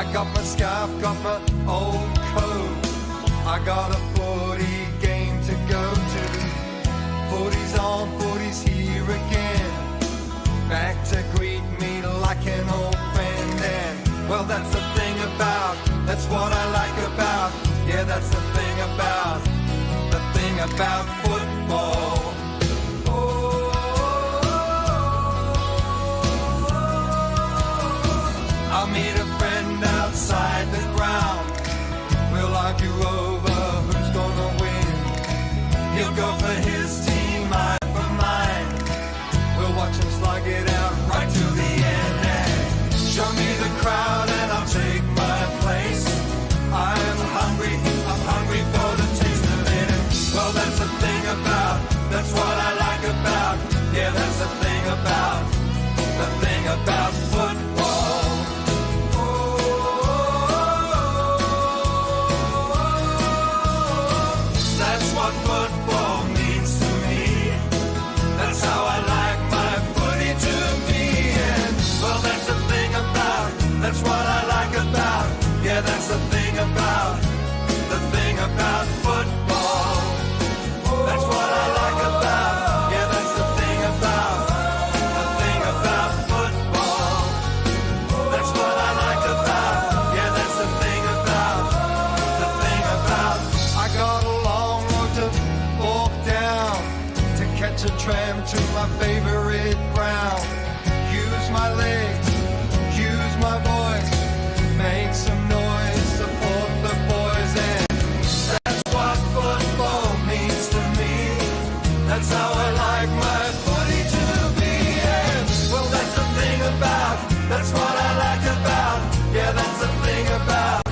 I got my scarf, got my old coat. I got a footy game to go to. Footy's on, footy's here again. Back to greet me like an old friend. And, well, that's the thing about, that's what I like about. Yeah, that's the thing about football. I'll meet a friend outside the ground. We'll argue over who's gonna win. He'll go for his team, I for mine. We'll watch him slug it out right to the end. And show me the crowd and I'll take my place. I'm hungry for the taste of it. And, well, that's the thing about, that's what I like about. Yeah, that's the thing about football. That's what football means to me. That's how I like my footy to be. And, well, that's the thing about, that's what I like about. Yeah, that's the thing about football. That's what I like about. Yeah, that's the thing about football. That's what I like about. Yeah, that's the thing about I got a long road to walk down to catch a tram to my favorite ground. Use my legs, use my voice, make some noise, support the boys. And that's what football means to me. That's how I like my footy to be. And, well, that's the thing about, that's what I like about. Yeah, that's the thing about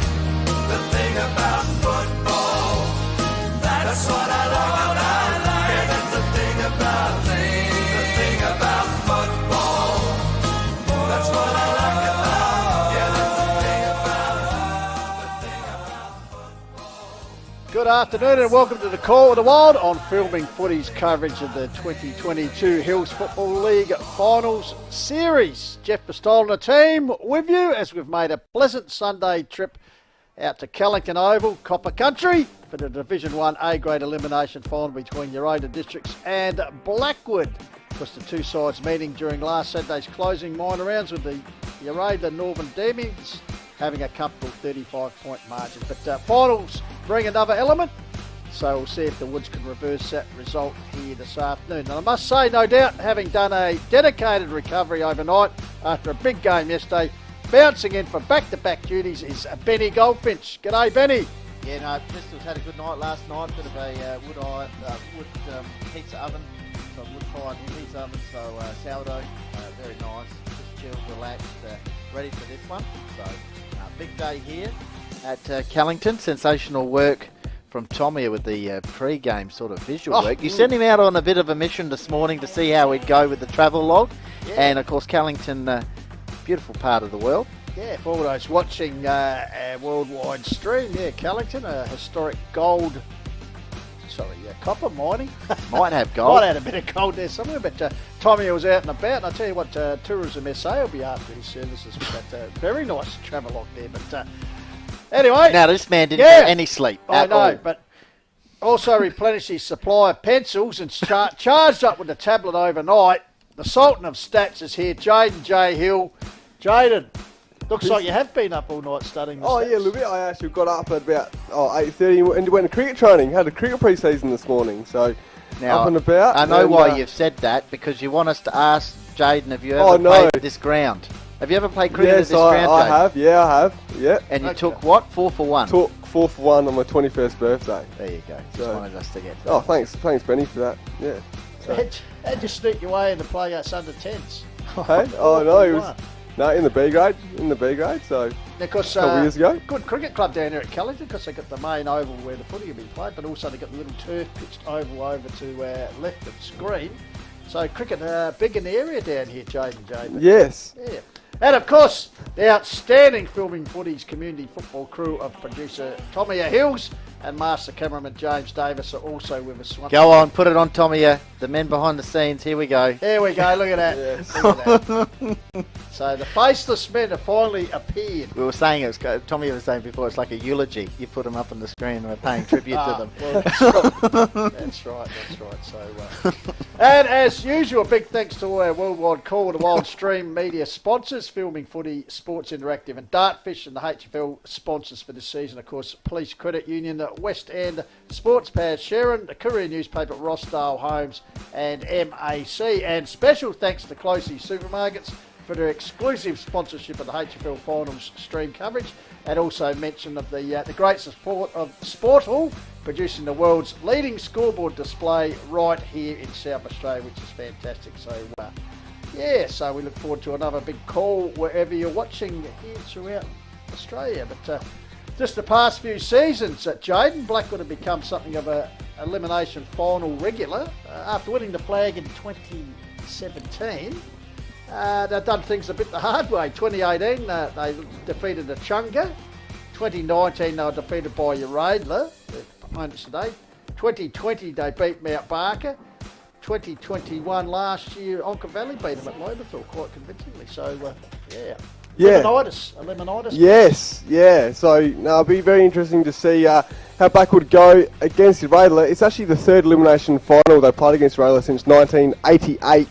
football. That's what I like about. Yeah, that's the thing about football. That's what I like about. Yeah, that's the thing about football. Good afternoon and welcome to the Call of the Wild on Filming Footy's coverage of the 2022 Hills Football League Finals Series. Jeff Pistol and the team with you as we've made a pleasant Sunday trip out to Callington Oval, Copper Country, for the Division 1 A-grade elimination final between Uraidla Districts and Blackwood. Of course, the two sides meeting during last Saturday's closing minor rounds with the Uraidla Northern Demons having a comfortable 35-point margin. But finals bring another element, so we'll see if the Woods can reverse that result here this afternoon. And I must say, no doubt, having done a dedicated recovery overnight after a big game yesterday, bouncing in for back-to-back duties is Benny Goldfinch. G'day, Benny. Yeah, no, Bristol's had a good night last night. Bit of a wood pizza oven, so wood-fired pizza oven, so sourdough, very nice. Just chilled, relaxed, ready for this one. So, big day here at Callington. Sensational work from Tommy with the pre-game sort of visual work. You sent him out on a bit of a mission this morning to see how he'd go with the travel log. Yeah. And, of course, Callington, beautiful part of the world. Yeah, for all those watching our worldwide stream, yeah, Callington, a historic copper mining. Might have gold. Might have a bit of gold there somewhere, but Tommy was out and about, and I tell you what, Tourism SA will be after his services with that very nice travellogue there. But anyway. Now, this man didn't get any sleep at all. But also replenished his supply of pencils and charged up with the tablet overnight. The Sultan of Stats is here, Jaden J. Hill. Jaden, looks like you have been up all night studying the stats. Yeah, a little bit. I actually got up at about 8:30 and went to cricket training. Had a cricket pre-season this morning, so now, up and about. I know why you've said that, because you want us to ask Jaden, have you ever played this ground? Have you ever played cricket at this ground, Jaden? I have. Yeah, I have. Yeah. And you took what? 4 for 1? Took 4 for 1 on my 21st birthday. There you go. Just wanted us to get that. Oh, thanks, Benny, for that. Yeah. So. How'd you sneak your way into play against under 10s? Hey? Oh, no, it was... No, in the B grade, so because, a couple years ago. Good cricket club down there at Callington, because they got the main oval where the footy will be played, but also they got the little turf pitched oval over to left of the screen. So cricket big in the area down here, Jaden. Yes. Yeah. And of course, the outstanding Filming Footy's community football crew of producer Tommy Hills, and Master Cameraman James Davis are also with us. Go on, put it on, Tommy. The men behind the scenes. Here we go. Here we go. Look at that. Yes. Look at that. So the faceless men have finally appeared. We were saying Tommy was saying before, it's like a eulogy. You put them up on the screen and we're paying tribute to them. Well, that's right. So, and as usual, big thanks to all our worldwide Call of the Wild stream media sponsors, Filming Footy, Sports Interactive and Dartfish, and the HFL sponsors for this season, of course, Police Credit Union, West End, Sports Pals Sharon, the Courier Newspaper, Rossdale Homes and MAC. And special thanks to Closey Supermarkets for their exclusive sponsorship of the HFL Finals stream coverage, and also mention of the great support of Sportal, producing the world's leading scoreboard display right here in South Australia, which is fantastic. So, so we look forward to another big call wherever you're watching here throughout Australia. But just the past few seasons, Jaden, Blackwood have become something of a elimination final regular. After winning the flag in 2017, they've done things a bit the hard way. 2018, they defeated the Chunga. 2019, they were defeated by Uraidla, the opponents today. 2020, they beat Mount Barker. 2021 last year, Onka Valley beat them at Loberthal quite convincingly. So, Lemonitis. Yes, yeah. So, it'll be very interesting to see how Blackwood go against Uraidla. It's actually the third elimination final they played against Uraidla since 1988.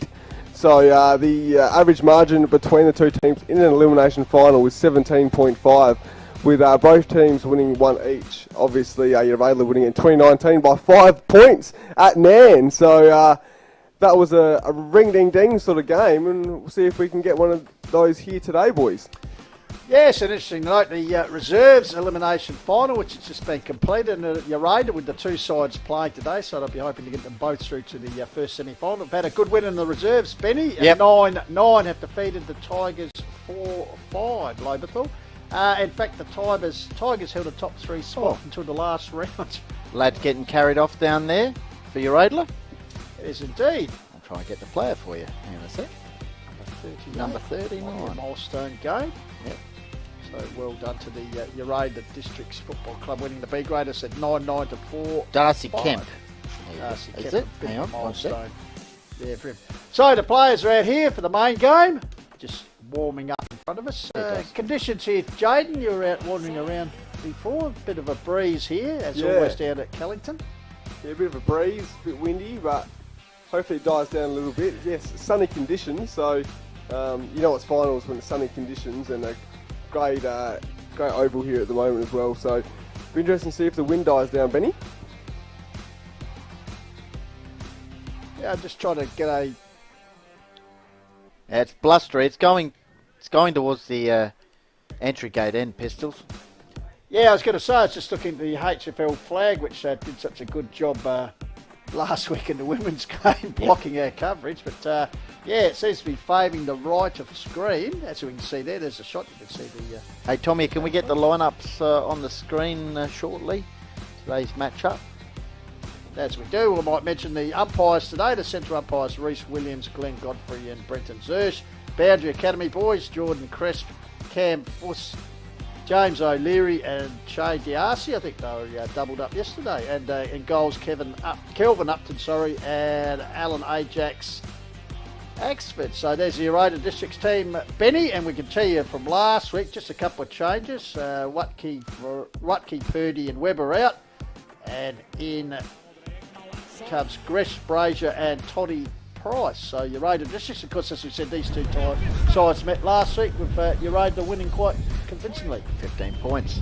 So, the average margin between the two teams in an elimination final was 17.5, with both teams winning one each. Obviously, Uraidla winning in 2019 by 5 points at Nan. So, that was a ring-ding-ding sort of game, and we'll see if we can get one of those here today, boys. Yes, an interesting note, the reserves elimination final, which has just been completed, and Uraidla with the two sides playing today, so they'll be hoping to get them both through to the first semi-final. They've had a good win in the reserves, Benny. Yep. 9-9 have defeated the Tigers 4-5, Loberthal. In fact, the Tigers held a top three spot until the last round. Lads getting carried off down there for Uraidla. It is indeed. I'll try and get the player for you. Hang on a sec. Number 39. Milestone game. Yep. So well done to the Uraidla Districts Football Club, winning the B grade. I said 9-9 to 4. Darcy 5. Kemp. Darcy Is Kemp, it? bit Hang of on, a one sec. milestone. Yeah, for him. So the players are out here for the main game, just warming up in front of us. Conditions here, Jaden, you were out wandering around before. Bit of a breeze here, as always down at Kellington. Yeah, a bit of a breeze, a bit windy, but hopefully it dies down a little bit. Yes, sunny conditions, so you know it's finals when it's sunny conditions, and a great oval here at the moment as well. So it'll be interesting to see if the wind dies down, Benny. Yeah, I'm just trying to get a... It's blustery. It's going towards the entry gate end, Pistols. Yeah, I was going to say, I was just looking at the HFL flag, which did such a good job last week in the women's game, blocking our coverage. But it seems to be favouring the right of the screen. As we can see there's a shot. You can see the... Hey, Tommy, can we get the lineups on the screen shortly? Today's matchup. As we do, we might mention the umpires today. The central umpires, Reece Williams, Glenn Godfrey and Brenton Zersh. Boundary Academy boys, Jordan Cresp, Cam Fuss, James O'Leary and Che Diarcy. I think they were doubled up yesterday. And in goals, Kelvin Upton, and Alan Ajax Axford. So there's the Uraidla Districts team, Benny, and we can tell you from last week, just a couple of changes. Rutke, Purdy and Webber out. And in comes Gresh, Brazier and Toddy Price. So Uraidla Districts, of course, as we said, these two sides met last week with Uraidla winning quite convincingly. 15 points.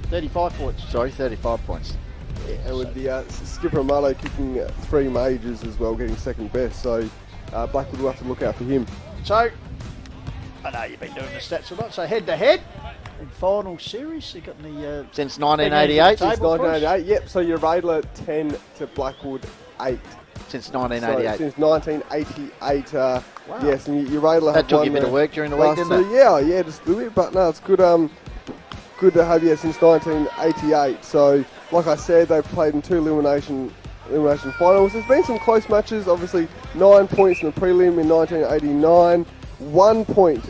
35 points. Sorry, 35 points. Yeah, And with the skipper Marlow kicking 3 majors as well, getting second best. So Blackwood will have to look out for him. So, I know you've been doing the stats a lot. So head to head in final series, you got the Since 1988. Since Since 1988, yep. So Uraidla 10 to Blackwood 8. Since So 1988. since 1988, yes, and Uraidla That have took won you a bit of work during the week, didn't it? Yeah, just a little bit, but no, it's good. Good to have you since 1988. So, like I said, they've played in 2 elimination finals. There's been some close matches. Obviously, 9 points in the prelim in 1989, 1 point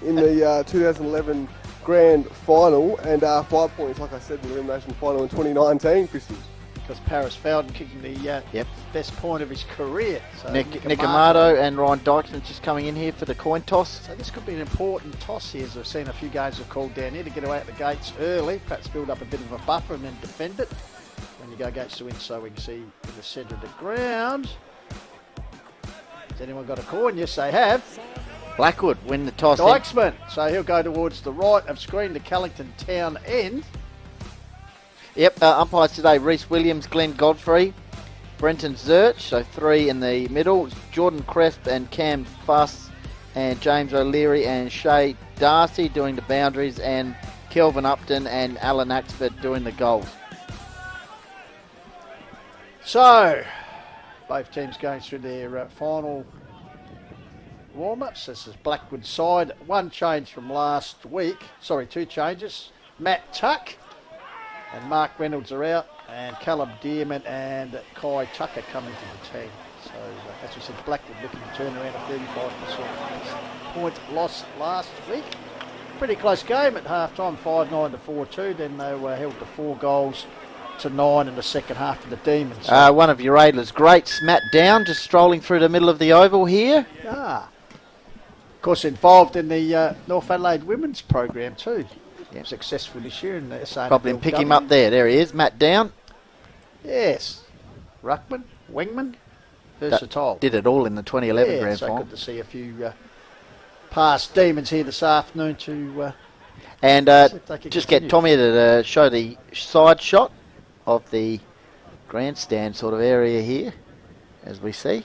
in the 2011 grand final and 5 points, like I said, in the elimination final in 2019, Pistols. Because Paris Felden kicking the best point of his career. So Nick Amato and Ryan Dykman just coming in here for the coin toss. So this could be an important toss here, as I've seen a few games have called down here to get away at the gates early, perhaps build up a bit of a buffer and then defend it. When you go against the wind, so we can see in the centre of the ground. Has anyone got a coin? Yes, they have. Blackwood win the toss. Dykesman. So he'll go towards the right of screen to Callington Town end. Yep, umpires today, Reece Williams, Glenn Godfrey, Brenton Zurch, so 3 in the middle, Jordan Cresp and Cam Fuss, and James O'Leary and Shay Darcy doing the boundaries, and Kelvin Upton and Alan Axford doing the goals. So, both teams going through their final warm-ups. This is Blackwood side. One change from last week. Sorry, 2 changes. Matt Tuck and Mark Reynolds are out, and Callum Dearman and Kai Tucker coming to the team. So, as we said, Blackwood looking to turn around a 35% point loss last week. Pretty close game at half-time, 5-9 to 4-2. Then they were held to 4 goals to 9 in the second half of the Demons. One of Uraidla's greats, Matt Down, just strolling through the middle of the oval here. Of course, involved in the North Adelaide women's program too. Yep. Successful this year in the SANFL. Probably pick him up there. There he is, Matt Down. Yes. Ruckman, wingman, versatile. Did it all in the 2011 grand so final. good to see a few past Demons here this afternoon to and see if they can just continue. get Tommy to show the side shot of the grandstand sort of area here, as we see.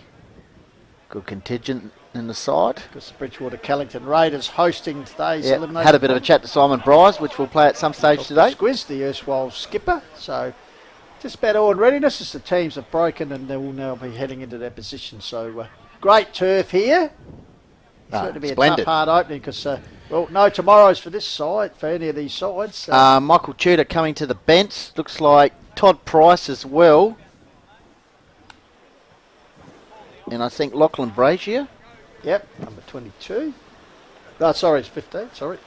Good contingent in the side. Because the Bridgewater Callington Raiders hosting today's Yep. elimination. Had a bit of a chat to Simon Bryce, which we'll play at some stage today. Squiz, the erstwhile skipper. So just about all in readiness as the teams have broken and they will now be heading into their position. So great turf here. Certainly be splendid. a tough, hard opening because, no tomorrows for this side, for any of these sides. Michael Tudor coming to the bench. Looks like Todd Price as well. And I think Lachlan Brazier. Yep, number 22. No, sorry, it's 15, sorry.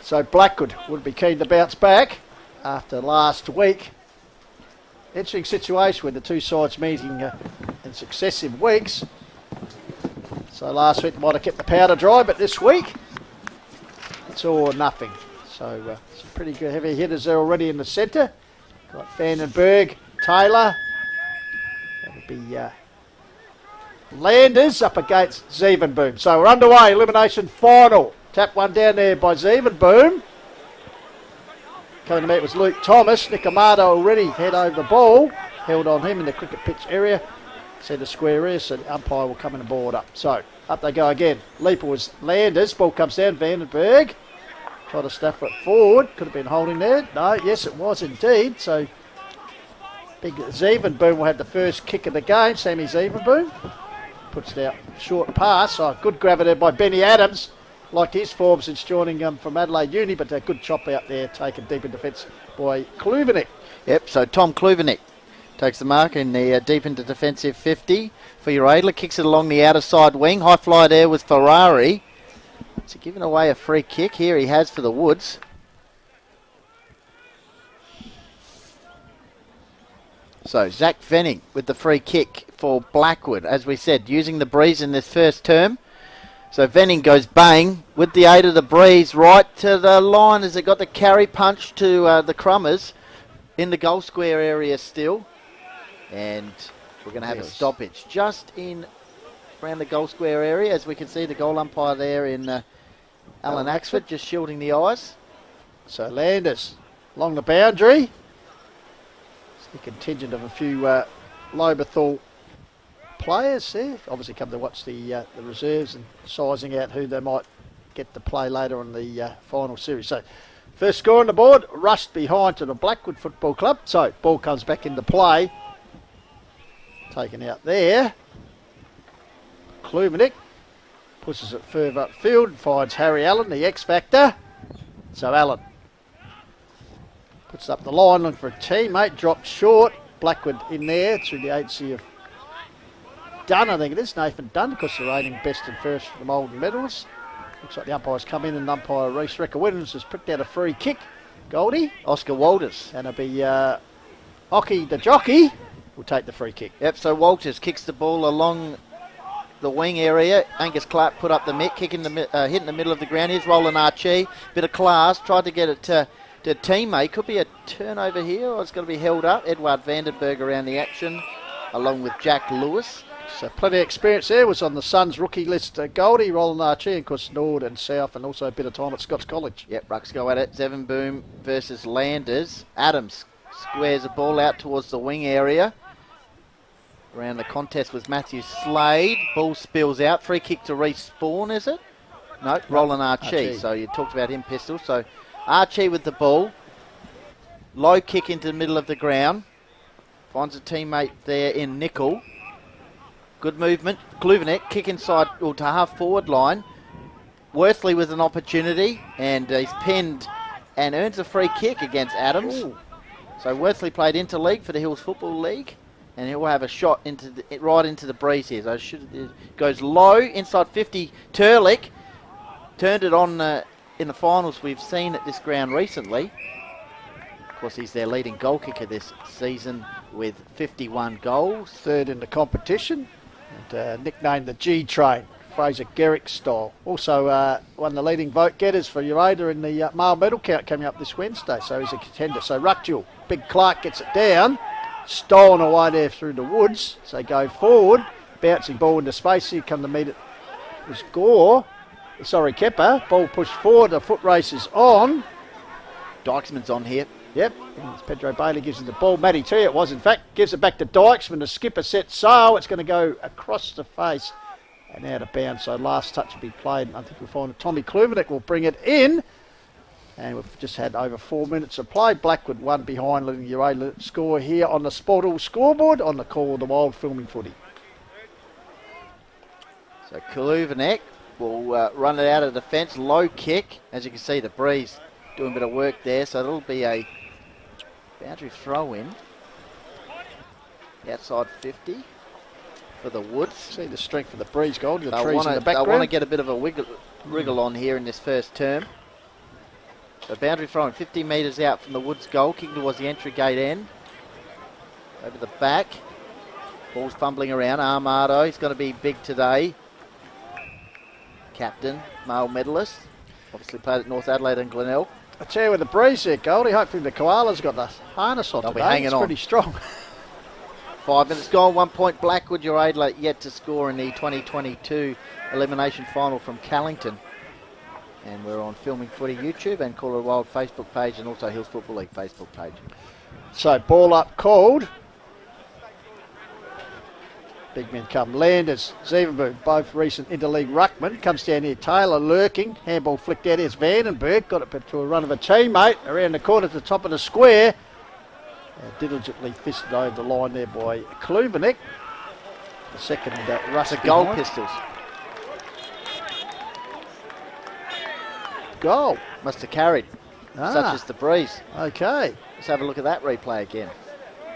So Blackwood would be keen to bounce back after last week. Interesting situation with the two sides meeting in successive weeks. So last week might have kept the powder dry, but this week it's all or nothing. So some pretty good heavy hitters there already in the centre. Got Vandenberg, Taylor. That'll be Landers up against Zevenboom. So we're underway, elimination final. Tap one down there by Zevenboom. Coming to meet was Luke Thomas. Nick Amato already head over the ball. Held on him in the cricket pitch area. Centre square area, so the umpire will come in and board up. So up they go again. Leaper was Landers. Ball comes down, Vandenberg. Try to stuff it forward. Could have been holding there. No, yes, it was indeed. So big Zevenboom will have the first kick of the game. Sammy Zevenboom puts it out short pass. Oh, good grab there by Benny Adams. Liked his form since joining from Adelaide Uni, but a good chop out there taken deep in defence by Kluvenik. Yep, so Tom Kluvenik takes the mark in the deep into defensive 50 for Uraidla. Kicks it along the outer side wing. High fly there with Ferrari. So giving away a free kick here he has for the Woods. So Zach Venning with the free kick for Blackwood. As we said, using the breeze in this first term. So Venning goes bang with the aid of the breeze right to the line as it got the carry punch to the Crummers in the goal square area still. And we're going to have a stoppage just in around the goal square area, as we can see the goal umpire there in Alan Axford just shielding the eyes. So Landers along the boundary. It's a contingent of a few Loberthal players there. Obviously come to watch the reserves and sizing out who they might get to play later on the final series. So first score on the board, rushed behind to the Blackwood Football Club. So ball comes back into play. Taken out there. Kluvenik pushes it further upfield, finds Harry Allen, the X Factor. So Allen puts up the line, looking for a teammate, dropped short. Blackwood in there through the agency of Dunn, I think it is, Nathan Dunn, because they're rating best and first for the Molden medals. Looks like the umpires come in, and umpire Reece Recker-Williams has pricked out a free kick. Goldie. Oscar Walters. And it'll be Oki the jockey will take the free kick. Yep, so Walters kicks the ball along the wing area. Angus Clark put up the mitt, hitting the middle of the ground. Here's Roland Archie, bit of class, tried to get it to teammate. Could be a turnover here, or it's going to be held up. Edward Vandenberg around the action, along with Jack Lewis. So plenty of experience there. Was on the Suns rookie list. Goldie, Roland Archie, and of course Nord and South, and also a bit of time at Scots College. Yep, Rucks go at it. Zeven Boom versus Landers. Adams squares the ball out towards the wing area. Around the contest was Matthew Slade. Ball spills out. Free kick to Respawn, is it? No, Roland Archie. So you talked about him, Pistol. So Archie with the ball. Low kick into the middle of the ground. Finds a teammate there in Nickel. Good movement. Kluvenek kick inside or to half forward line. Worthley with an opportunity, and he's pinned and earns a free kick against Adams. Ooh. So Worthley played interleague for the Hills Football League, and he'll have a shot right into the breeze here. So goes low inside 50. Turlick turned it on in the finals we've seen at this ground recently. Of course, he's their leading goal kicker this season with 51 goals. Third in the competition, and nicknamed the G-Train, Fraser Garrick style. Also one of the leading vote getters for Uraidla in the male medal count coming up this Wednesday, so he's a contender. So Ruckjewel, Big Clark gets it down, stolen away there through the woods. So go forward, bouncing ball into space. Here come to meet it was Kepper. Ball pushed forward, the foot race is on. Dykesman's on here. Yep, and Pedro Bailey gives him the ball. Matty T, it was in fact, gives it back to Dykesman. The skipper sets sail. It's going to go across the face and out of bounds. So last touch will be played. I think we'll find Tommy Kluvenek will bring it in. And we've just had over 4 minutes of play. Blackwood 1 behind, letting Uraidla score here on the Sportal scoreboard on the Call of the Wild filming footy. So Kluvenek will run it out of defence. Low kick. As you can see, the breeze doing a bit of work there. So it'll be a boundary throw in. Outside 50 for the Woods. See the strength of the breeze, Gold. The trees in the background. They want to get a bit of a wriggle on here in this first term. So boundary throw in 50 metres out from the Woods goal. Kicking towards the entry gate end. Over the back. Ball's fumbling around. Armado, he's going to be big today. Captain, male medalist. Obviously played at North Adelaide and Glenelg. I tell you with the breeze there, Goldie. Hopefully the Koalas got the harness on. They'll today. Be hanging it's on. Pretty strong. 5 minutes gone, 1 point. Blackwood, Uraidla yet to score in the 2022 elimination final from Callington. And we're on Filming Footy YouTube and Call of the Wild Facebook page, and also Hills Football League Facebook page. So ball up called. Big men come. Landers, Zevenberg, both recent interleague ruckman. Comes down here. Taylor lurking. Handball flicked out. Here's Vandenberg. Got it to a run of a teammate. Around the corner to the top of the square. Diligently fisted over the line there by Kluvenek. The second rush. The goal Pistols. Goal. Must have carried. Such as the breeze. Okay. Let's have a look at that replay again.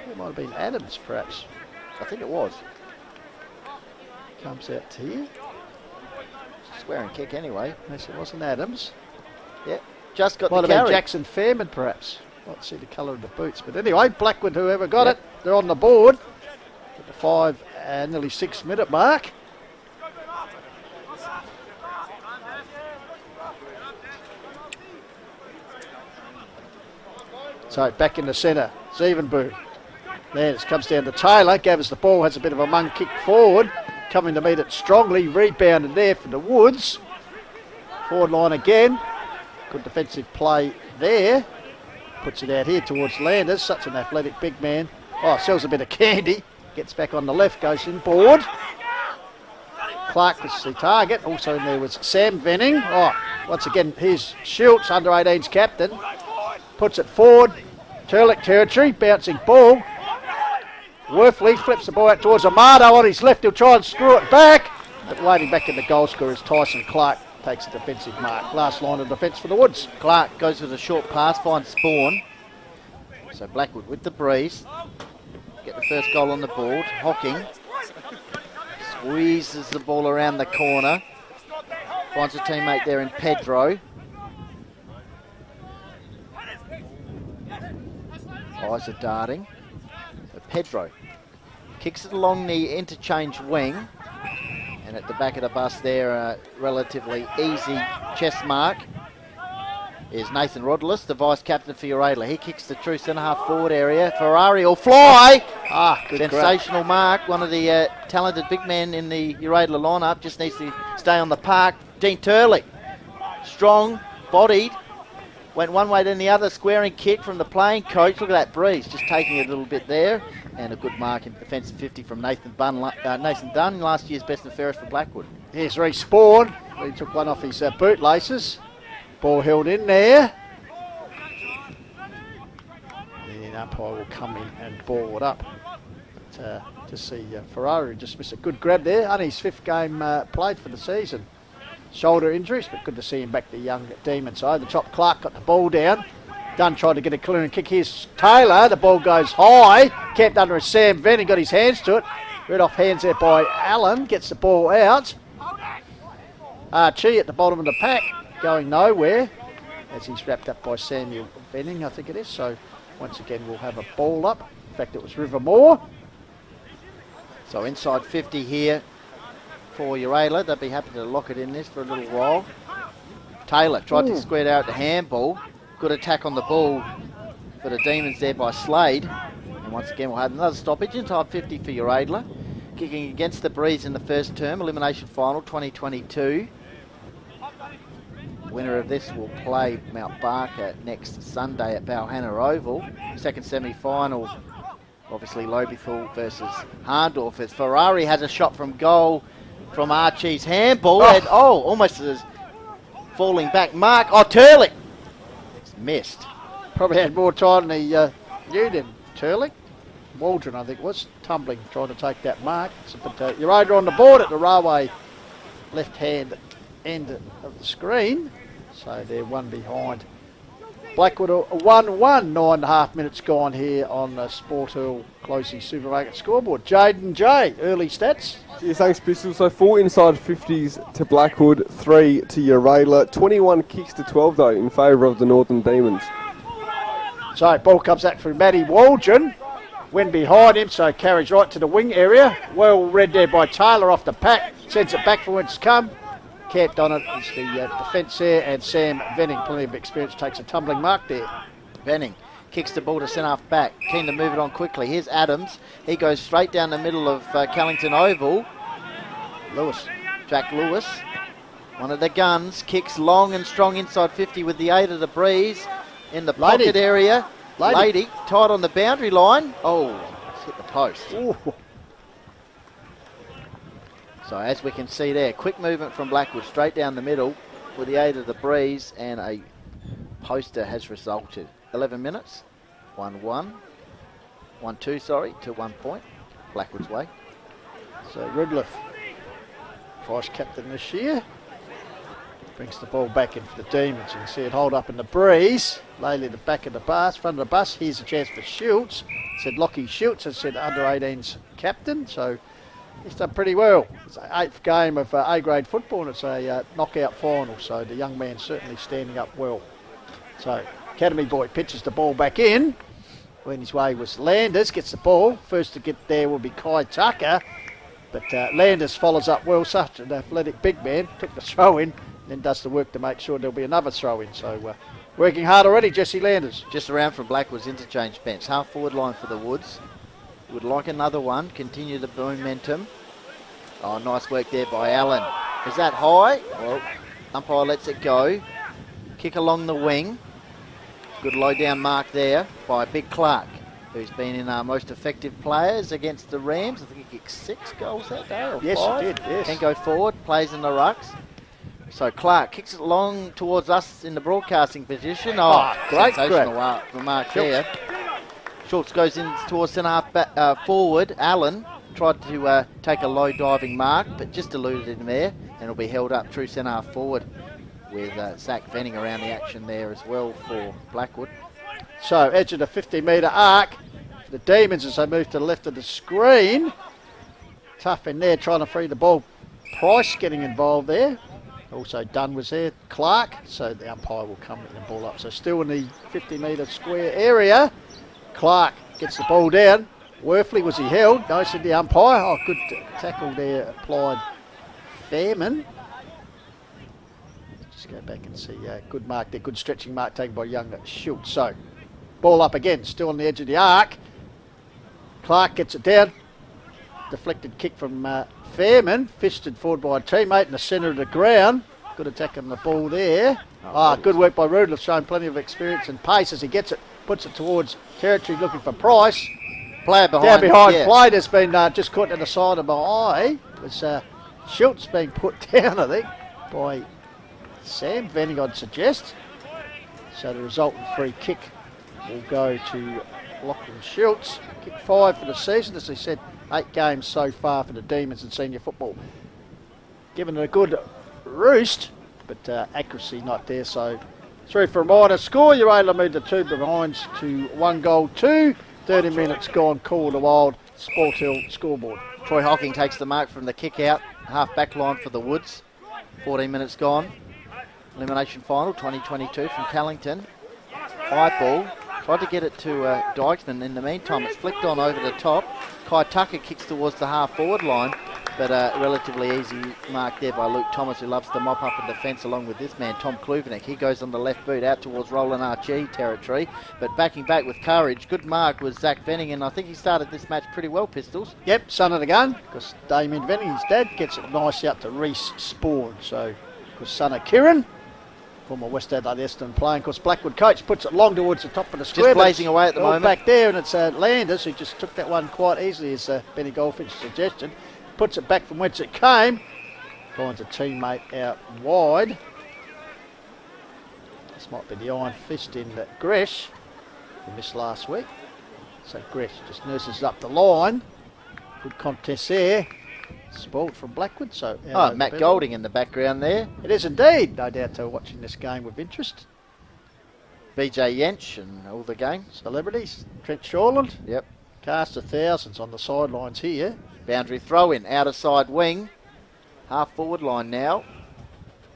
It might have been Adams, perhaps. I think it was. Comes out to here. Square and kick anyway. Yes, it wasn't Adams. Yep. Just got might the have carry. Been Jackson Fairman, perhaps. Might see the colour of the boots. But anyway, Blackwood, whoever got it, they're on the board at the 5 and nearly 6 minute mark. So back in the centre, Zevenberg. Landers comes down to Taylor, gathers the ball, has a bit of a mung kick forward, coming to meet it strongly, rebounded there for the Woods. Forward line again, good defensive play there. Puts it out here towards Landers, such an athletic big man. Oh, sells a bit of candy, gets back on the left, goes inboard. Clark was the target, also in there was Sam Venning. Oh, once again, here's Schultz, under 18's captain. Puts it forward, Turlick territory, bouncing ball. Worthley flips the ball out towards Amado on his left, he'll try and screw it back. But waiting back in the goal scorer is Tyson Clark, takes a defensive mark. Last line of defence for the Woods. Clark goes with a short pass, finds Spawn. So Blackwood with the breeze. Get the first goal on the board. Hocking Squeezes the ball around the corner. Finds a teammate there in Pedro. Eyes are darting. So Pedro kicks it along the interchange wing. And at the back of the bus there, a relatively easy chest mark is Nathan Rodlis, the vice-captain for Uraidla. He kicks the true centre-half forward area. Ferrari will fly. Good Sensational mark. One of the talented big men in the Uraidla lineup just needs to stay on the park. Dean Turley, strong, bodied. Went one way then the other, squaring kick from the playing coach. Look at that breeze, just taking it a little bit there. And a good mark in defensive 50 from Nathan Dunn, last year's best and fairest for Blackwood. Here's Respawn. He took one off his bootlaces. Ball held in there. And umpire will come in and ball it up. But, to see Ferrari just miss a good grab there. Only his 5th game played for the season. Shoulder injuries, but good to see him back the young Demon side. The top Clark got the ball down. Dunn tried to get a clearing kick. Here's Taylor. The ball goes high. Kept under a Sam Venning, got his hands to it. Right off hands there by Allen. Gets the ball out. Archie at the bottom of the pack. Going nowhere. As he's wrapped up by Samuel Venning, I think it is. So once again we'll have a ball up. In fact, it was Rivermore. So inside 50 here for Uraidla. They'll be happy to lock it in this for a little while. Taylor tried to square out the handball. Good attack on the ball for the Demons there by Slade. And once again we'll have another stoppage inside 50 for Uraidla. Kicking against the Breeze in the first term, elimination final 2022. Winner of this will play Mount Barker next Sunday at Balhanna Oval. Second semi-final, obviously Lobethal versus Harndorf. As Ferrari has a shot from goal from Archie's handball. Almost as falling back mark. Turley! It's missed. Probably had more time than he knew than Turley. Waldron, I think it was, tumbling, trying to take that mark. So, but Uraidla on the board at the railway left-hand end of the screen. So they're one behind. Blackwood a 1-1, 9.5 minutes gone here on the Sport Earl Closey Supermarket scoreboard. Jaden J, early stats. Yeah, thanks, Pistol. So 4 inside 50s to Blackwood, 3 to Uraidla. 21 kicks to 12, though, in favour of the Northern Demons. So ball comes out from Matty Waldron. Went behind him, so carries right to the wing area. Well read there by Taylor off the pack. Sends it back from where it's come. Camped on it is the defence there, and Sam Venning, plenty of experience, takes a tumbling mark there. Venning kicks the ball to centre-half back, keen to move it on quickly. Here's Adams. He goes straight down the middle of Callington Oval. Jack Lewis, one of the guns, kicks long and strong inside 50 with the aid of the Breeze in the pocket area. Lady tied on the boundary line. It's hit the post. Ooh. So as we can see there, quick movement from Blackwood straight down the middle with the aid of the Breeze, and a poster has resulted. 11 minutes, 1-1. 1-2, to 1 point. Blackwood's way. So Ridliff, vice captain this year, brings the ball back in for the Demons. You can see it hold up in the Breeze. Lately the back of the bus, front of the bus. Here's a chance for Schultz. Said Lockie Schultz, has said under 18's captain. So he's done pretty well. It's the 8th game of A-grade football, and it's a knockout final. So the young man's certainly standing up well. So Academy boy pitches the ball back in. When his way was Landers, gets the ball. First to get there will be Kai Tucker. But Landers follows up well, such an athletic big man. Took the throw in, then does the work to make sure there'll be another throw in. So working hard already, Jesse Landers. Just around from Blackwood's interchange bench. Half forward line for the Woods. Would like another one. Continue the momentum. Nice work there by Allen. Is that high? Well, umpire lets it go. Kick along the wing. Good low down mark there by Big Clark, who's been in our most effective players against the Rams. I think he kicked 6 goals that day, or 5. Yes, he did, yes. Can go forward, plays in the rucks. So Clark kicks it along towards us in the broadcasting position. Great sensational remark there. Schultz goes in towards centre-half forward. Allen tried to take a low diving mark, but just eluded him there, and it'll be held up true centre-half forward with Zach Venning around the action there as well for Blackwood. So edge of the 50-metre arc for the Demons as they move to the left of the screen. tough in there trying to free the ball. Price getting involved there. Also Dunn was there, Clark, so the umpire will come with the ball up. So still in the 50-metre square area. Clark gets the ball down. Worthley, was he held? No, said the umpire. Oh, good tackle there applied. Fairman. Just go back and see. Good mark there, good stretching mark taken by young Schultz. So, ball up again, still on the edge of the arc. Clark gets it down. Deflected kick from Fairman, fisted forward by a teammate in the centre of the ground. Good attack on the ball there. Good work by Uraidla, showing plenty of experience and pace as he gets it, puts it towards territory looking for Price. Player behind. Down behind play has been just caught in the side of my eye. It was Schultz being put down, I think, by Sam Venning, I'd suggest. So the resultant free kick will go to Lachlan Schultz. Kick 5 for the season, as I said. 8 games so far for the Demons in senior football. Given it a good roost, but accuracy not there. So 3 for a minor score. Uraidla moved the 2 behinds to 1 goal 2. 30 minutes gone. Call the Wild. Sport Hill scoreboard. Troy Hocking takes the mark from the kick out. Half back line for the Woods. 14 minutes gone. Elimination final 2022 from Callington. High ball. Tried to get it to Dykesman. In the meantime, it's flicked on over the top. Kai Tucker kicks towards the half-forward line, but a relatively easy mark there by Luke Thomas, who loves to mop up in defence along with this man, Tom Kluvenik. He goes on the left boot out towards Roland Archie territory, but backing back with courage. Good mark was Zach Venning, and I think he started this match pretty well, Pistols. Yep, son of the gun, because Damien Venning, his dad, gets it nicely up to Reece Spawn. So, because son of Kieran, former West Adelaide Essendon player, of course Blackwood coach, puts it long towards the top of the square. Just blazing away at the moment. Back there, and it's Landers who just took that one quite easily, as Benny Goldfinch suggested. Puts it back from whence it came. Finds a teammate out wide. This might be the iron fist in Gresh, who missed last week. So Gresh just nurses up the line. Good contest there. Spoiled from Blackwood. So Matt Golding in the background there. It is indeed. No doubt they're watching this game with interest. BJ Yench and all the gang. Celebrities. Trent Shawland. Yep. Cast of thousands on the sidelines here. Boundary throw in, outer side wing. Half forward line now.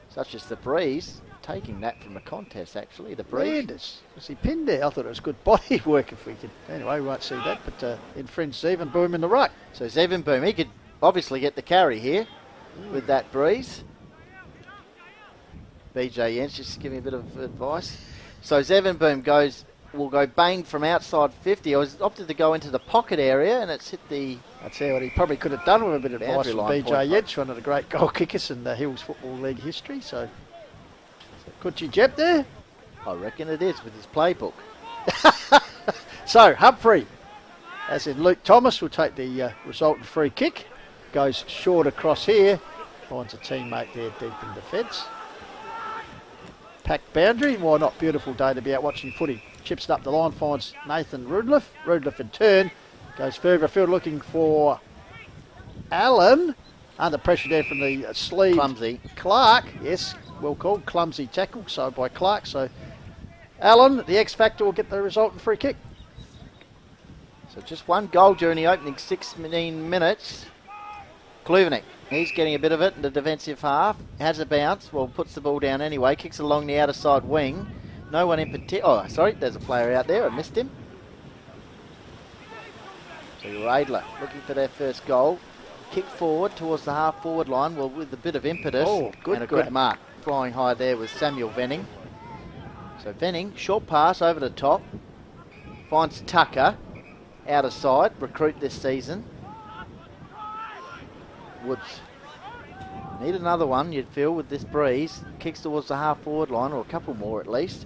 Such as the breeze. Taking that from the contest, actually. The breeze. Landers. Was he pinned there? I thought it was good body work if we could. Anyway, we won't see that, but infringed Zevenboom in the ruck. So Zevenboom, he could obviously get the carry here with that breeze. BJ Jens just giving a bit of advice. So Zevenboom will go bang from outside 50. I was opted to go into the pocket area, and it's hit the... I'd say what he probably could have done with a bit of advice from BJ Yench, one of the great goal kickers in the Hills Football League history. So Kutchi Jep there? I reckon it is with his playbook. So Humphrey, as in Luke Thomas, will take the resultant free kick. Goes short across here. Finds a teammate there deep in defence. Packed boundary. Why not? Beautiful day to be out watching footy. Chips it up the line. Finds Nathan Rudliff. Rudliff in turn goes further afield looking for Allen. Under pressure there from the sleeve. Clumsy. Clark. Yes, well called. Clumsy tackle. So by Clark. So Allen, the X Factor, will get the resultant free kick. So just one goal during the opening 16 minutes. Kluvenik, he's getting a bit of it in the defensive half. Has a bounce, well, puts the ball down anyway. Kicks along the outer side wing. No one in particular. Oh, sorry, there's a player out there. I missed him. So Uraidla looking for their first goal. Kick forward towards the half forward line, well, with a bit of impetus. Oh, good and a grab. good mark. Flying high there was Samuel Venning. So Venning, short pass over the top. Finds Tucker. Outer side, recruit this season. Woods. Need another one, you'd feel, with this breeze. Kicks towards the half-forward line, or a couple more at least.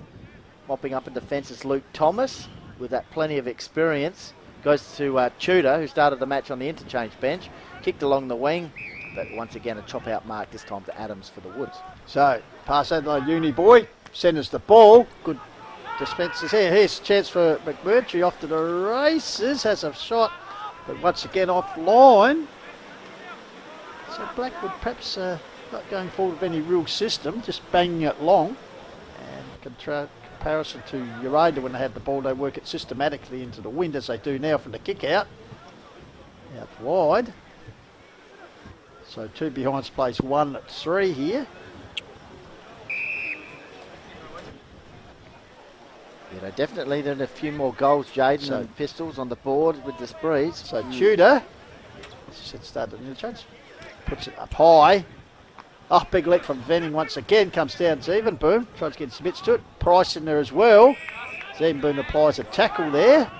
Mopping up in defence is Luke Thomas, with that plenty of experience. Goes to Tudor, who started the match on the interchange bench. Kicked along the wing, but once again a chop-out mark, this time to Adams for the Woods. So, pass Adelaide Uni boy. Centres the ball. Good dispensers here. Here's a chance for McMurtry off to the races. Has a shot, but once again offline. So Blackwood perhaps not going forward with any real system, just banging it long. And comparison to Uraidla when they had the ball, they work it systematically into the wind as they do now from the kick out. Out wide. So 2 behinds plays 1-3 here. Yeah, they definitely need a few more goals, Jaden, So- and Pistols on the board with this breeze. So Tudor, as I said, started in the chance, puts it up high. Oh, big leap from Venning once again, comes down to Zevenboom, tries to get some bits to it. Price in there as well. Zevenboom applies a tackle there.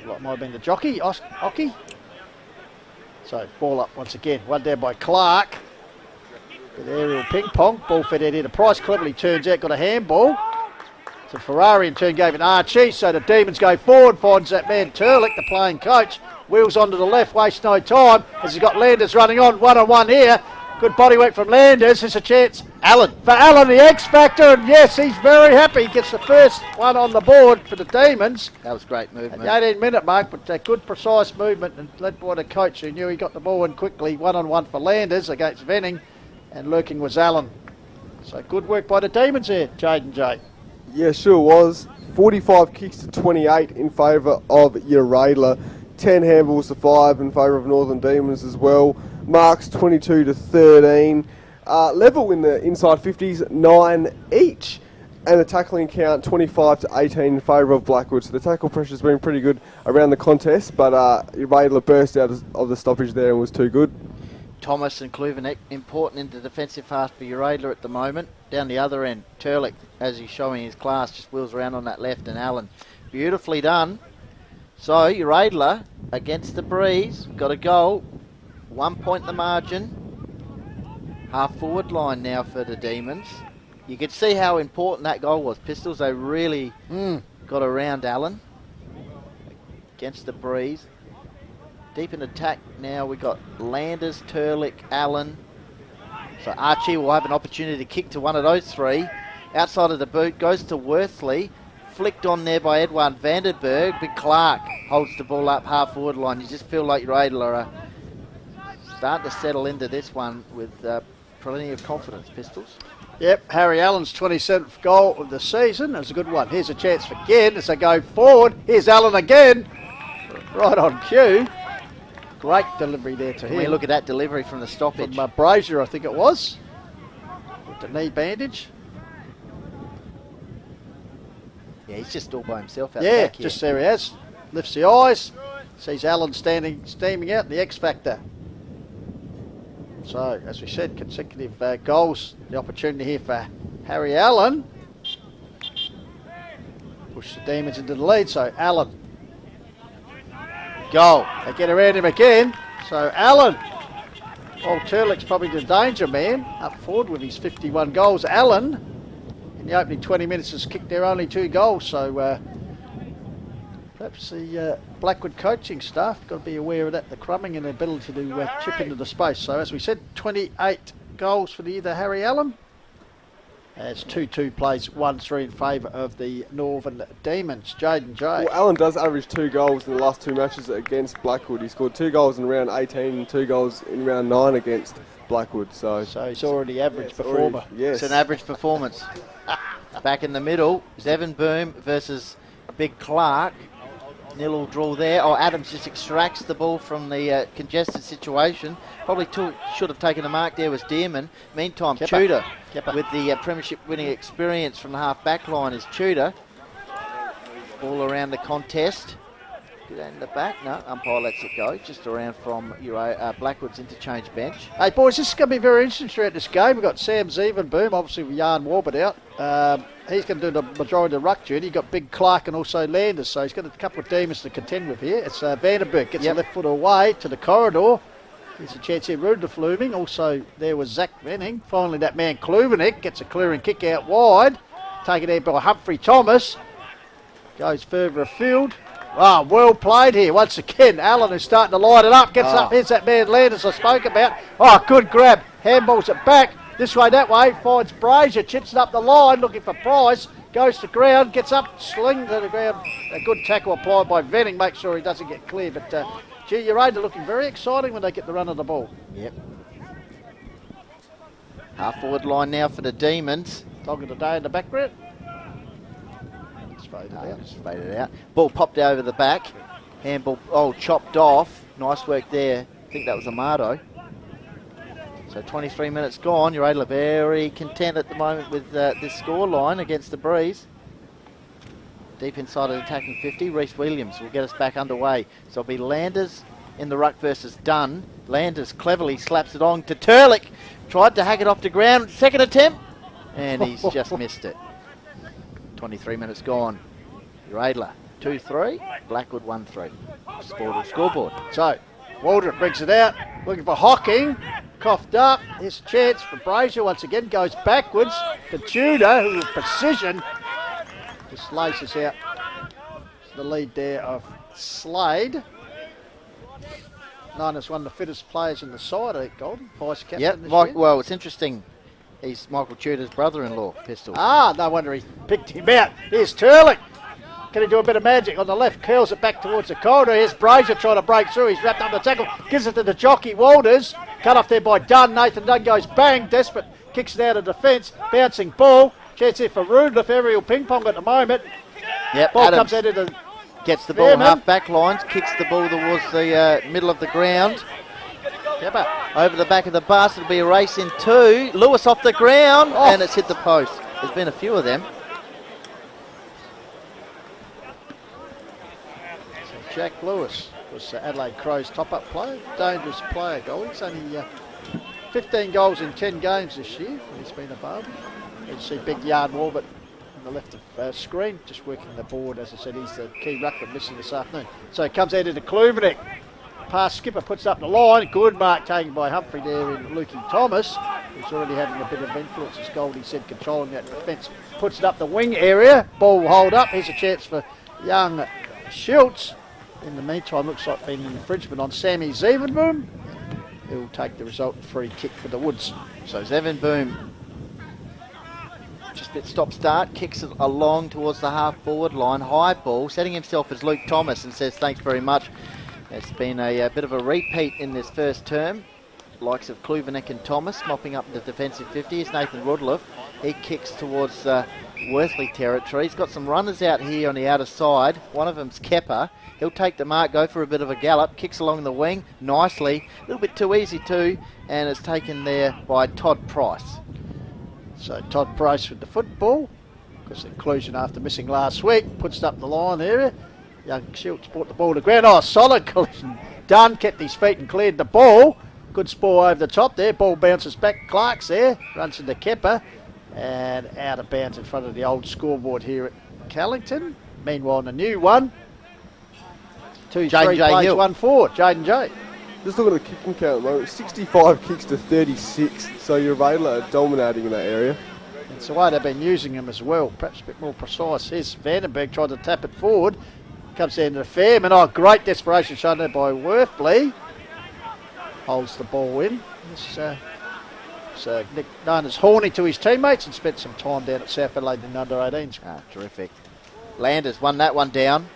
What might have been the jockey, Oki. So ball up once again, one down by Clark. Bit aerial ping pong, ball fed out into Price, cleverly turns out, got a handball. So Ferrari in turn gave it Archie, so the Demons go forward, finds that man Turlick, the playing coach. Wheels onto the left, waste no time, as he's got Landers running on, one here. Good body work from Landers, there's a chance. Allen. For Allen, the X Factor, and yes, he's very happy. Gets the first one on the board for the Demons. That was great At movement. the 18-minute mark, but a good precise movement, and led by the coach who knew he got the ball in quickly. 1-on-1 for Landers against Venning, and lurking was Allen. So good work by the Demons there, Jaden J. Yeah, sure was. 45 kicks to 28 in favour of Uraidla. 10 handballs to 5 in favour of Northern Demons as well. Marks 22 to 13. Level in the inside 50s, 9 each. And the tackling count 25 to 18 in favour of Blackwood. So the tackle pressure's been pretty good around the contest, but Uraidla burst out of the stoppage there and was too good. Thomas and Kluvenek important in the defensive half for Uraidla at the moment. Down the other end, Turlick, as he's showing his class, just wheels around on that left, and Allen. Beautifully done. So Uraidla against the breeze, got a goal, 1 point the margin. Half forward line now for the Demons. You could see how important that goal was. Pistols, they really got around Allen against the breeze. Deep in attack now, we got Landers, Turlick, Allen. So Archie will have an opportunity to kick to one of those three. Outside of the boot, goes to Worthley. Flicked on there by Edward Vandenberg, but Clark holds the ball up half forward line. You just feel like Uraidla are starting to settle into this one with plenty of confidence, Pistols. Yep, Harry Allen's 27th goal of the season. That's a good one. Here's a chance for again as they go forward. Here's Allen again. Right on cue. Great delivery there to Can we him. look at that delivery from the stoppage? From Brazier, I think it was. With the knee bandage. Yeah, he's just all by himself out the Yeah, back here. just there he is. Lifts the eyes. Sees Allen steaming out, the X Factor. So, as we said, consecutive goals. The opportunity here for Harry Allen. Push the Demons into the lead, so Allen. Goal. They get around him again. So Allen. Well, Turlick's probably the danger man. Up forward with his 51 goals. Allen, in the opening 20 minutes, has kicked their only 2 goals. So perhaps the Blackwood coaching staff got to be aware of that, the crumbing and the ability to chip into the space. So as we said, 28 goals for the Harry Allen. As 2-2 plays 1-3 in favour of the Northern Demons. Jaden J. Well, Allen does average 2 goals in the last 2 matches against Blackwood. He scored 2 goals in round 18 and 2 goals in round 9 against Blackwood. So he's already average performer. Yes. It's an average performance. Back in the middle, Zevenboom versus Big Clark. Nil draw there. Oh, Adams just extracts the ball from the congested situation. Probably should have taken a mark there was Dearman. Meantime, Kepper. Tudor Kepper. with the premiership winning experience from the half back line is Tudor. Ball around the contest. Get that in the back. No, umpire lets it go. Just around from Blackwood's interchange bench. Hey boys, this is going to be very interesting throughout this game. We've got Sam Zevenboom, obviously with Jan Warbert out. He's going to do the majority of the ruck duty. You've got Big Clark and also Landers, so he's got a couple of demons to contend with here. It's Vandenberg gets the left foot away to the corridor. There's a chance here, Rudolph looming. Also there was Zach Venning. Finally that man Kluvenek gets a clearing kick out wide. Taken there by Humphrey Thomas. Goes further afield. Ah, well played here. Once again, Allen is starting to light it up. Gets up. Here's that man Landers I spoke about. Oh, good grab. Handballs it back. This way, that way. Finds Brazier. Chips it up the line. Looking for Price. Goes to ground. Gets up. Sling to the ground. A good tackle applied by Venning. Make sure he doesn't get clear. But, gee, Uraidla looking very exciting when they get the run of the ball. Yep. Half forward line now for the Demons. Dog of the day in the background. Faded out. Just faded out. Ball popped over the back. Handball, chopped off. Nice work there I think that was Amado. So 23 minutes gone. Uraidla very content at the moment with this score line against the Breeze. Deep inside of the attacking 50, Reece Williams will get us back underway. So it'll be Landers in the ruck versus Dunn. Landers cleverly slaps it on to Turlick. Tried to hack it off the ground. Second attempt. And he's just missed it. 23 minutes gone. Uraidla 2-3. Blackwood 1-3. Scoreboard. So, Waldron brings it out. Looking for Hocking. Coughed up. Here's a chance for Brazier. Once again goes backwards to Tudor, who with precision just laces out the lead there of Slade. Known as one of the fittest players in the side, I think, Golden. Vice captain Yep, this year. well, it's interesting. He's Michael Tudor's brother-in-law, Pistols. Ah, no wonder he picked him out. Here's Turlick. Can he do a bit of magic on the left? Curls it back towards the corridor. Here's Brazier trying to break through. He's wrapped up the tackle. Gives it to the jockey, Walters. Cut off there by Dunn. Nathan Dunn goes bang. Desperate. Kicks it out of defence. Bouncing ball. Chance here for Uraidla. Aerial ping pong at the moment. Yep, Ball Adams comes out into gets the ball half back lines. Kicks the ball towards the middle of the ground. Kepper. Over the back of the bus. It'll be a race in two. Lewis off the ground. Oh. And it's hit the post. There's been a few of them. Jack Lewis was Adelaide Crow's top-up player. Dangerous player, goal. He's only 15 goals in 10 games this year. He's been available. You can see big yard Warbert on the left of screen, just working the board. As I said, he's the key ruckman missing this afternoon. So it comes out into Kluvenek. Pass skipper puts it up the line. Good mark taken by Humphrey there in Lukey Thomas, who's already having a bit of influence, as Goldie said, controlling that defence. Puts it up the wing area. Ball will hold up. Here's a chance for young Schultz. In the meantime, looks like been an infringement on Sammy Zevenboom. He'll take the resultant free kick for the Woods. So Zevenboom, just a bit stop-start, kicks it along towards the half-forward line. High ball, setting himself as Luke Thomas and says thanks very much. It's been a bit of a repeat in this first term. Likes of Kluvenek and Thomas mopping up the defensive 50. It's Nathan Rudloff. He kicks towards Worthley territory. He's got some runners out here on the outer side. One of them's Kepper. He'll take the mark, go for a bit of a gallop, kicks along the wing nicely. A little bit too easy too, and it's taken there by Todd Price. So Todd Price with the football. Because the inclusion after missing last week. Puts it up the line area. Young Schultz brought the ball to ground. Oh, solid collision. Dunn kept his feet and cleared the ball. Good spore over the top there. Ball bounces back. Clark's there. Runs into Kepper. And out of bounds in front of the old scoreboard here at Callington. Meanwhile, in the new one, 2-3 plays, Hill. 1-4. Jaden J. Just look at the kicking count at the moment. 65 kicks to 36. So your Uraidla are dominating in that area. It's the way they've been using him as well. Perhaps a bit more precise. Here's Vandenberg tried to tap it forward. Comes down to the Fairman. Oh, great desperation shown there by Worthley. Holds the ball in. Nick known as Horny to his teammates and spent some time down at South Adelaide in under 18s. Ah, terrific. Landers won that one down.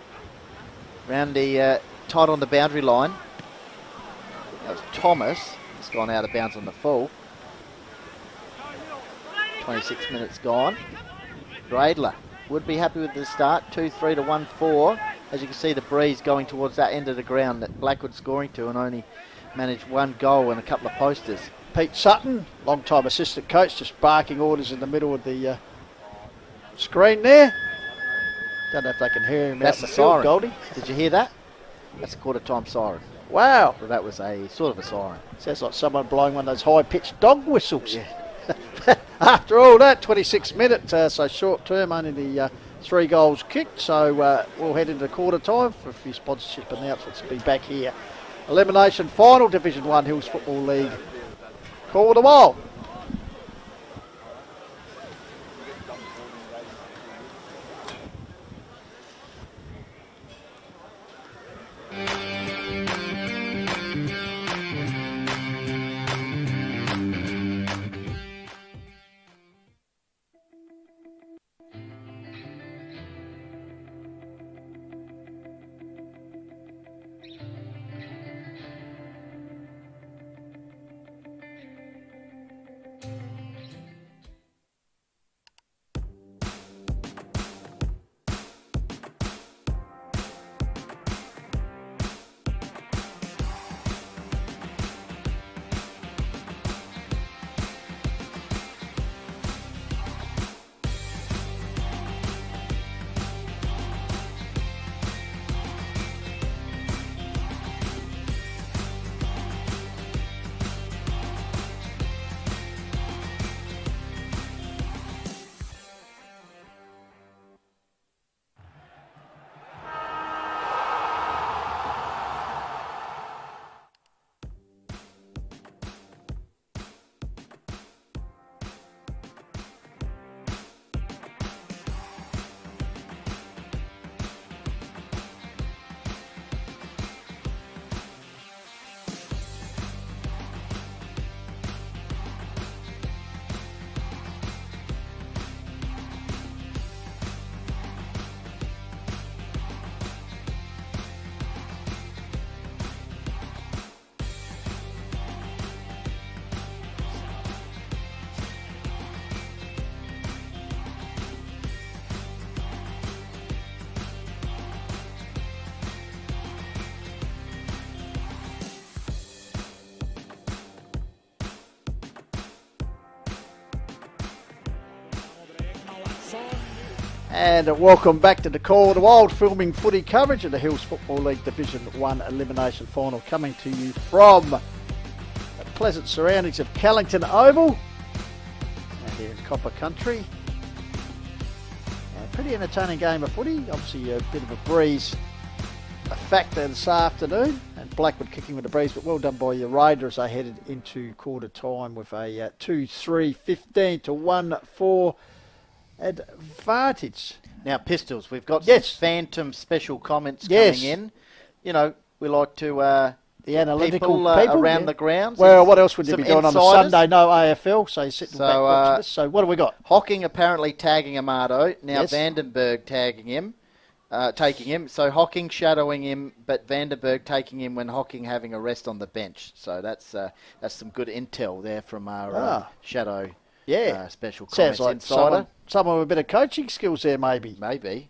Round the tight on the boundary line. That was Thomas. It's gone out of bounds on the full. 26 minutes gone. Uraidla would be happy with the start. 2-3 to 1-4. As you can see, the Breeze going towards that end of the ground that Blackwood scoring to and only managed one goal and a couple of posters. Pete Sutton, long-time assistant coach, just barking orders in the middle of the screen there. Don't know if they can hear him That's out in the the field, siren. Goldie. Did you hear that? That's a quarter-time siren. Wow. Well, that was a sort of a siren. Sounds like someone blowing one of those high-pitched dog whistles. Yeah. After all that, 26 minutes, so short term, only the 3 goals kicked. So we'll head into quarter time for a few sponsorship announcements to be back here. Elimination final, Division 1 Hills Football League. Call the wall. And welcome back to the Call of the Wild, filming footy coverage of the Hills Football League Division 1 Elimination Final, coming to you from the pleasant surroundings of Callington Oval and here in Copper Country. A pretty entertaining game of footy, obviously a bit of a breeze, a factor this afternoon, and Blackwood kicking with a breeze, but well done by Uraidla as they headed into quarter time with a 2-3, 15 to 1-4 advantage. Now, Pistols, we've got Yes. some phantom special comments Yes. coming in. You know, we like to The analytical people, people around yeah. the grounds. Well, what else would you Some be doing on a insiders. Sunday? No AFL, so you're sitting back watching this. So what do we got? Hocking apparently tagging Amato. Now Yes. Vandenberg tagging him, taking him. So Hocking shadowing him, but Vandenberg taking him when Hocking having a rest on the bench. So that's some good intel there from our shadow special Sounds comments like insider. someone with a bit of coaching skills there, maybe. Maybe.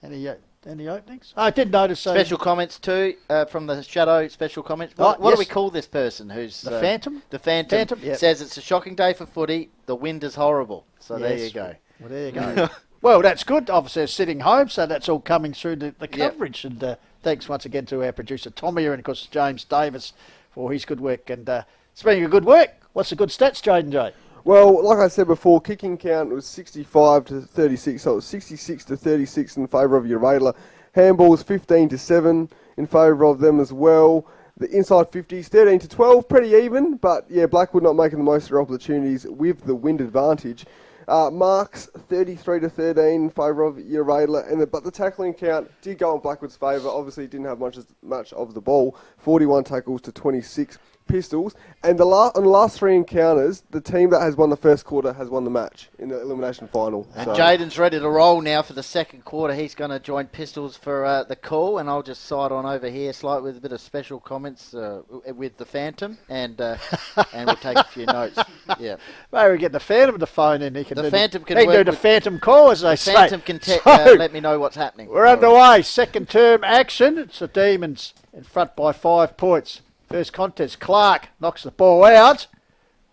Any openings? I did notice. Special comments too from the shadow. Special comments. What do we call this person? Who's the Phantom? The Phantom, Yep. says it's a shocking day for footy. The wind is horrible. So there you go. Well, there you go. Well, that's good. Obviously, they're sitting home, so that's all coming through the coverage. Yep. And thanks once again to our producer Tommy and of course James Davis for his good work. And speaking of good work, what's the good stats, Jaden J? Well, like I said before, kicking count was 65 to 36, so it was 66 to 36 in favour of Uraidla. Handballs 15 to 7 in favour of them as well. The inside 50s 13 to 12, pretty even, but yeah, Blackwood not making the most of their opportunities with the wind advantage. Marks 33 to 13 in favour of Uraidla, but the tackling count did go in Blackwood's favour. Obviously, didn't have much of the ball. 41 tackles to 26 Pistols, and on the last three encounters, the team that has won the first quarter has won the match in the elimination final. And Jaden's ready to roll now for the second quarter. He's going to join Pistols for the call, and I'll just side on over here slightly with a bit of special comments with the Phantom, and we'll take a few notes. Yeah, Maybe we get the Phantom to phone in. He can the do Phantom can he work do the with- Phantom call, as they say. Phantom can let me know what's happening. We're underway. Second term action. It's the Demons in front by 5 points. First contest, Clark knocks the ball out.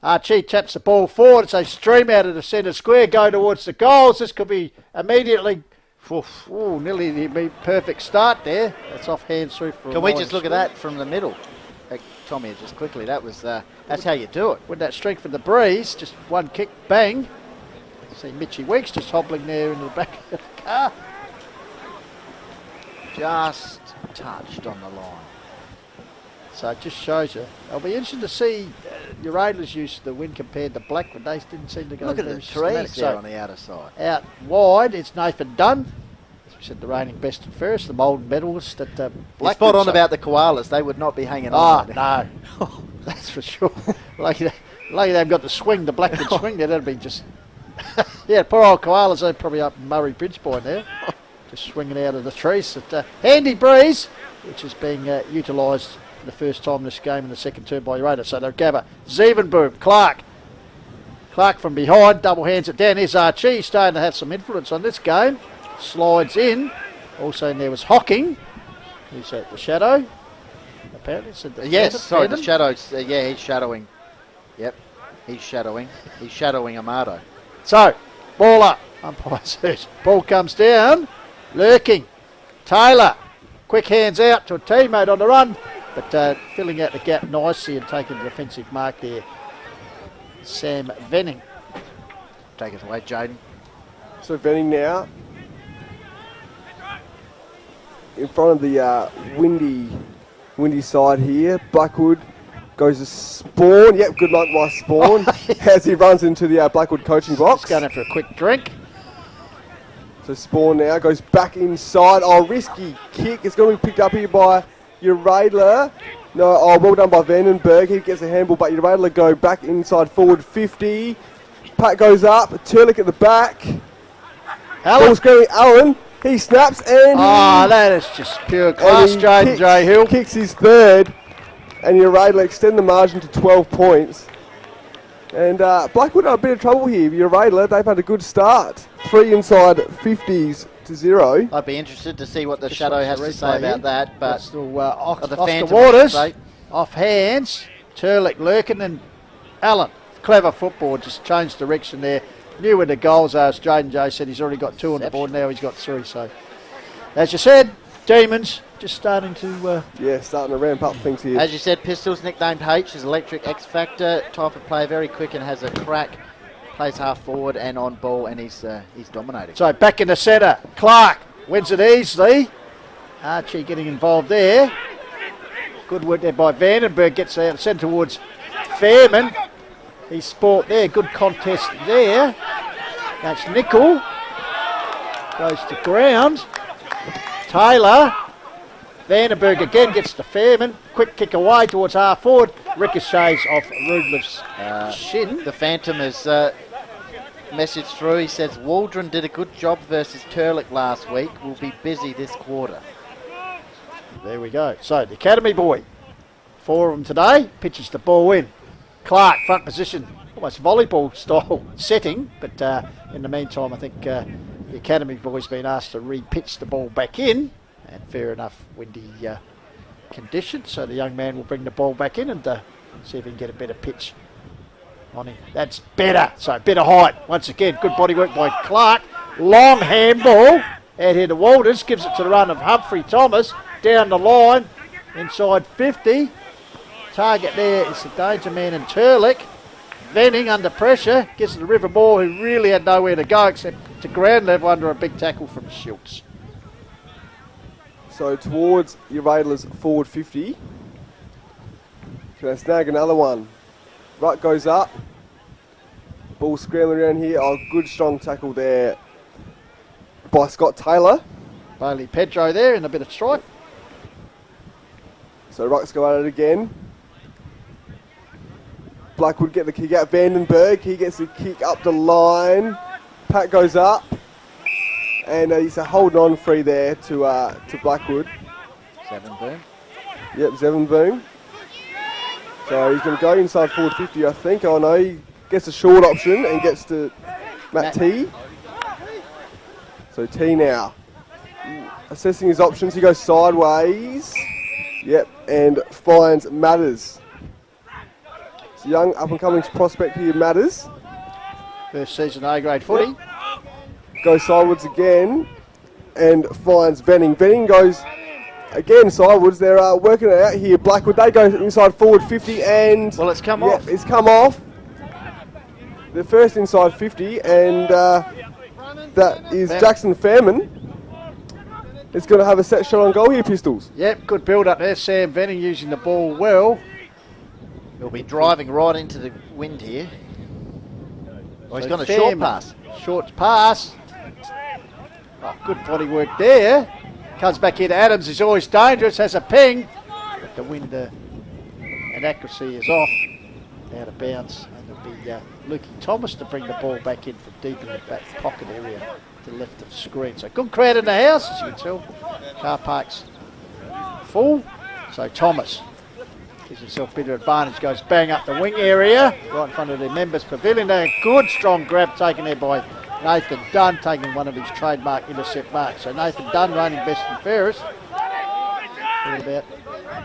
Archie taps the ball forward. It's a stream out of the centre square, go towards the goals. This could be immediately, nearly the perfect start there. That's off hands through for Can we just look at that from the middle? Tommy, just quickly, that's how you do it. With that strength of the breeze, just one kick, bang. See Mitchy Weeks just hobbling there in the back of the car. Just touched on the line. So it just shows you. It'll be interesting to see Uraidla's use of the wind compared to Blackwood. They didn't seem to go Look at very the systematic. trees there So on the outer side. out wide, it's Nathan Dunn. As we said, the reigning best and fairest, the Molden medalist at Blackwood. You're spot on So- about the koalas. They would not be hanging Oh, on. no. That's for sure. Lucky they've got the swing, the Blackwood swing there. That'd be just... yeah, poor old koalas, they're probably up in Murray Bridge Point there. Just swinging out of the trees. But, handy breeze, which is being utilised for the first time in this game in the second term by Uraidla. So they'll gather Zevenboom, Clark from behind, double hands it down. Here's Archie, he's starting to have some influence on this game. Slides in. Also in there was Hocking, who's at the shadow. Apparently, said the The shadows. He's shadowing. Yep, he's shadowing. He's shadowing Amato. So, ball up. Umpire says, ball comes down. Lurking. Taylor. Quick hands out to a teammate on the run. But filling out the gap nicely and taking the defensive mark there. Sam Venning. Take it away, Jaden. So Venning now in front of the windy side here. Blackwood goes to Spawn. Yep, good luck, my Spawn. As he runs into the Blackwood coaching box. Just going in for a quick drink. So Spawn now goes back inside. Oh, risky kick. It's going to be picked up here by Uraidla. No, well done by Vandenberg. He gets a handball, but Uraidla go back inside forward 50. Pat goes up. Turlick at the back. Ball's going Allen. He snaps and that is just pure class, Jaden J. Hill. Kicks his third. And Uraidla extend the margin to 12 points. And Blackwood are a bit of trouble here. Uraidla, they've had a good start. 3 inside 50s to 0. I'd be interested to see what the Just shadow watch has the to replay say about here. that. But Still off the the Phantom, waters, I should say. off hands. Turlick lurking and Allen. Clever football, just changed direction there. knew where the goals are. As Jaden J said, he's already got 2 on the board. Now he's got 3. So, as you said, Demons just starting to... starting to ramp up things here. As you said, Pistols, nicknamed H, is electric X Factor. Type of player, very quick and has a crack. Plays half forward and on ball, and he's dominating. So, back in the centre. Clark wins it easily. Archie getting involved there. Good work there by Vandenberg. Gets out, sent towards Fairman. He's sport there. Good contest there. That's Nickel. Goes to ground. Taylor. Vandenberg again gets to Fairman. Quick kick away towards half forward. Ricochets off Rudliff's shin. The Phantom has messaged through. He says, Waldron did a good job versus Turlick last week. Will be busy this quarter. There we go. So the Academy boy, 4 of them today, pitches the ball in. Clark, front position, almost volleyball style setting, but in the meantime I think the Academy boy's been asked to re-pitch the ball back in, and fair enough, windy conditions, so the young man will bring the ball back in and see if he can get a better pitch on him. That's better, so better height. Once again, good body work by Clark. Long handball, out here to Walters, gives it to the run of Humphrey Thomas. Down the line, inside 50. Target there is the danger man and Turlick. Venning under pressure, gets to the River Moore, who really had nowhere to go except to ground level under a big tackle from Schultz. So towards Uraidla's forward 50. Can I snag another one? Ruck goes up. Ball scrambling around here. Oh, good strong tackle there by Scott Taylor. Bailey Pedro there in a bit of strife. So Rucks go at it again. Blackwood get the kick out. Vandenberg, he gets the kick up the line. Pat goes up. And he's holding on free there to Blackwood. Seven Boom. Yep, Zevon Boom. So he's going to go inside forward 50, I think. Oh no, he gets a short option and gets to Matt T. So T now. Assessing his options, he goes sideways. Yep, and finds Matters. It's a young up-and-coming prospect here, Matters. First season A-grade footy. Goes sideways again and finds Venning. Venning goes again sideways. They're working it out here. Blackwood, they go inside forward 50 and... Well, it's come off. It's come off. The first inside 50 and that is Jackson Fairman. It's going to have a set shot on goal here, Pistols. Yep, good build up there. Sam Venning using the ball well. He'll be driving right into the wind here. Oh, he's So got a short Fairman, pass. Short pass. Oh, good body work there. Comes back here to Adams. He's always dangerous. Has a ping. But the wind and accuracy is off. Out of bounds. And it'll be Lukey Thomas to bring the ball back in from deep in the back pocket area to the left of the screen. So good crowd in the house, as you can tell. Car park's full. So Thomas gives himself a bit of advantage. Goes bang up the wing area. Right in front of the members' pavilion. A good strong grab taken there by Nathan Dunn, taking one of his trademark intercept marks. So Nathan Dunn running best and fairest. All about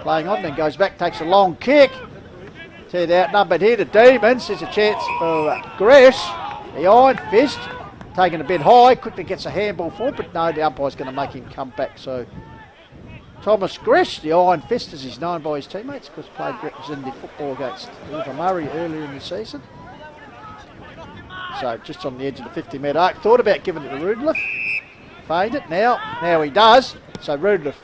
playing on, then goes back, takes a long kick. Teared out, numbered here to Demons. There's a chance for Gresh. The Iron Fist, taken a bit high, quickly gets a handball forward, but no, the umpire's going to make him come back. So Thomas Gresh, the Iron Fist as he's known by his teammates, because played representative football against River Murray earlier in the season. So just on the edge of the 50 metre arc. Thought about giving it to Rudliff. Feigned it. Now he does. So Rudliff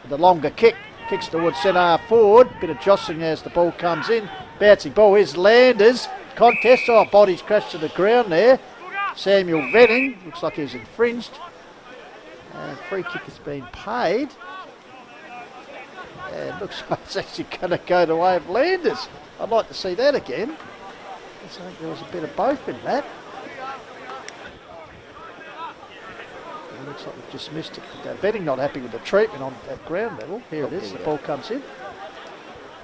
with the longer kick. Kicks towards centre half forward. Bit of jostling as the ball comes in. Bouncing ball is Landers. Contest. Oh, bodies crashed to the ground there. Samuel Venning. Looks like he's infringed. And free kick has been paid. And looks like it's actually going to go the way of Landers. I'd like to see that again. I think there was a bit of both in that. It looks like we've just missed it. Venning not happy with the treatment on at ground level. Here it is, the ball comes in.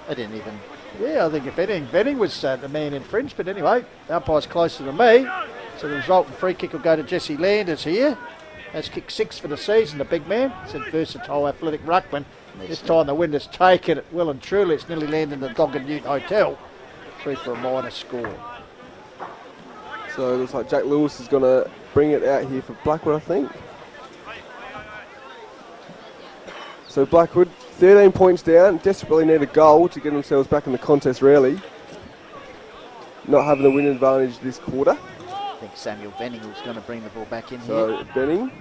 I didn't even... Yeah, I think if anything, Venning was the man infringed, but anyway, the umpire's closer to me. So the resultant free kick will go to Jesse Landers here. Has kicked 6 for the season, the big man. It's a versatile athletic ruckman. This time the wind has taken it well and truly. It's nearly landed in the Dog and Ute Hotel. 3 for a minor score. So it looks like Jack Lewis is going to bring it out here for Blackwood, I think. So Blackwood, 13 points down, desperately need a goal to get themselves back in the contest, really. Not having a win advantage this quarter. I think Samuel Venning was going to bring the ball back in here. So Benning.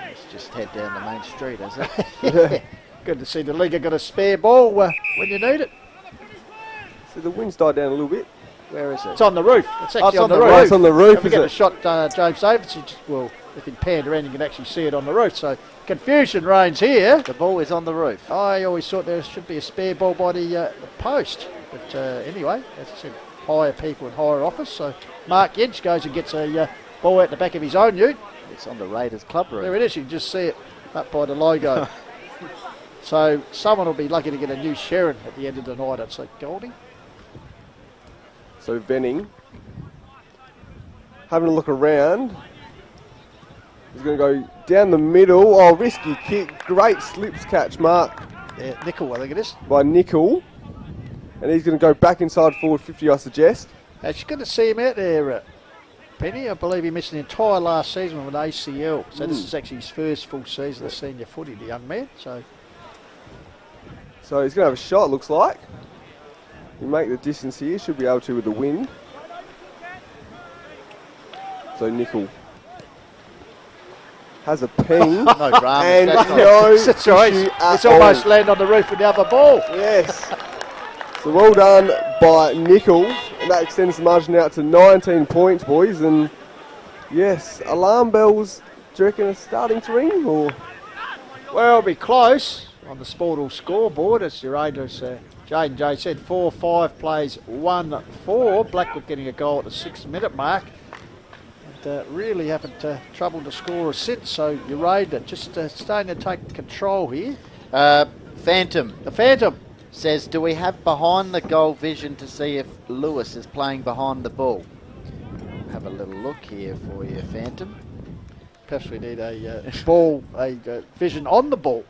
Let's just head down the main street, has it? Yeah. Good to see the league got a spare ball when you need it. So the wind's died down a little bit. Where is it? It's on the roof. It's actually it's on the roof. Oh, it's on the roof, If we is get a it? shot, James Davis, well, if it panned around, you can actually see it on the roof. So confusion reigns here. The ball is on the roof. I always thought there should be a spare ball by the post. But anyway, as I said, hire people in higher office. So Mark Yench goes and gets a ball out the back of his own ute. It's on the Raiders club room. There it is. You can just see it up by the logo. So someone will be lucky to get a new Sharon at the end of the night. It's like Goldie. So Venning, having a look around. He's going to go down the middle. Oh, risky kick. Great slips catch, Mark, Yeah, Nickel, I think it is. by Nickel. And he's going to go back inside forward 50, I suggest. It's good to see him out there, Penny. I believe he missed the entire last season with an ACL. So this is actually his first full season of senior footy, the young man. So So he's going to have a shot, looks like. He'll make the distance here. Should be able to with the wind. So Nickel has a ping. No drama. And That's not- no that's right. issue at It's almost all. landed on the roof with the other ball. Yes. So well done by Nickel. And that extends the margin out to 19 points, boys. And yes, alarm bells, do you reckon are starting to ring? Or Well, it'll be close on the Sportal scoreboard. As Uraidla's Jane J said, 4-5 plays 1-4. Blackwood getting a goal at the 6-minute mark. And really haven't troubled to score since. So Uraidla just starting to take control here. Phantom The Phantom. says, do we have behind the goal vision to see if Lewis is playing behind the ball? Have a little look here for you, Phantom. Perhaps we need a vision on the ball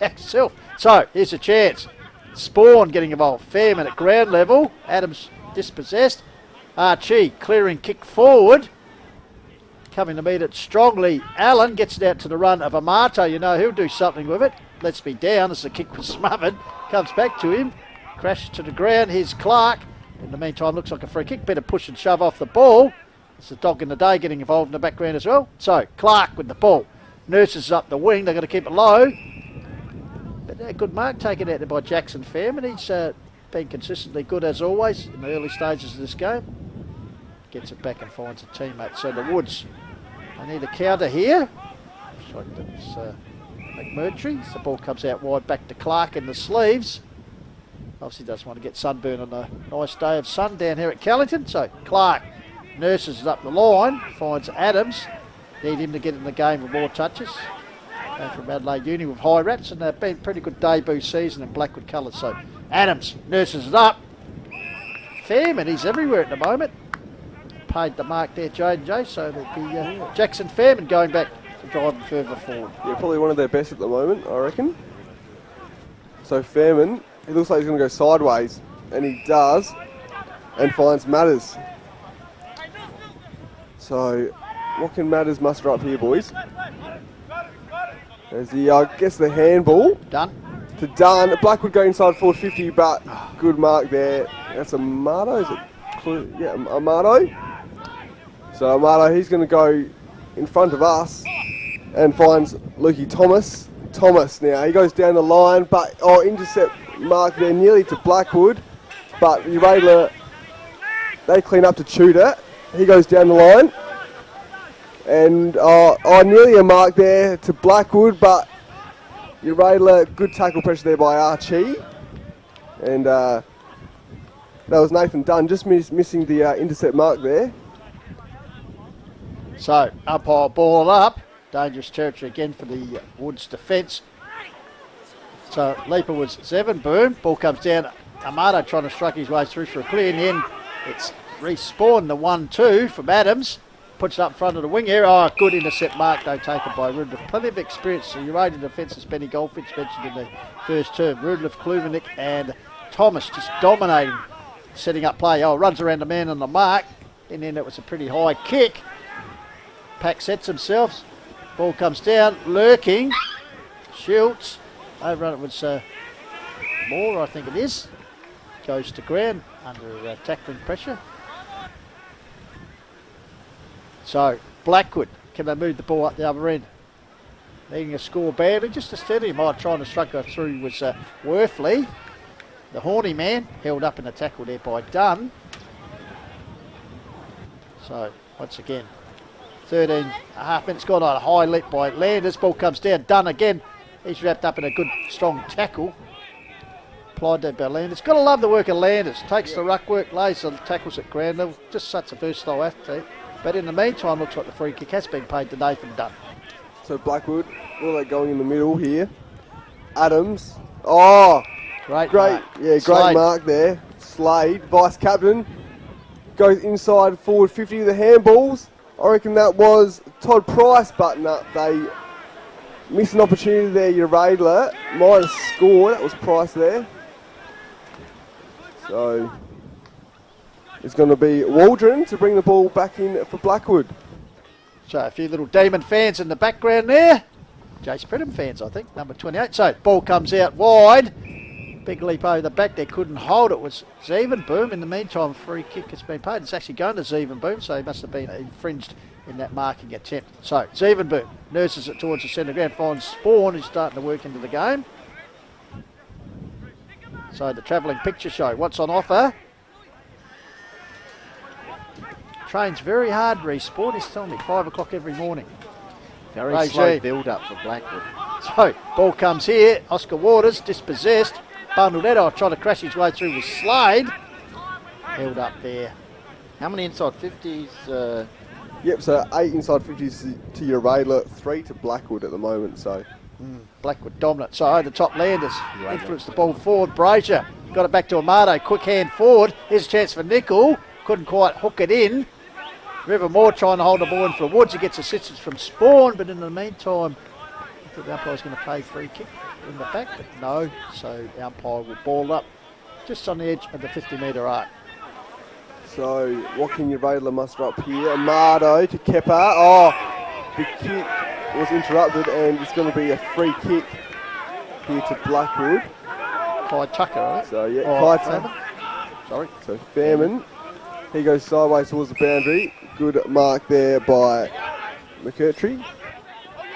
itself. So here's a chance. Spawn getting involved. Fairman at ground level. Adams dispossessed. Archie clearing kick forward. Coming to meet it strongly. Allen gets it out to the run of Amato. You know he'll do something with it. Lets me down as the kick was smothered. Comes back to him. Crashes to the ground. Here's Clark. In the meantime, looks like a free kick. Better push and shove off the ball. It's the dog in the day getting involved in the background as well. So Clark with the ball. Nurses up the wing. They're going to keep it low. But a good mark taken out there by Jackson Fairman. He's been consistently good as always in the early stages of this game. Gets it back and finds a teammate. So the Woods, they need a counter here. Looks like that's McMurtry. The ball comes out wide back to Clark in the sleeves. Obviously doesn't want to get sunburn on a nice day of sun down here at Callington. So Clark nurses it up the line, finds Adams. Need him to get in the game with more touches. From Adelaide Uni with high rats, and they've been pretty good debut season in Blackwood colours. So Adams nurses it up. Fairman, he's everywhere at the moment. Paid the mark there, J&J, so there'll be Jackson Fairman going back to drive them further forward. yeah, probably one of their best at the moment, I reckon. So Fairman, he looks like he's going to go sideways, and he does, and finds Matters. So what can Matters muster up here, boys? As he gets the handball Done. to Dunn. Blackwood go inside forward 50, but good mark there. That's Amato, is it? Yeah, Amato. So Amato, he's going to go in front of us and finds Lukey Thomas. Thomas now, he goes down the line, but intercept mark there nearly to Blackwood. But Uraidla, they clean up to Tudor. He goes down the line. And nearly a mark there to Blackwood, but Uraidla, good tackle pressure there by Archie. And that was Nathan Dunn, just missing the intercept mark there. So umpire ball up. Dangerous territory again for the Woods defence. So leaper was Zevon. Boom. Ball comes down. Amato trying to strike his way through for a clear. In the end, it's respawned the 1-2 from Adams. Puts it up in front of the wing here. Oh, good intercept mark though taken by Rudolph. Plenty of experience. So Uraidla defence, as Benny Goldfinch mentioned in the first term. Rudolph, Kluvenik and Thomas just dominating, setting up play. Oh, runs around the man on the mark. And then it was a pretty high kick. Pack sets themselves. Ball comes down, lurking. Schultz. Overrun it was Moore, I think it is. Goes to ground under tackling pressure. So, Blackwood, can they move the ball up the other end? Needing a score badly, just a steady. Might trying to struggle through was Worthley. The horny man, held up in a tackle there by Dunn. So, once again, 13.5 minutes gone on. A high leap by Landers. Ball comes down. Dunn again. He's wrapped up in a good, strong tackle. Applied there by Landers. Got to love the work of Landers. Takes the ruck work, lays the tackles at ground level. Just such a versatile athlete. But in the meantime, looks like the free kick has been paid to Nathan Dunn. So Blackwood, all they going in the middle here. Adams. Oh, Great mark. Yeah, great Slade. mark there. Slade, vice captain, goes inside forward 50 with the handballs. I reckon that was Todd Price button up. They missed an opportunity there. Uraidla might have scored. That was Price there. So it's going to be Waldron to bring the ball back in for Blackwood. So a few little Demon fans in the background there. Jace Pridham fans, I think, number 28. So ball comes out wide. Big leap over the back there, couldn't hold it. Was Zevenboom. In the meantime, free kick has been paid. It's actually going to Zevenboom, so he must have been infringed in that marking attempt. So Zevenboom nurses it towards the centre ground, finds Spawn, who's starting to work into the game. So the travelling picture show, what's on offer? Trains very hard, Respawn. He's telling me 5 o'clock every morning. Very slow build-up for Blackwood. So, ball comes here. Oscar Waters, dispossessed. Bundled out off, trying to crash his way through with Slade. Held up there. How many inside 50s? Yep, so 8 inside 50s to Uraidla, 3 to Blackwood at the moment. So Blackwood dominant. So, over the top Landers. Influenced the ball forward. Brazier got it back to Amato. Quick hand forward. Here's a chance for Nickel. Couldn't quite hook it in. Rivermore trying to hold the ball in for Woods. He gets assistance from Spawn, but in the meantime, I thought the umpire was going to play free kick in the back, but no. So the umpire will ball up just on the edge of the 50-metre arc. So Joaquin Uraidla muster up here. Amato to Kepa. Oh, the kick was interrupted, and it's going to be a free kick here to Blackwood. Kai Tucker, right? So yeah, Oh, Kai Fairman. Sorry. So Fairman, he goes sideways towards the boundary. Good mark there by McCurtry.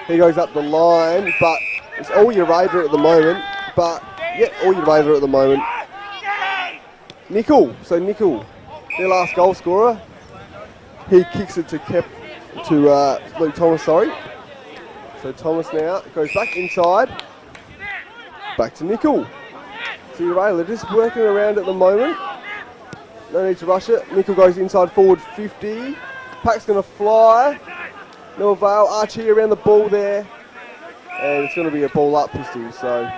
He goes up the line, but it's all Uraidla at the moment. But yeah, all Uraidla at the moment. Nickel, so Nickel, their last goal scorer. He kicks it to Luke Thomas. Sorry. So Thomas now goes back inside. Back to Nickel. So Uraidla just working around at the moment. No need to rush it. Nickel goes inside forward 50. Pack's going to fly. No avail. Archie around the ball there. And it's going to be a ball up pistol. So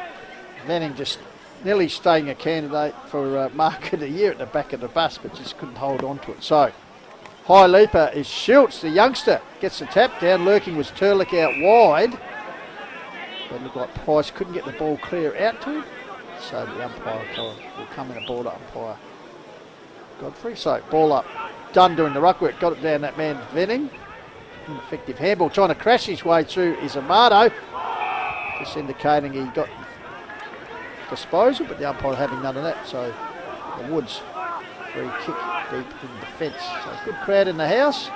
Manning just nearly staying a candidate for mark of the year at the back of the bus, but just couldn't hold on to it. So high leaper is Schultz, the youngster. Gets the tap down. Lurking was Turlick out wide. But it looked like Price couldn't get the ball clear out to him. So the umpire will come in a ball up umpire. Godfrey. So ball up. Dunn doing the ruck work. Got it down that man Venning. Ineffective handball. Trying to crash his way through is Amato. Just indicating he got disposal, but the umpire having none of that. So the Woods free kick deep in defence. So good crowd in the house.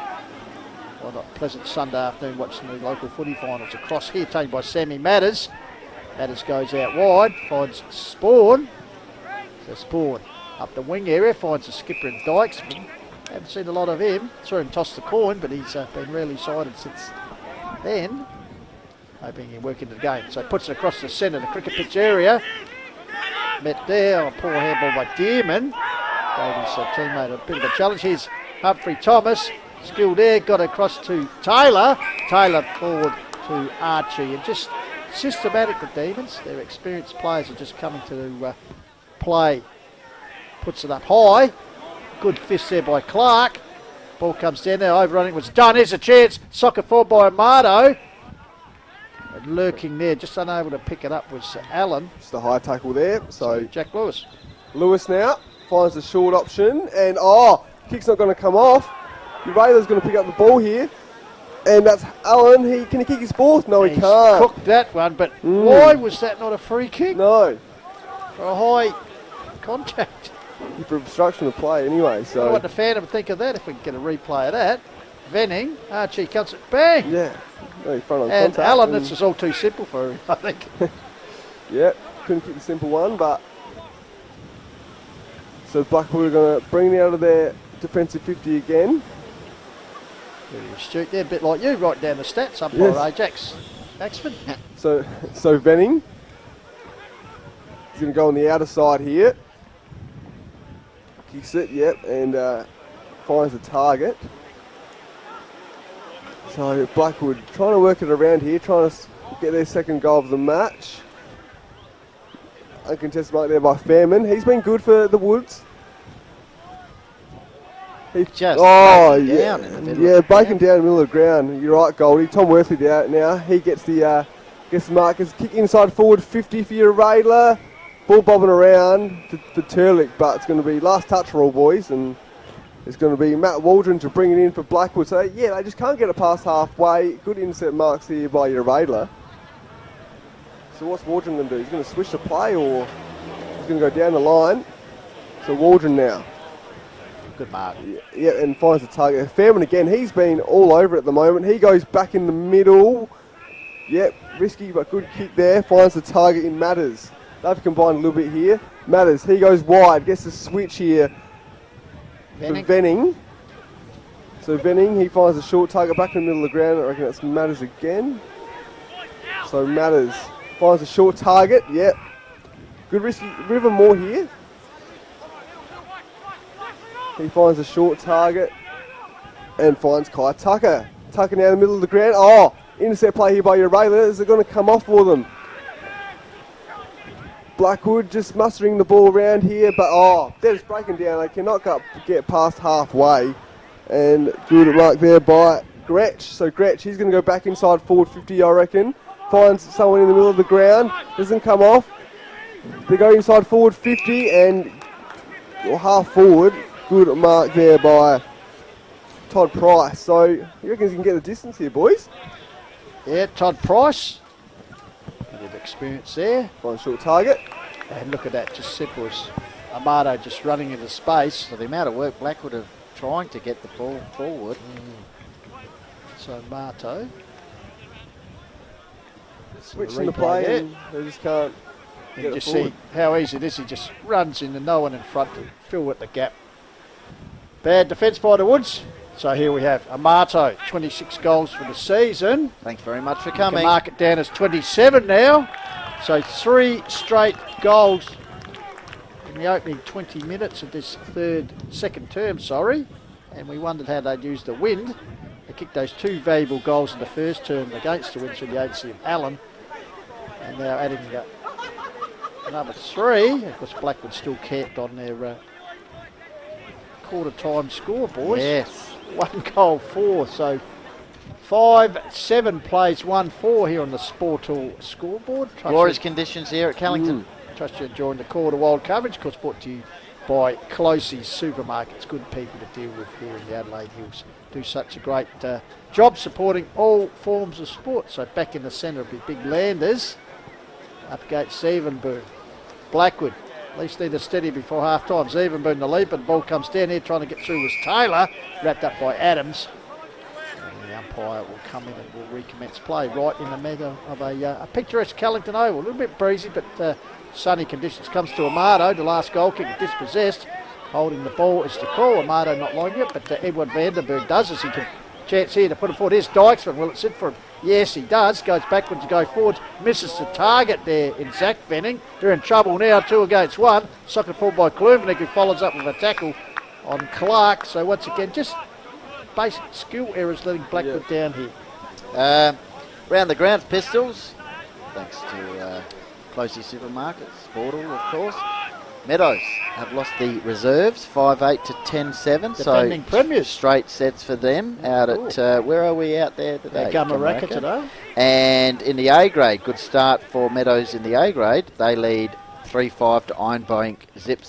Well, not pleasant Sunday afternoon watching the local footy finals across here, taken by Sammy Matters. Matters goes out wide, finds Spawn. So Spawn up the wing area, finds the skipper in Dykes. Haven't seen a lot of him. Saw him toss the coin, but he's been rarely sided since then. Hoping he can work into the game. So puts it across the centre, the cricket pitch area. Met there, a poor handball by Dearman. Gave his teammate a bit of a challenge. Here's Humphrey Thomas. Skill there, got across to Taylor. Taylor forward to Archie. And just systematic, the Demons. Their experienced players are just coming to play. Puts it up high. Good fist there by Clark. Ball comes down there, overrunning was done. Here's a chance. Soccer forward by Amato. And lurking there, just unable to pick it up was Allen. just a high tackle there. So Jack Lewis. Lewis now finds the short option, and kick's not going to come off. Uraidla's going to pick up the ball here. And that's Allen. Can he kick his fourth? No, he He's can't. cooked that one, but why was that not a free kick? No. For a high contact. For obstruction of play anyway. I wonder So what the fan would think of that if we can get a replay of that. Venning, Archie cuts it, bang! yeah, no front on And contact. Allen, this is all too simple for him, I think. Yeah, couldn't kick the simple one, but so Blackwood are going to bring it out of their defensive 50 again. Very astute there, a bit like you, right down the stats, umpire Yes. Ajax. Axford. So Venning, he's going to go on the outer side here. Kicks it, yep, and finds the target. So Blackwood trying to work it around here, trying to get their second goal of the match. Uncontested mark there by Fairman. He's been good for the Woods. He Just oh breaking yeah, down in the middle yeah, of the breaking ground. down in the middle of the ground. You're right, Goldie. Tom Worthley out now. He gets the markers. Kick inside forward 50 for your Uraidla. Ball bobbing around for Turlick, but it's going to be last touch for all boys, and it's going to be Matt Waldron to bring it in for Blackwood. So yeah, they just can't get it past halfway. Good inset marks here by your Uraidla. So what's Waldron going to do? He's going to switch the play, or he's going to go down the line. So Waldron now. Good mark. Yeah, and finds the target. Fairman again, he's been all over at the moment. He goes back in the middle. Yep, risky but good kick there. Finds the target in Matters. They've combined a little bit here. Matters, he goes wide, gets the switch here for Venning. So Venning, he finds a short target back in the middle of the ground. I reckon that's Matters again. So Matters finds a short target. Yep. Good risky. River Moore here. He finds a short target and finds Kai Tucker. Tucker down the middle of the ground. Oh, intercept play here by Uraidla. Is it going to come off for them? Blackwood just mustering the ball around here, but they're just breaking down. They cannot get past halfway. And good mark there by Gretsch. So Gretsch, he's going to go back inside forward 50, I reckon. Finds someone in the middle of the ground. Doesn't come off. They go inside forward 50 and half forward. Good mark there by Todd Price. So you reckon he can get the distance here, boys? Yeah, Todd Price. A bit of experience there. Find a short target. And look at that, just simple as Amato just running into space. So the amount of work Blackwood are trying to get the ball forward. So Amato. Switching the play Yeah. and they just can't You get it just forward. see how easy it is. He just runs into no one in front to fill with the gap. Bad defence by the Woods. So here we have Amato, 26 goals for the season. Thanks very much for Can coming. mark it down as 27 now. So 3 straight goals in the opening 20 minutes of this second term, and we wondered how they'd use the wind. They kicked those 2 valuable goals in the first term against the wind through the agency of Allen, and now adding another 3. Of course, Blackwood still camped on their quarter time score, boys. Yes. 1 goal, 4, so 5-7 plays 1-4 here on the Sportal scoreboard. Glorious conditions here at Callington. Trust you enjoying the Quarter Wild coverage. Of course, brought to you by Closey's Supermarkets. Good people to deal with here in the Adelaide Hills. Do such a great job supporting all forms of sport. So back in the centre will be Big Landers. Up against Zevenboom. Blackwood. At least need a steady before half time. Zevenboom the lead, but the ball comes down here trying to get through was Taylor. Wrapped up by Adams. The umpire will come in and will recommence play right in the middle of a picturesque Callington Oval. A little bit breezy, but sunny conditions. Comes to Amato, the last goal kick dispossessed. Holding the ball is the call. Amato not liking it, but Edward Vandenberg does as he can chance here to put it forward. Here's Dykesman. Will it sit for him? Yes, he does. Goes backwards to go forwards. Misses the target there in Zach Venning. They're in trouble now, 2 against 1. Socket forward by Kluvenik, who follows up with a tackle on Clark. So once again, just basic skill errors letting Blackwood down here. Round the grounds, Pistols. Thanks to Closey Supermarkets, Sportal, of course. Meadows have lost the reserves, 5-8 to 10-7. Defending premiers. Straight sets for them out at, where are we out there today? Gamaraka today. And in the A grade, good start for Meadows in the A grade. They lead 3-5 to Ironbank, zip.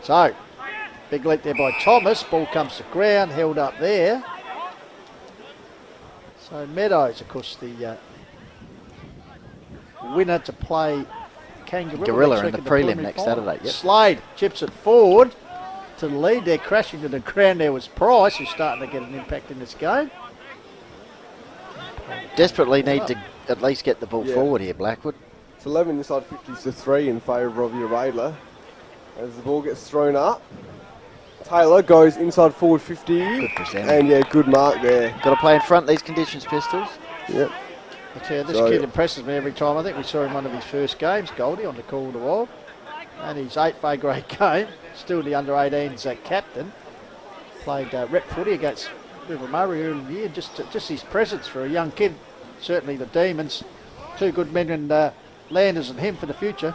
So, Big leap there by Thomas. Ball comes to ground, held up there. So Meadows, of course, the winner to play Kangaroo. Gorilla in the prelim next Saturday. Yep. Slade chips it forward to the lead there. Crashing to the ground there was Price, who's starting to get an impact in this game. Desperately need to at least get the ball forward here, Blackwood. It's 11 inside 50s to 3 in favour of Uraidla. As the ball gets thrown up, Taylor goes inside forward 50. Good percentage. And good mark there. Got to play in front of these conditions, Pistols. Yep. I tell you, this kid impresses me every time. I think we saw him one of his first games, Goldie, on the Call of the Wild. And his 8th A grade game, still the under-18s captain. Played rep footy against River Murray early in the year. Just his presence for a young kid. Certainly the Demons, two good men and Landers and him for the future.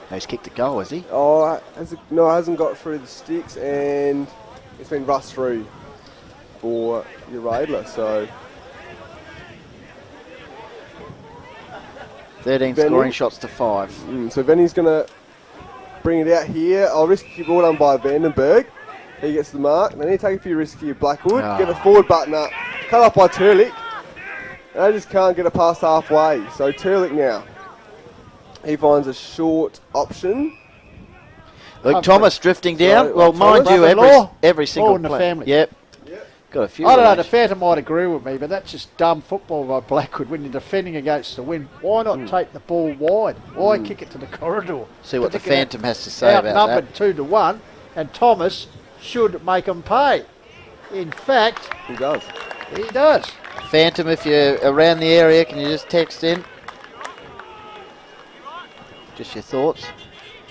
He's kicked a goal, has he? Oh, hasn't got through the sticks, and it's been rushed through for Uraidla. So 13 Benny. scoring shots to 5. So Benny's going to bring it out here. I'll risky ball done by Vandenberg. He gets the mark. Then he take a few risks here, Blackwood. Get the forward button up. Cut up by Turlick. And they just can't get it past halfway. So Turlick now. He finds a short option. Luke Thomas drifting down. So, well, mind Thomas. you, every single All in the play. family. Yep. Got a few. I don't know, the Phantom might agree with me, but that's just dumb football by Blackwood when you're defending against the win. Why not take the ball wide? Why kick it to the corridor? See what the Phantom has to say about that. Outnumbered 2-1, and Thomas should make them pay. In fact, He does. he does. Phantom, if you're around the area, can you just text in? Just your thoughts.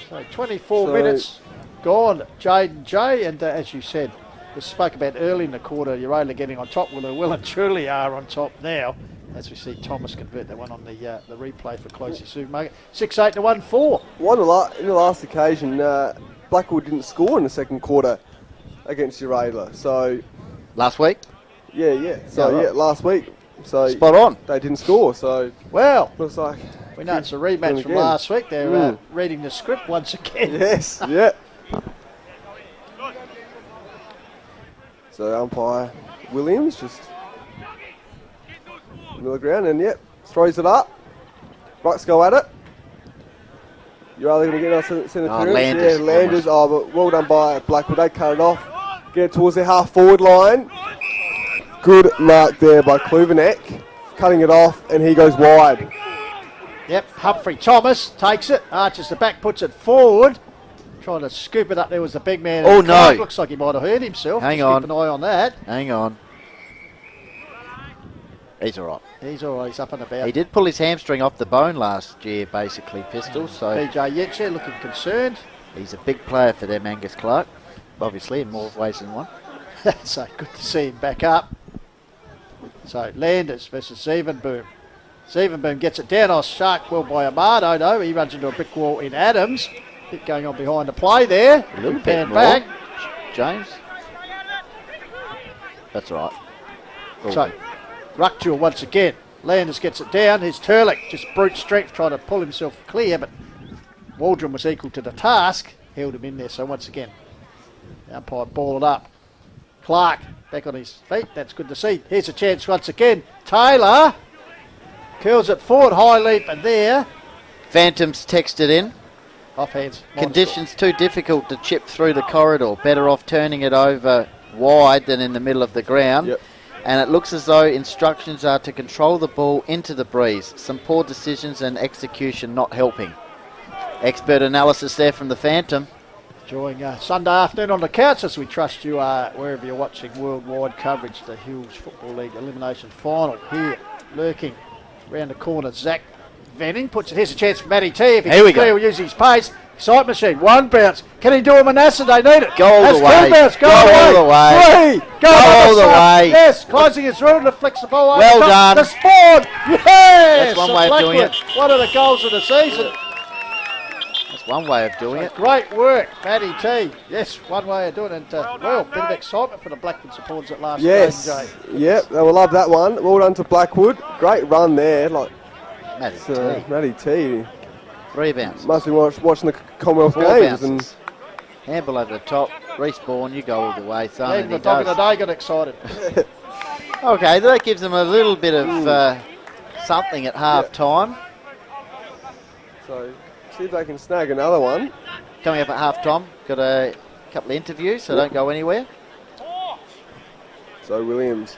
So 24 minutes gone, Jaden J, and as you said, we spoke about early in the quarter, you're only getting on top. Well, they well and truly are on top now, as we see Thomas convert that one on the replay for Closey Supermarket. 6-8 to 1-4. In the last occasion, Blackwood didn't score in the second quarter against Uraidla. So Last week? So last week. So Spot on. They didn't score. So Well, looks like we know it's a rematch from again. last week. They're reading the script once again. yes, yeah. So umpire Williams just middle of the ground and throws it up. Bucks go at it. You're either going to get us centre clearance. Landers. Landers. But well done by Blackwood. They cut it off. Get it towards their half forward line. Good mark there by Kluvenek. Cutting it off and he goes wide. Yep, Humphrey Thomas takes it, arches the back, puts it forward. Trying to scoop it up there was the big man. Oh, no. Clark looks like he might have hurt himself. Hang Just on. Keep an eye on that. Hang on. He's all right. He's all right, he's up and about. He did pull his hamstring off the bone last year, basically, Pistol. So PJ Yetcher looking concerned. he's a big player for them, Angus Clark. Obviously, in more ways than one. So good to see him back up. So Landers versus Zevenboom. Zevenboom gets it down. Shark well by Amado, though. He runs into a brick wall in Adams. Bit going on behind the play there. A little bit Pan more. back. James. That's right. So Ruckjewel once again. Landers gets it down. Here's Turlick, just brute strength, trying to pull himself clear, but Waldron was equal to the task. Held him in there, so once again, the umpire ball it up. Clark back on his feet. That's good to see. Here's a chance once again. Taylor curls it forward, high leap, and there. Phantoms texted in. Off hands. Conditions too difficult to chip through the corridor. Better off turning it over wide than in the middle of the ground. Yep. And it looks as though instructions are to control the ball into the breeze. Some poor decisions and execution not helping. Expert analysis there from the Phantom. Enjoying Sunday afternoon on the couch as we trust you are wherever you're watching worldwide coverage. The Hills Football League Elimination Final here, lurking around the corner. Zach Venning puts it. Here's a chance for Matty T. If he Here we gets clear, go. he'll use his pace. Sight machine, one bounce. Can he do a Manasseh? They need it. Go all That's the way. two bounce. Go all the way. Three. Go all the way. Yes, closing his route and flicks the ball over Well the top. done. The spawn. Yes. That's one way of doing it. Blackwood, one of the goals of the season. That's one way of doing it. Great work, Matty T. Yes, one way of doing it. Well, bit of excitement for the Blackwood supporters at last Yes. game, Jay. Yep, they will love that one. Well done to Blackwood. Great run there. Matty T. Matty T. 3 bounces. Must be watching the Commonwealth 4 Games. And bounces. Handball over the top. Respawn, you go all the way, son. Even And the he dog of does. the day got excited. Okay, that gives them a little bit of something at half time. So, see if they can snag another one. Coming up at half time, got a couple of interviews, so don't go anywhere. So Williams.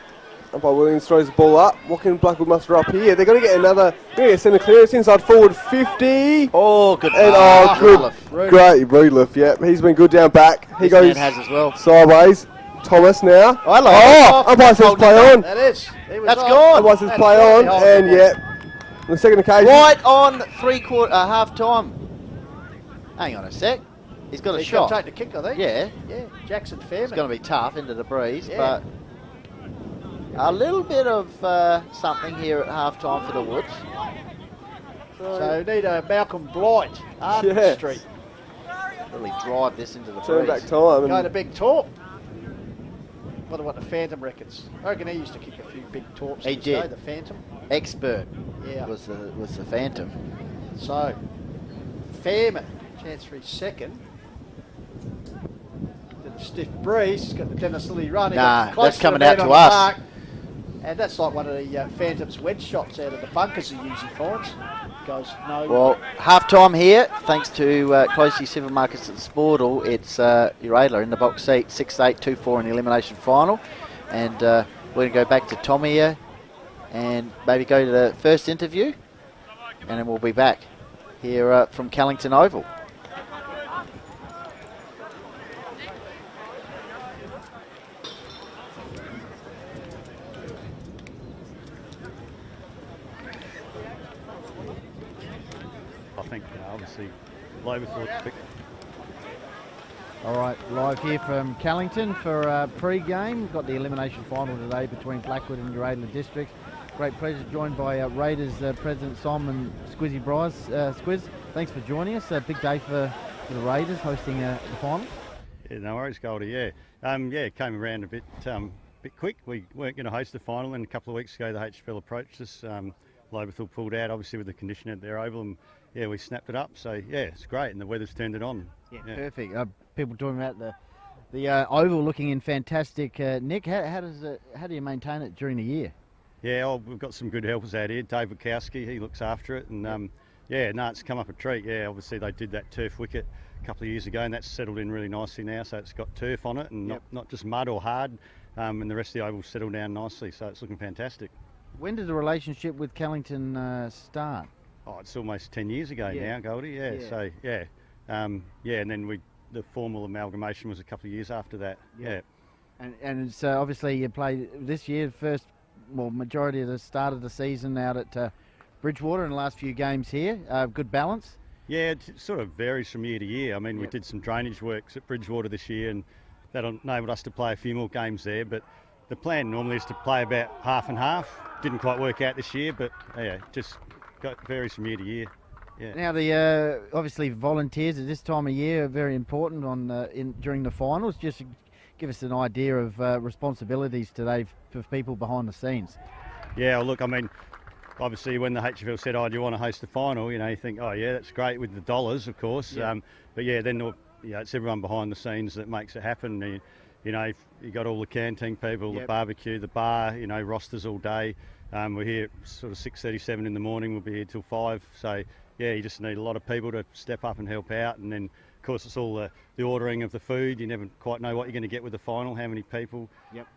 Umpire Williams throws the ball up. What can Blackwood muster up here? They're going to get another. They're going to send a clearance inside forward 50. Oh, good. And good. Rudolph. Great, Rudolph. Yep, he's been good down back. He This goes man has as well. sideways. Thomas now. Oh, umpire says play on. That is. That's gone. Umpire says That's play gone. on. And yep, on the second occasion. Right on half time. Hang on a sec. He's got a He's shot. going to take the kick, I think. Yeah, Yeah, Jackson it's Fairman. going to be tough into the breeze, Yeah. but a little bit of something here at half time for the Woods. So need a Malcolm Blight, Arden Yes. Street. Really drive this into the Turn breeze. back time. Go to And Big Torp. Wonder what the Phantom reckons. I reckon he used to kick a few big torps. He in his day, did. the Phantom. Expert Yeah. was the Phantom. So, Fairman, chance for his second. Bit of stiff breeze. He's got the Dennis Lilly run. He Nah, got close that's the coming man out to on the us. mark. And that's like one of the Phantom's wedge shots out of the bunkers he usually finds. Goes no. Well, half time here, thanks to Closey Supermarkets at Sportal. It's Uraidla in the box seat, 6-8, 2-4 in the elimination final. And we're going to go back to Tommy here and maybe go to the first interview. And then we'll be back here from Callington Oval. I think obviously Lower thought. All right, live here from Callington for pre-game. We've got the elimination final today between Blackwood and Uraidla District. Great pleasure, joined by Raiders President Simon Squizzy Bryce. Squiz, thanks for joining us. A big day for the Raiders hosting the final. Yeah, no worries, Goldie. Yeah, it came around a bit quick. We weren't going to host the final, and a couple of weeks ago the HFL approached us. Loberthal pulled out, obviously with the condition at their oval, and yeah, we snapped it up. So yeah, it's great, and the weather's turned it on. Yeah, perfect. People talking about the oval looking in fantastic nick. How do you maintain it during the year? Yeah, we've got some good helpers out here. Dave Wachowski, he looks after it, and it's come up a treat. Yeah, obviously they did that turf wicket a couple of years ago, and that's settled in really nicely now. So it's got turf on it, and not just mud or hard. And the rest of the oval's settled down nicely. So it's looking fantastic. When did the relationship with Callington start? Oh, it's almost 10 years ago now, Goldie. Yeah. So and then the formal amalgamation was a couple of years after that. Yeah. And it's obviously you played this year majority of the start of the season out at Bridgewater and the last few games here. Good balance. Yeah, it sort of varies from year to year. I mean, we did some drainage works at Bridgewater this year, and that enabled us to play a few more games there. But the plan normally is to play about half and half. Didn't quite work out this year, but just varies from year to year. Yeah. Now the obviously volunteers at this time of year are very important during the finals. Just to give us an idea of responsibilities today for people behind the scenes. Yeah, well, look, I mean, obviously when the HFL said, "Oh, do you want to host the final?" You think, "Oh, yeah, that's great with the dollars, of course." Yeah. But then it's everyone behind the scenes that makes it happen. You got all the canteen people, the barbecue, the bar, rosters all day. We're here at sort of 6:37 in the morning. We'll be here till 5. So yeah, you just need a lot of people to step up and help out. And then of course it's all the ordering of the food. You never quite know what you're going to get with the final, how many people.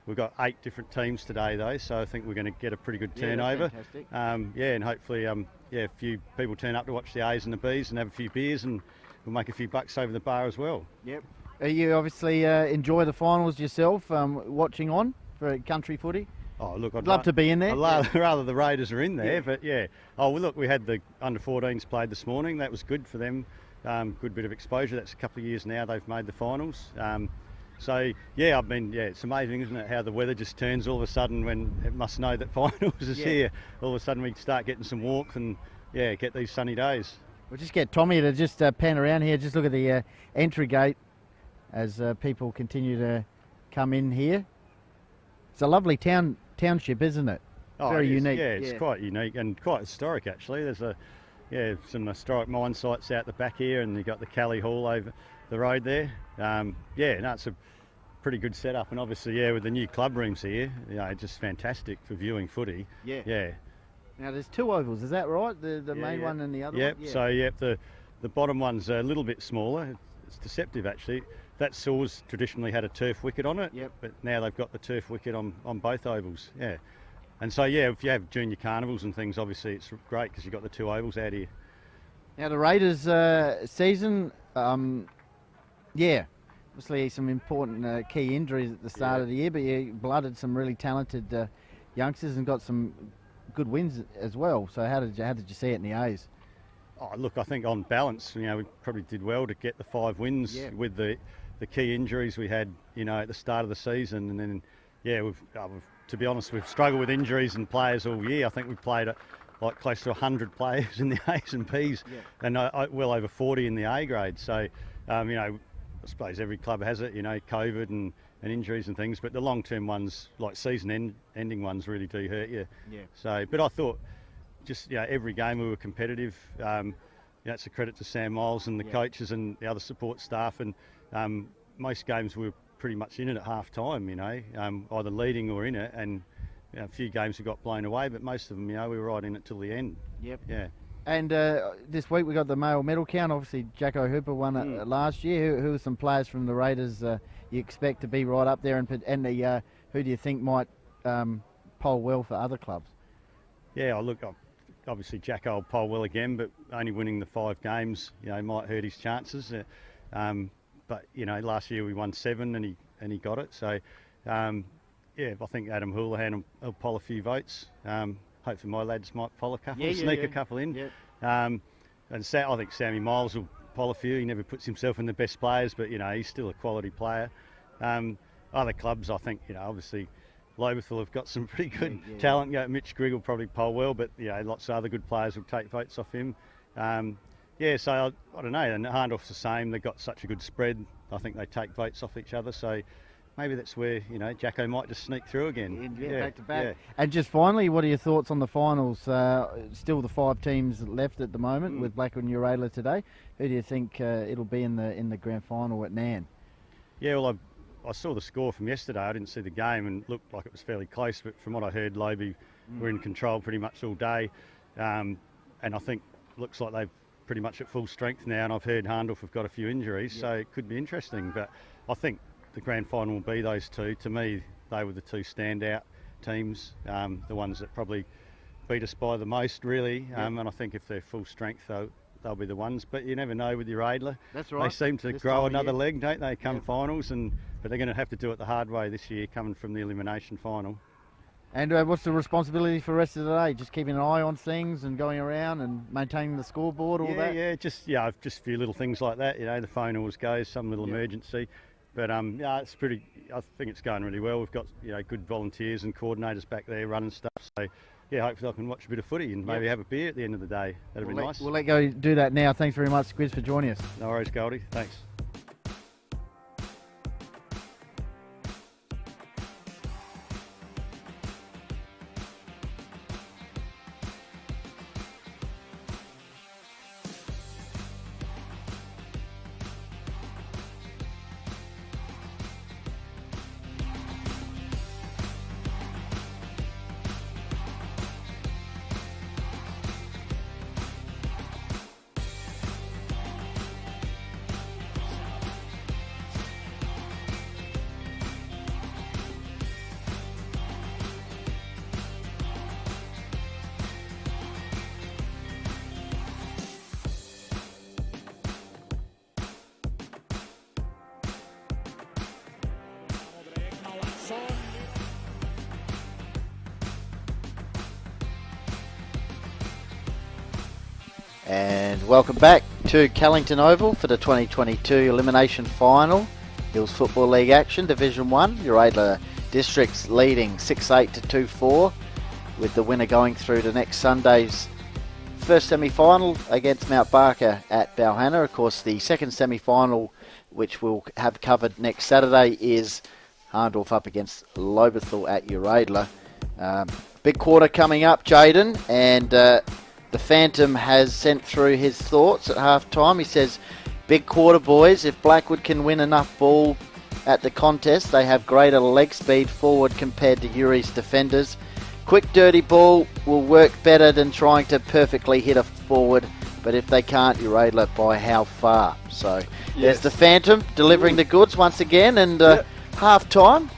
We've got 8 different teams today though, so I think we're going to get a pretty good turnover. Fantastic. And hopefully a few people turn up to watch the A's and the B's and have a few beers, and we'll make a few bucks over the bar as well. You obviously enjoy the finals yourself, watching on for country footy. Oh, look, I'd love to be in there. I'd rather the Raiders are in there, but yeah. Oh, well, look, we had the under-14s played this morning. That was good for them. Good bit of exposure. That's a couple of years now they've made the finals. It's amazing, isn't it, how the weather just turns all of a sudden when it must know that finals is here. All of a sudden we start getting some warmth and, get these sunny days. We'll just get Tommy to just pan around here. Just look at the entry gate as people continue to come in here. It's a lovely township, isn't it? Oh, Very it is. unique. Yeah, it's quite unique and quite historic actually. There's some historic mine sites out the back here, and you've got the Cali Hall over the road there. It's a pretty good setup, and obviously, with the new club rooms here, just fantastic for viewing footy. Yeah. Now there's two ovals, is that right? The main one and the other one? So the bottom one's a little bit smaller. It's deceptive actually. That Saws traditionally had a turf wicket on it, but now they've got the turf wicket on both ovals. And so if you have junior carnivals and things, obviously it's great because you've got the two ovals out here. Now the Raiders season, obviously some important key injuries at the start of the year, but you blooded some really talented youngsters and got some good wins as well. So how did you see it in the A's? Oh, look, I think on balance, we probably did well to get the 5 wins with the key injuries we had, at the start of the season. And then, we've to be honest, we've struggled with injuries and players all year. I think we've played like close to 100 players in the A's and P's, and well over 40 in the A grade. So, I suppose every club has it, COVID and injuries and things, but the long-term ones, like season-ending ones, really do hurt you. So, but I thought just, every game we were competitive. It's a credit to Sam Miles and the coaches and the other support staff, and most games we were pretty much in it at half-time, either leading or in it, and a few games we got blown away, but most of them, we were right in it till the end. And this week we got the male medal count. Obviously, Jacko Hooper won it last year. Who are some players from the Raiders you expect to be right up there, and who do you think might poll well for other clubs? Obviously Jacko will poll well again, but only winning the 5 games, might hurt his chances. But last year we won 7 and he got it. So I think Adam Houlihan will poll a few votes. Hopefully my lads might poll a couple, sneak a couple in. And I think Sammy Miles will poll a few. He never puts himself in the best players, but he's still a quality player. Other clubs, I think, obviously Loberthal have got some pretty good talent. Mitch Grigg will probably poll well, but lots of other good players will take votes off him. So I don't know. And Harndorf's the same. They've got such a good spread. I think they take votes off each other. So maybe that's where Jacko might just sneak through again. Back to back. And just finally, what are your thoughts on the finals? Still the 5 teams left at the moment with Blackwood and Uraidla today. Who do you think it'll be in the grand final at Nan? I saw the score from yesterday. I didn't see the game and looked like it was fairly close, but from what I heard, Lobe were in control pretty much all day. And I think looks like they've pretty much at full strength now, and I've heard Harndorf have got a few injuries, so it could be interesting. But I think the grand final will be those two. To me, they were the 2 standout teams, the ones that probably beat us by the most, really. And I think if they're full strength, they'll be the ones. But you never know with your Uraidla. That's right. They seem to grow another leg, don't they, come finals, but they're going to have to do it the hard way this year, coming from the elimination final. And what's the responsibility for the rest of the day? Just keeping an eye on things and going around and maintaining the scoreboard, all that? Just a few little things like that. The phone always goes, some little emergency. But it's pretty. I think it's going really well. We've got good volunteers and coordinators back there running stuff. So hopefully I can watch a bit of footy and maybe have a beer at the end of the day. That'd be nice. We'll let go do that now. Thanks very much, Squiz, for joining us. No worries, Goldie. Thanks. And welcome back to Callington Oval for the 2022 Elimination Final. Hills Football League action, Division 1. Uraidla Districts leading 6-8 to 2-4, with the winner going through to next Sunday's first semi-final against Mount Barker at Balhanna. Of course, the second semi-final, which we'll have covered next Saturday, is Harndorf up against Loberthal at Uraidla. Big quarter coming up, Jaden, and The Phantom has sent through his thoughts at half time. He says, big quarter, boys. If Blackwood can win enough ball at the contest, they have greater leg speed forward compared to Uri's defenders. Quick, dirty ball will work better than trying to perfectly hit a forward, but if they can't, Uraidla by how far? So there's the Phantom delivering the goods once again, and half time.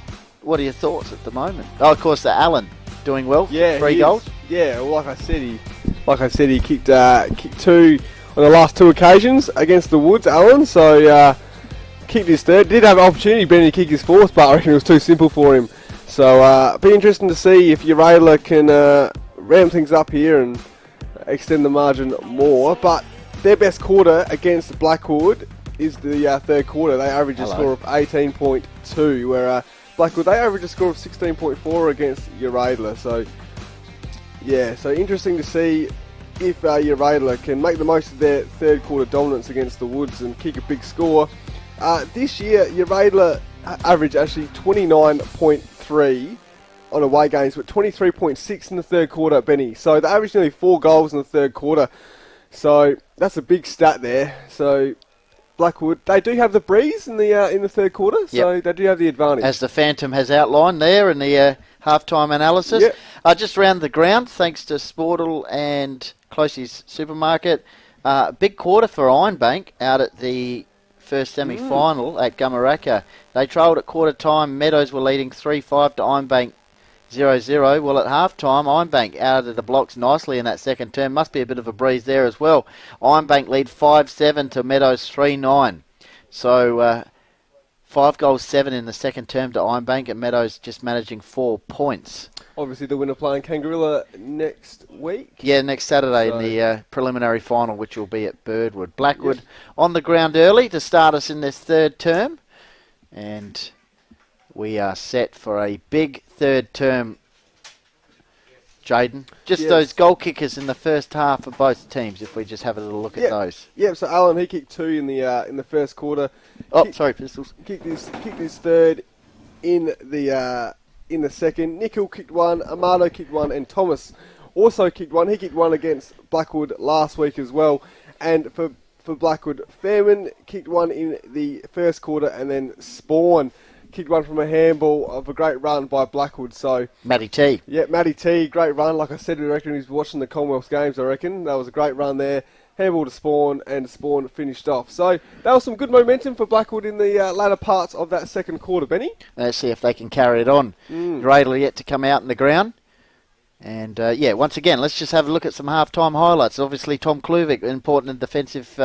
What are your thoughts at the moment? Oh, of course, the Allen doing well. Yeah, 3 goals. Yeah, well, like I said, he kicked 2 on the last 2 occasions against the Woods, Allen. So kicked his third. Did have an opportunity, Benny, to kick his fourth, but I reckon it was too simple for him. So be interesting to see if Uraidla can ramp things up here and extend the margin more. But their best quarter against Blackwood is the third quarter. They average a score of 18.2, where Blackwood, they average a score of 16.4 against Uraidla. So, yeah, so interesting to see if Uraidla can make the most of their third quarter dominance against the Woods and kick a big score. This year, Uraidla average actually 29.3 on away games, but 23.6 in the third quarter, Benny. So they averaged nearly 4 goals in the third quarter. So that's a big stat there. So Blackwood, they do have the breeze in the third quarter, so they do have the advantage. As the Phantom has outlined there in the halftime analysis. Yep. Just around the ground, thanks to Sportal and Closey's Supermarket. Big quarter for Ironbank out at the first semi-final at Gumaraka. They trailed at quarter time. Meadows were leading 3-5 to Ironbank 0-0. Well, at half-time, Ironbank out of the blocks nicely in that second term. Must be a bit of a breeze there as well. Ironbank lead 5-7 to Meadows 3-9. So 5 goals, 7 in the second term to Ironbank, and Meadows just managing 4 points. Obviously, the winner playing Kangaroo next week. Yeah, next Saturday in the preliminary final, which will be at Birdwood. Blackwood on the ground early to start us in this third term. And we are set for a big third term, Jaden. Just those goal kickers in the first half of both teams, if we just have a little look at those. Yeah, so Alan, he kicked 2 in the first quarter. Sorry, Pistols. Kicked his third in the second. Nickel kicked 1, Amato kicked 1, and Thomas also kicked 1. He kicked 1 against Blackwood last week as well. And for Blackwood, Fairman kicked 1 in the first quarter, and then Spawn kicked 1 from a handball of a great run by Blackwood. So Matty T. Yeah, Matty T, great run. Like I said, we reckon he was watching the Commonwealth Games, I reckon. That was a great run there. Handball to Spawn, and Spawn finished off. So that was some good momentum for Blackwood in the latter parts of that second quarter, Benny. Let's see if they can carry it on. Uraidla yet to come out in the ground. And, once again, let's just have a look at some half-time highlights. Obviously, Tom Kluvik, important in defensive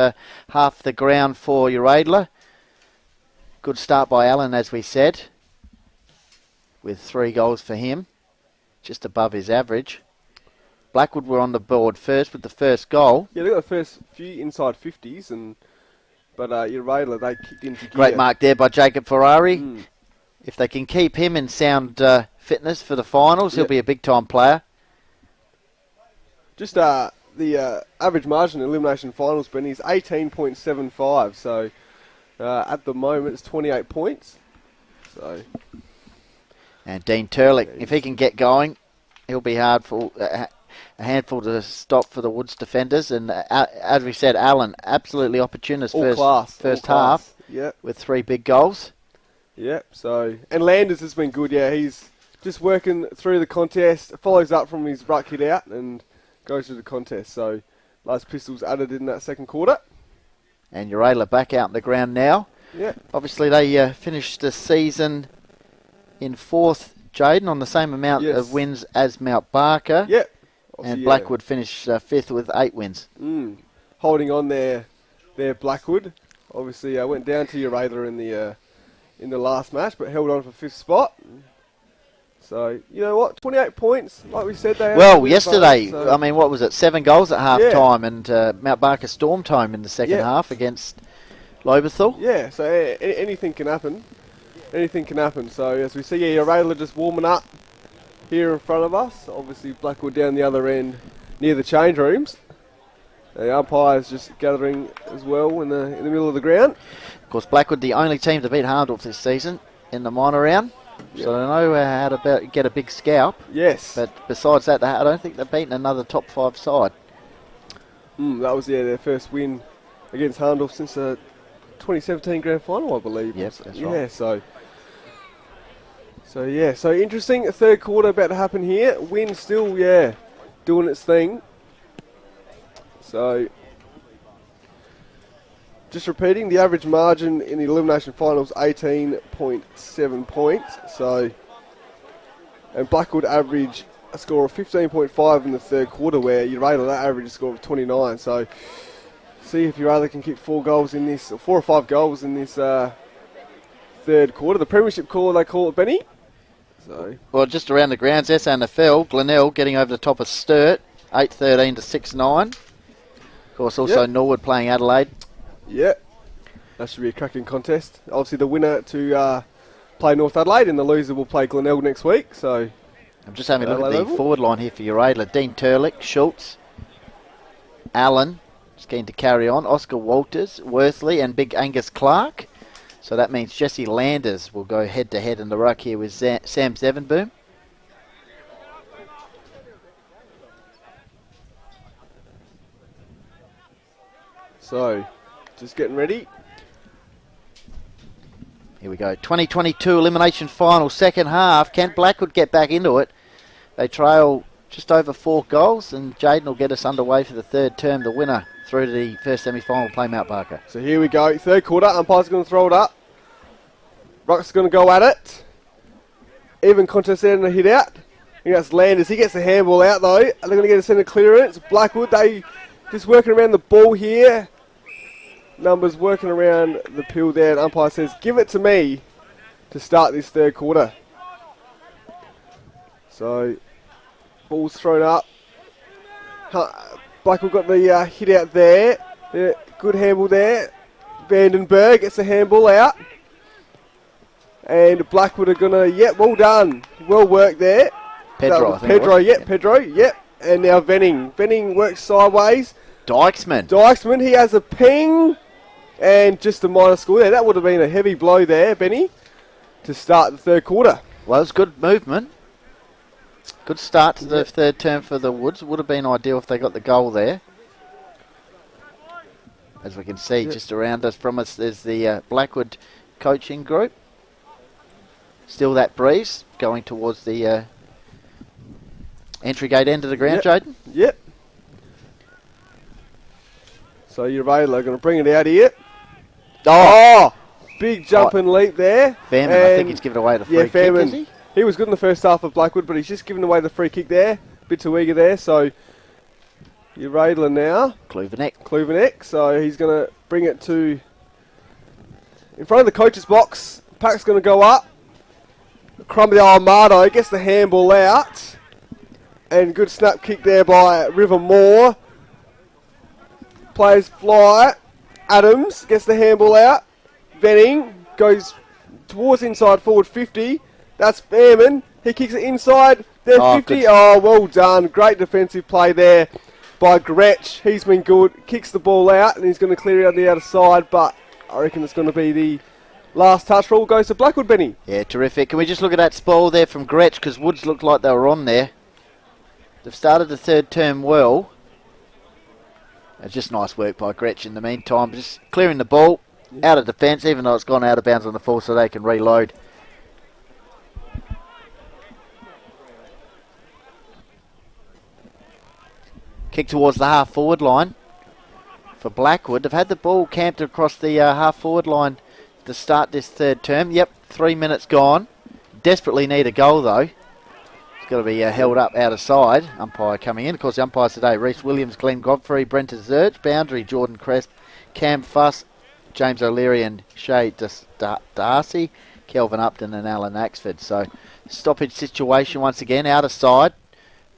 half the ground for Uraidla. Good start by Allen, as we said, with 3 goals for him, just above his average. Blackwood were on the board first with the first goal. Yeah, they got the first few inside 50s, but Uraidla, they kicked into gear. Great mark there by Jacob Ferrari. If they can keep him in sound fitness for the finals, he'll be a big-time player. Just the average margin in elimination finals, Benny, is 18.75, so at the moment it's 28 points. So. And Dean Turlick, if he can get going, he'll be hard for a handful to stop for the Woods defenders. And as we said, Allen, absolutely opportunist first half with 3 big goals. Yep, so, and Landers has been good, he's just working through the contest, follows up from his ruck hit out and goes to the contest. So, those Pistols added in that second quarter. And Uraidla back out on the ground now. Yeah. Obviously, they finished the season in 4th, Jaden, on the same amount of wins as Mount Barker. Yep. And Blackwood finished 5th with 8 wins. Holding on there, Blackwood. Obviously, went down to Uraidla in the last match, but held on for 5th spot. So, you know what, 28 points, like we said. Yesterday, I mean, what was it, 7 goals at half-time, and Mount Barker stormed home in the second half against Lobethal. Yeah, so anything can happen. Anything can happen. So, as we see, Uraidla just warming up here in front of us. Obviously, Blackwood down the other end near the change rooms. The umpire's just gathering as well in the middle of the ground. Of course, Blackwood, the only team to beat Hardorf this season in the minor round. So they know how to get a big scalp. Yes. But besides that, I don't think they've beaten another top 5 side. That was their first win against Harndorf since the 2017 Grand Final, I believe. Yes, that's yeah, right. So interesting. A third quarter about to happen here. Win still, doing its thing. So, just repeating, the average margin in the elimination finals 18.7 points. So, and Blackwood average a score of 15.5 in the third quarter, where Uraidla that average a score of 29. So, see if Uraidla can kick 4 or 5 goals in this third quarter. The premiership call, they call it, Benny. So, Well, just around the grounds, SNFL, Glenelg getting over the top of Sturt, 8-13 to 6-9. Of course, also Norwood playing Adelaide. yeah, that should be a cracking contest. Obviously, the winner to play North Adelaide, and the loser will play Glenelg next week. So, I'm just having a look at Adelaide the level. forward line here for Uraidla. Dean Turlick, Schultz, Allen, is keen to carry on. Oscar Walters, Worthley, and Big Angus Clark. So that means Jesse Landers will go head-to-head in the ruck here with Sam Zevenboom. so just getting ready. Here we go. 2022 elimination final, second half. Can Blackwood get back into it? They trail just over 4 goals, and Jaden will get us underway for the third term. The winner through to the first semi-final, play Mount Barker. So here we go. Third quarter. Umpire's going to throw it up. Ruck's going to go at it. Even contest there and a hit out. I think that's Landers. He gets the handball out though. They're going to get a centre clearance. Blackwood, they just working around the ball here. Numbers working around the pill there, and umpire says, give it to me to start this third quarter. So, ball's thrown up. Blackwood got the hit out there. Good handball there. Vandenberg gets the handball out. And Blackwood are going to, well done. Well worked there. Pedro, I think. Pedro. And now Venning. Venning works sideways. Dykesman, he has a ping. And just a minor score there. That would have been a heavy blow there, Benny, to start the third quarter. Well, it was good movement. Good start to the third term for the Woods. Would have been ideal if they got the goal there. As we can see, just around us from us, there's the Blackwood coaching group. Still that breeze going towards the entry gate end of the ground, Jaden. Yep. So Uraidla going to bring it out here. Oh! Big jump and leap there. Fairman, I think he's given away the free kick, Fairman, is he? He was good in the first half of Blackwood, but he's just given away the free kick there. Bit too eager there, so Uraidla now. Kluvenek, so he's going to bring it to in front of the coach's box. Pack's going to go up. Crumb the Armado gets the handball out. And good snap kick there by River Moore. Players fly. Adams gets the handball out. Venning goes towards inside forward 50. That's Fairman. He kicks it inside. There's 50. Good. Oh, well done. Great defensive play there by Gretsch. He's been good. Kicks the ball out and he's going to clear it on the outer side. But I reckon it's going to be the last touch rule. Goes to Blackwood, Benny. Yeah, terrific. Can we just look at that spoil there from Gretsch, because Woods looked like they were on there. They've started the third term well. It's just nice work by Gretsch in the meantime. Just clearing the ball out of defence, even though it's gone out of bounds on the full, so they can reload. Kick towards the half-forward line for Blackwood. They've had the ball camped across the half-forward line to start this third term. Yep, 3 minutes gone. Desperately need a goal, though. It's got to be held up out of side. Umpire coming in. Of course, the umpires today, Reece Williams, Glenn Godfrey, Brent Zerge, boundary, Jordan Cresp, Cam Fuss, James O'Leary and Shay Darcy, Kelvin Upton and Alan Axford. So, stoppage situation once again, out of side.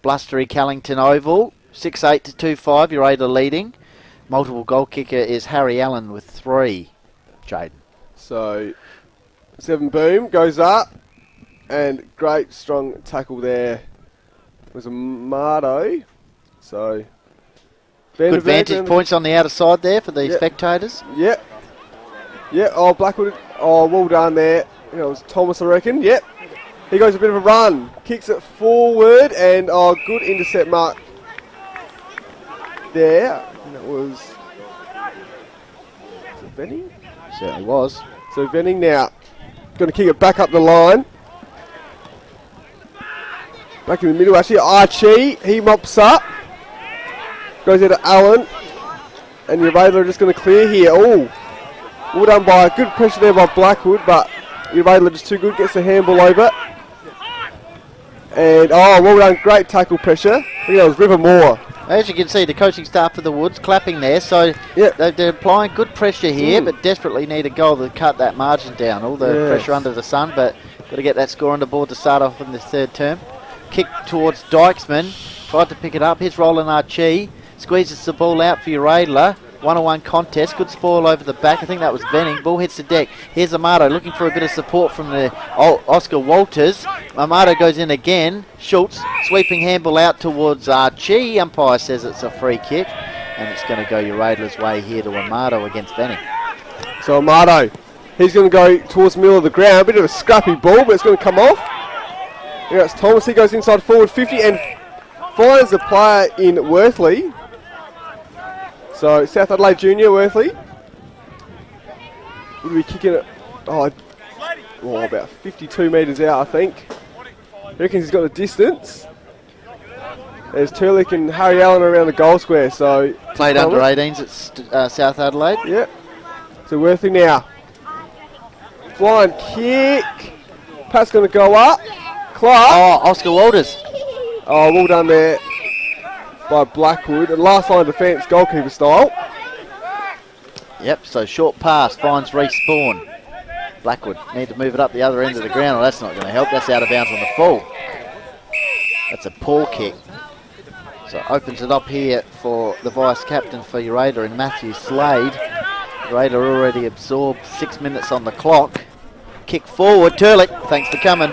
Blustery Callington Oval, 6-8 to 2-5, Uraidla leading. Multiple goal kicker is Harry Allen with 3. Jaden. So, 7 boom, goes up. And great strong tackle there was a Mardo. So, good vantage points on the outer side there for the spectators. Yep. Oh, Blackwood. Oh, well done there. It was Thomas, I reckon. Yep. He goes a bit of a run. Kicks it forward. And, good intercept mark there. And that was it Venning? Certainly was. So Venning now going to kick it back up the line. Back in the middle, actually, Archie, he mops up. Goes out to Allen. And Uraidla just going to clear here. Oh, well done by good pressure there by Blackwood, but Uraidla just too good, gets the handball over. And, oh, well done, great tackle pressure. I think that was River Moore. As you can see, the coaching staff for the Woods clapping there, so Yep. they're applying good pressure here, but desperately need a goal to cut that margin down. All the Yes. pressure under the sun, but got to get that score on the board to start off in this third term. Kick towards Dykesman, tried to pick it up. Here's Roland Archie, squeezes the ball out for Uraidla. 1-on-1 contest, good spoil over the back. I think that was Venning. Ball hits the deck. Here's Amato looking for a bit of support from the Oscar Walters. Amato goes in again. Schultz sweeping handball out towards Archie. Umpire says it's a free kick, and it's going to go Uraidla's way here to Amato against Venning. So Amato, he's going to go towards the middle of the ground. Bit of a scrappy ball, but it's going to come off. Here it's Thomas. He goes inside forward 50 and finds the player in Worthley. So South Adelaide Junior, Worthley. Would be kicking it, about 52 metres out, I think. He reckons he's got the distance. There's Turlick and Harry Allen around the goal square. So Played under 18s at South Adelaide. Yep. So Worthley now. Flying kick. Pass going to go up. Clark. Oh, Oscar Walters. Oh, well done there by Blackwood. And last line of defence, goalkeeper style. Yep, so short pass finds Respawn. Blackwood need to move it up the other end of the ground. Well, that's not going to help. That's out of bounds on the full. That's a poor kick. So opens it up here for the vice-captain for Uraidla and Matthew Slade. Uraidla already absorbed 6 minutes on the clock. Kick forward, Turlick, thanks for coming.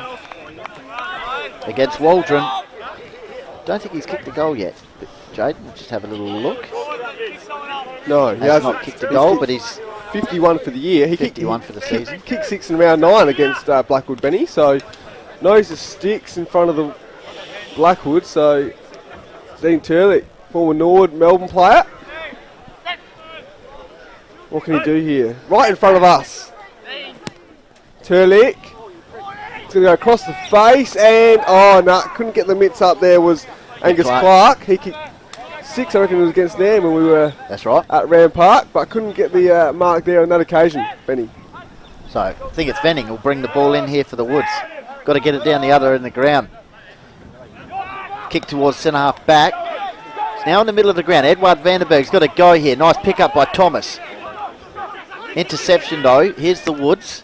Against Waldron. Don't think he's kicked a goal yet. But Jaden, we'll just have a little look. No, he Has hasn't. not kicked a goal, but he's 51 for the year. He 51 for the season. Kicked 6 in round 9 against Blackwood Benny. So knows the sticks in front of the Blackwood. So Dean Turlick, former Nord Melbourne player. What can he do here? Right in front of us. Turlick. He's going to go across the face and, couldn't get the mitts up there was Angus Clark. He kicked 6, I reckon it was against Nam when we were That's right. at Ram Park, but couldn't get the mark there on that occasion, Benny. So I think it's Venning will bring the ball in here for the Woods. Got to get it down the other end of the ground. Kick towards centre half back. It's now in the middle of the ground. Edward Vandenberg's got to go here. Nice pick up by Thomas. Interception though. Here's the Woods.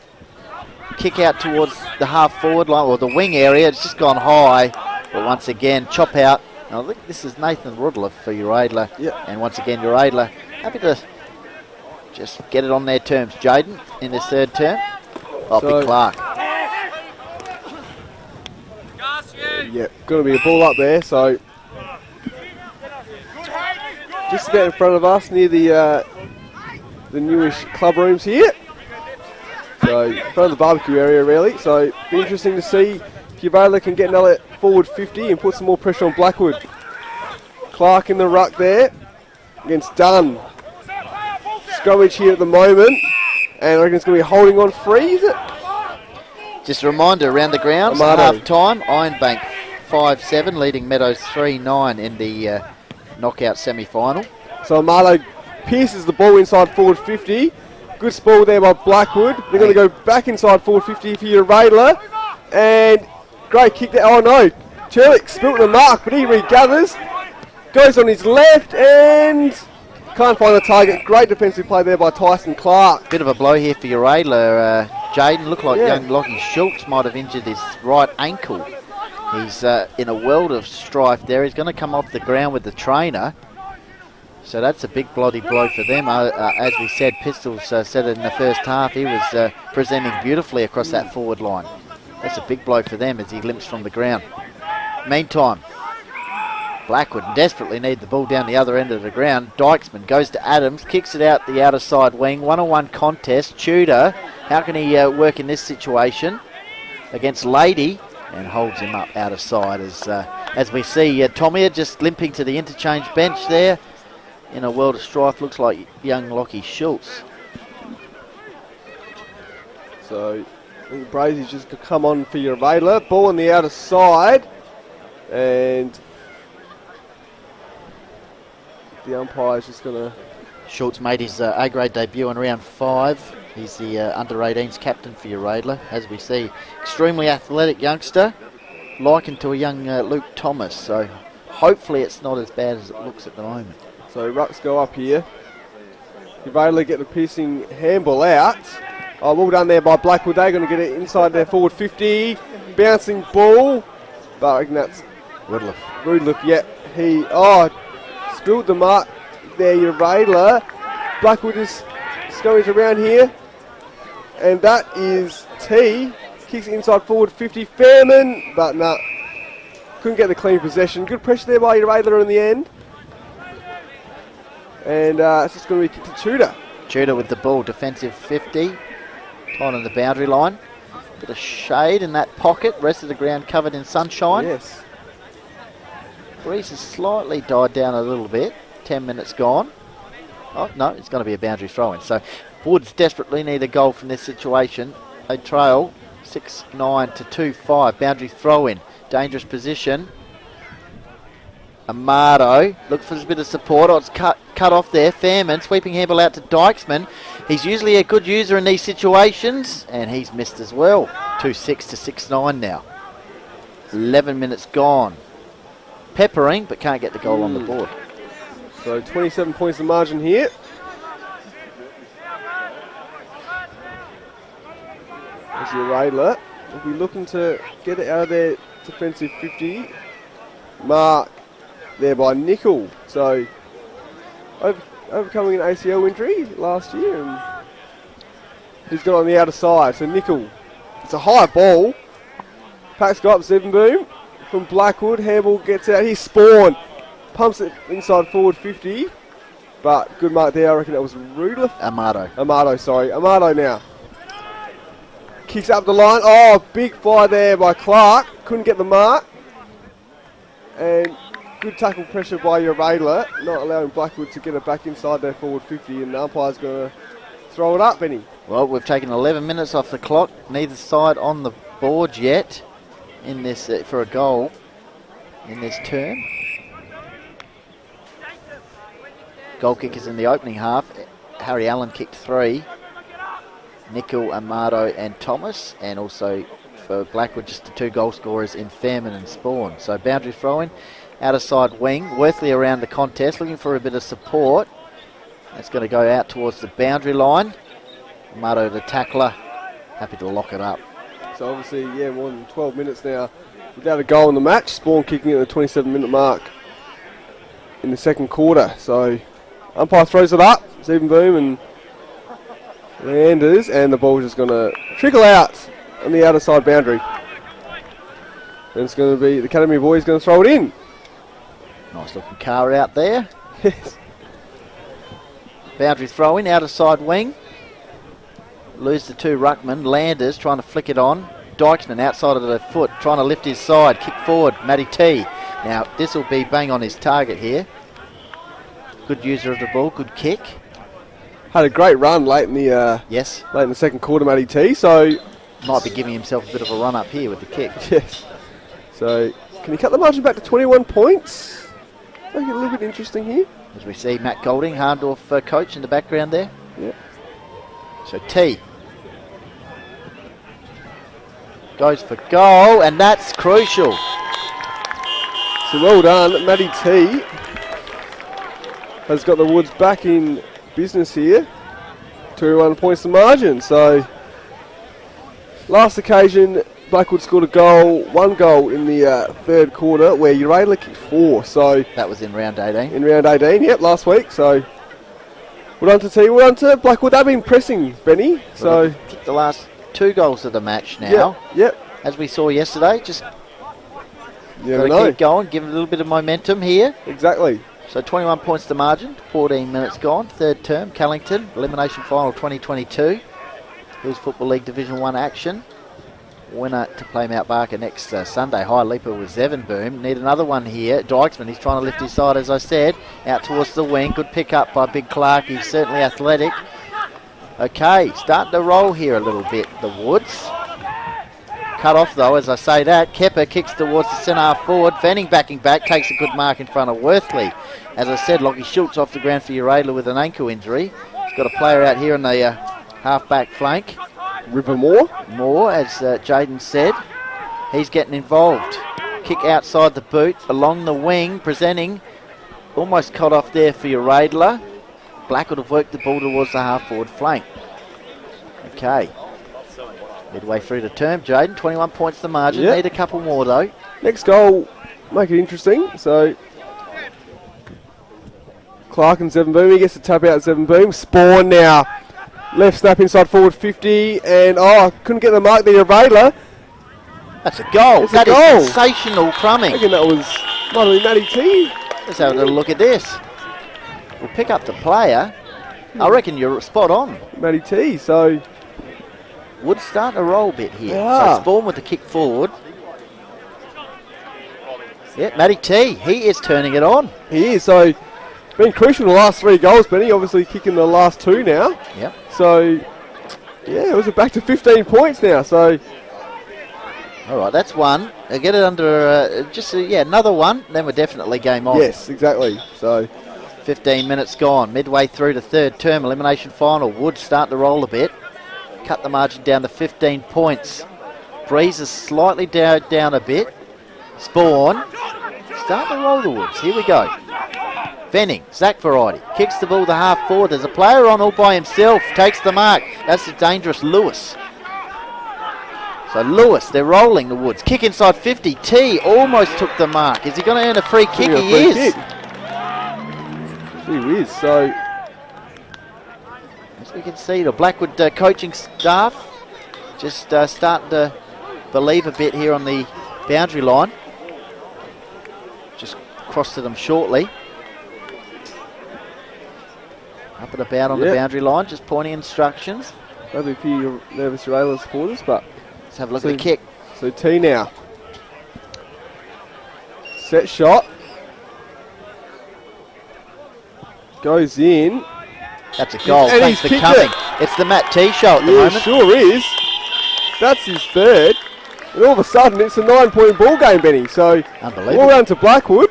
Kick out towards the half forward line or the wing area. It's just gone high. But once again, chop out. Now, I think this is Nathan Rudler for Uraidla. Yep. And once again, Uraidla happy to just get it on their terms. Jaden in this third term. Oh, So- Big Clark. Yeah, going to be a ball up there, so just about in front of us near the newish club rooms here. So in front of the barbecue area really. So be interesting to see if Uraidla can get another forward 50 and put some more pressure on Blackwood. Clark in the ruck there against Dunn. Scrummage here at the moment, and I reckon it's going to be holding on free, is it? Just a reminder, around the grounds, Amato. half time, Ironbank 5-7, leading Meadows 3-9 in the knockout semi-final. So Amato pierces the ball inside forward 50. Good spoil there by Blackwood. They're going to go back inside forward 50 for Uraidla. And great kick there. Oh no, Turlick spilt the mark, but he regathers. Goes on his left and can't find the target. Great defensive play there by Tyson Clark. Bit of a blow here for Uraidla. Jaden, looked like Yeah. young Lockie Schultz might have injured his right ankle. He's in a world of strife there. He's going to come off the ground with the trainer. So that's a big bloody blow for them. As we said, Pistols said it in the first half. He was presenting beautifully across that forward line. That's a big blow for them as he limps from the ground. Meantime, Blackwood desperately need the ball down the other end of the ground. Dykesman goes to Adams, kicks it out the outer side wing. 1-on-1 contest. Tudor, how can he work in this situation against Lady? And holds him up out of side as we see Tommy just limping to the interchange bench there. in a world of strife looks like young Lockie Schultz. So I think Brazy's just going to come on for Uraidla. Ball on the outer side. And the umpire's just going to... Schultz made his A-grade debut in round 5. He's the under-18s captain for Uraidla. As we see, extremely athletic youngster, likened to a young Luke Thomas. So hopefully it's not as bad as it looks at the moment. So rucks go up here. Uraidla get the piercing handball out. Oh, well done there by Blackwood. They're going to get it inside their forward 50. Bouncing ball. But I think that's Rudliff, yeah. He spilled the mark there, Uraidla. Blackwood is going around here. And that is T. Kicks it inside forward 50. Fairman, but no. Couldn't get the clean possession. Good pressure there by Uraidla in the end. And it's just going to be kicked to Tudor. Tudor with the ball, defensive 50. Tight on the boundary line. Bit of shade in that pocket. Rest of the ground covered in sunshine. Yes. Breeze has slightly died down a little bit. 10 minutes gone. Oh, no, it's going to be a boundary throw-in. So Woods desperately need a goal from this situation. They trail 6-9 to 2-5. Boundary throw-in. Dangerous position. Amado looks for a bit of support. Oh, it's cut off there. Fairman sweeping handball out to Dykesman. He's usually a good user in these situations, and he's missed as well. 2-6 to 6-9 now. 11 minutes gone. Peppering, but can't get the goal on the board. So 27 points the margin here. As Uraidla will be looking to get it out of their defensive 50. Mark there by Nickel. So overcoming an ACL injury last year, and he's got on the outer side. So Nickel, it's a high ball. Packs go up, Seven Boom from Blackwood. Handball gets out. He's Spawn. Pumps it inside forward 50. But good mark there. I reckon that was Rudliff. Amado now. Kicks up the line. Oh, big fly there by Clark. Couldn't get the mark. And good tackle pressure by Uraidla, not allowing Blackwood to get it back inside their forward 50, and the umpire's going to throw it up, Benny. Well, we've taken 11 minutes off the clock. Neither side on the board yet in this for a goal in this term. Goal kickers in the opening half. Harry Allen kicked 3. Nickel, Amado and Thomas, and also for Blackwood just the 2 goal scorers in Fairman and Spawn. So boundary throwing. Outer side wing, Worthley around the contest, looking for a bit of support. That's going to go out towards the boundary line. Amato, the tackler, happy to lock it up. So obviously, more than 12 minutes now without a goal in the match. Spawn kicking at the 27-minute mark in the second quarter. So umpire throws it up, Stephen Boom and Landers, and the ball's just going to trickle out on the outer side boundary. And it's going to be the Academy boys going to throw it in. Nice looking car out there. Yes. Boundary throw in, outer side wing. Lose the 2 ruckman. Landers trying to flick it on. Dykesman outside of the foot, trying to lift his side. Kick forward, Matty T. Now this will be bang on his target here. Good user of the ball, good kick. Had a great run late in the late in the second quarter, Matty T. So might be giving himself a bit of a run up here with the kick. Yes. So can he cut the margin back to 21 points? Make it a little bit interesting here. As we see Matt Golding, Harndorf coach in the background there. Yeah. So T goes for goal, and that's crucial. So well done, Matty T has got the Woods back in business here. 21 points to margin. So last occasion, Blackwood scored a goal, 1 goal in the third quarter, where Uraidla kicked 4. So that was in round 18. In round 18, yep, last week. So well done to T. Well done to Blackwood. They've been pressing, Benny. So kicked the last 2 goals of the match now. Yep. As we saw yesterday, just got to keep going, give it a little bit of momentum here. Exactly. So 21 points to margin, 14 minutes gone, third term, Callington, elimination final 2022. Hills Football League Division 1 action. winner to play Mount Barker next Sunday. High leaper with Zevenboom. Need another one here. Dykesman, he's trying to lift his side, as I said. Out towards the wing. Good pick up by Big Clark. He's certainly athletic. Okay, starting to roll here a little bit, the Woods. Cut off though, as I say that. Kepper kicks towards the centre half forward. Venning backing back, takes a good mark in front of Worthley. As I said, Lockie Schultz off the ground for Uraidla with an ankle injury. He's got a player out here on the half-back flank. Rivermore. Moore, as Jaden said. He's getting involved. Kick outside the boot, along the wing, presenting. Almost cut off there for Uraidla. Blackwood have worked the ball towards the half-forward flank. Okay. Midway through the term, Jaden, 21 points the margin. Yep. Need a couple more though. Next goal, make it interesting. So Clark and Zevenboom, he gets to tap out Zevenboom. Spawn now. Left snap inside forward 50, and couldn't get the mark there, Uraidla. That's a goal. It's a That goal. is sensational I crumbing. reckon that was might have been Matty T. Let's have a little look at this. We'll pick up the player. I reckon you're spot on. Matty T, so Wood's starting to roll a bit here. Yeah. So Spawn with the kick forward. Yeah, Matty T, he is turning it on. he is. So been crucial in the last 3 goals, Benny. Obviously kicking the last 2 now. Yep. So yeah, it was back to 15 points now. So All right, that's one. Get it under another one. Then we're definitely game on. yes, exactly. So 15 minutes gone. Midway through the third term, elimination final. Wood starting to roll a bit. Cut the margin down to 15 points. Breeze is slightly down a bit. Spawn starting to roll the Woods. Here we go. Venning, Zach variety. Kicks the ball to half forward. There's a player on all by himself. Takes the mark. That's the dangerous Lewis. So Lewis, they're rolling the Woods. Kick inside 50. T almost took the mark. Is he going to earn a free kick? He is. He is. So As we can see, the Blackwood coaching staff just starting to believe a bit here on the boundary line. Just cross to them shortly. Up and about on the boundary line, just pointing instructions. maybe a few nervous Uraidla supporters, but Let's have a look at the kick. so T now. Set shot. Goes in. That's a goal. And Thanks he's for kicked coming. it. It's the Matt T show at the Yeah, moment. sure is. That's his third. And all of a sudden, it's a 9-point ball game, Benny. So, Unbelievable. all round to Blackwood.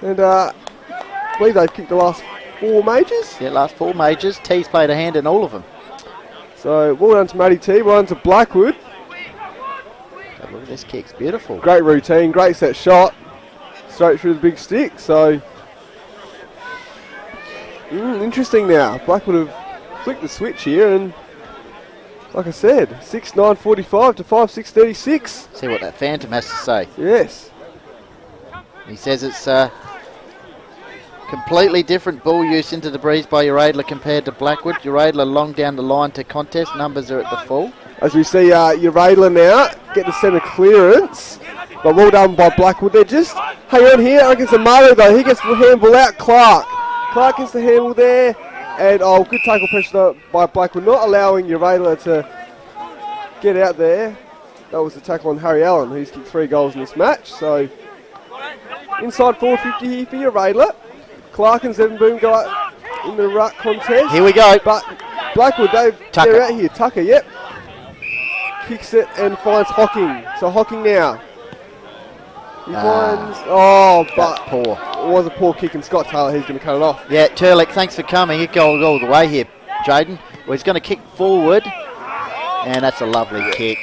And I believe they've kicked the last 4 majors. Yeah, last 4 majors. T's played a hand in all of them. So, well done to Matty T, well done to Blackwood. Have a look at this kick. It's beautiful. Great routine, great set shot. Straight through the big stick. So, interesting now. Blackwood have flicked the switch here and, like I said, 6-9-45 to 5-6-36. See what that Phantom has to say. Yes. He says it's completely different ball use into the breeze by Uraidla compared to Blackwood. Uraidla long down the line to contest. Numbers are at the full. As we see Uraidla now get the centre clearance. But well done by Blackwood. They're just hang on here against Amaro though. He gets the handball out. Clark gets the handball there. And good tackle pressure by Blackwood, not allowing Uraidla to get out there. That was the tackle on Harry Allen, who's kicked 3 goals in this match. So inside 450 here for Uraidla. Clark and Zevenboom go up in the ruck contest. Here we go. But Blackwood, they're out here. Tucker, yep. Kicks it and finds Hocking. So Hocking now. He finds... but That's poor. it was a poor kick, and Scott Taylor, he's going to cut it off. Yeah, Turlick, thanks for coming. You go all the way here, Jaden. Well, he's going to kick forward. And that's a lovely kick.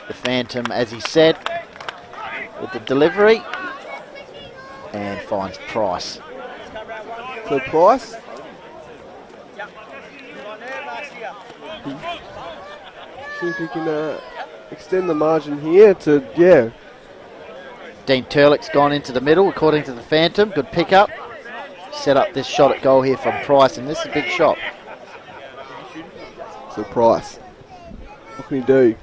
The Phantom, as he said, with the delivery. And finds Price. So Price. See if he can extend the margin here to, Dean Turlick's gone into the middle, according to the Phantom. Good pickup. Set up this shot at goal here from Price, and this is a big shot. So Price. What can he do?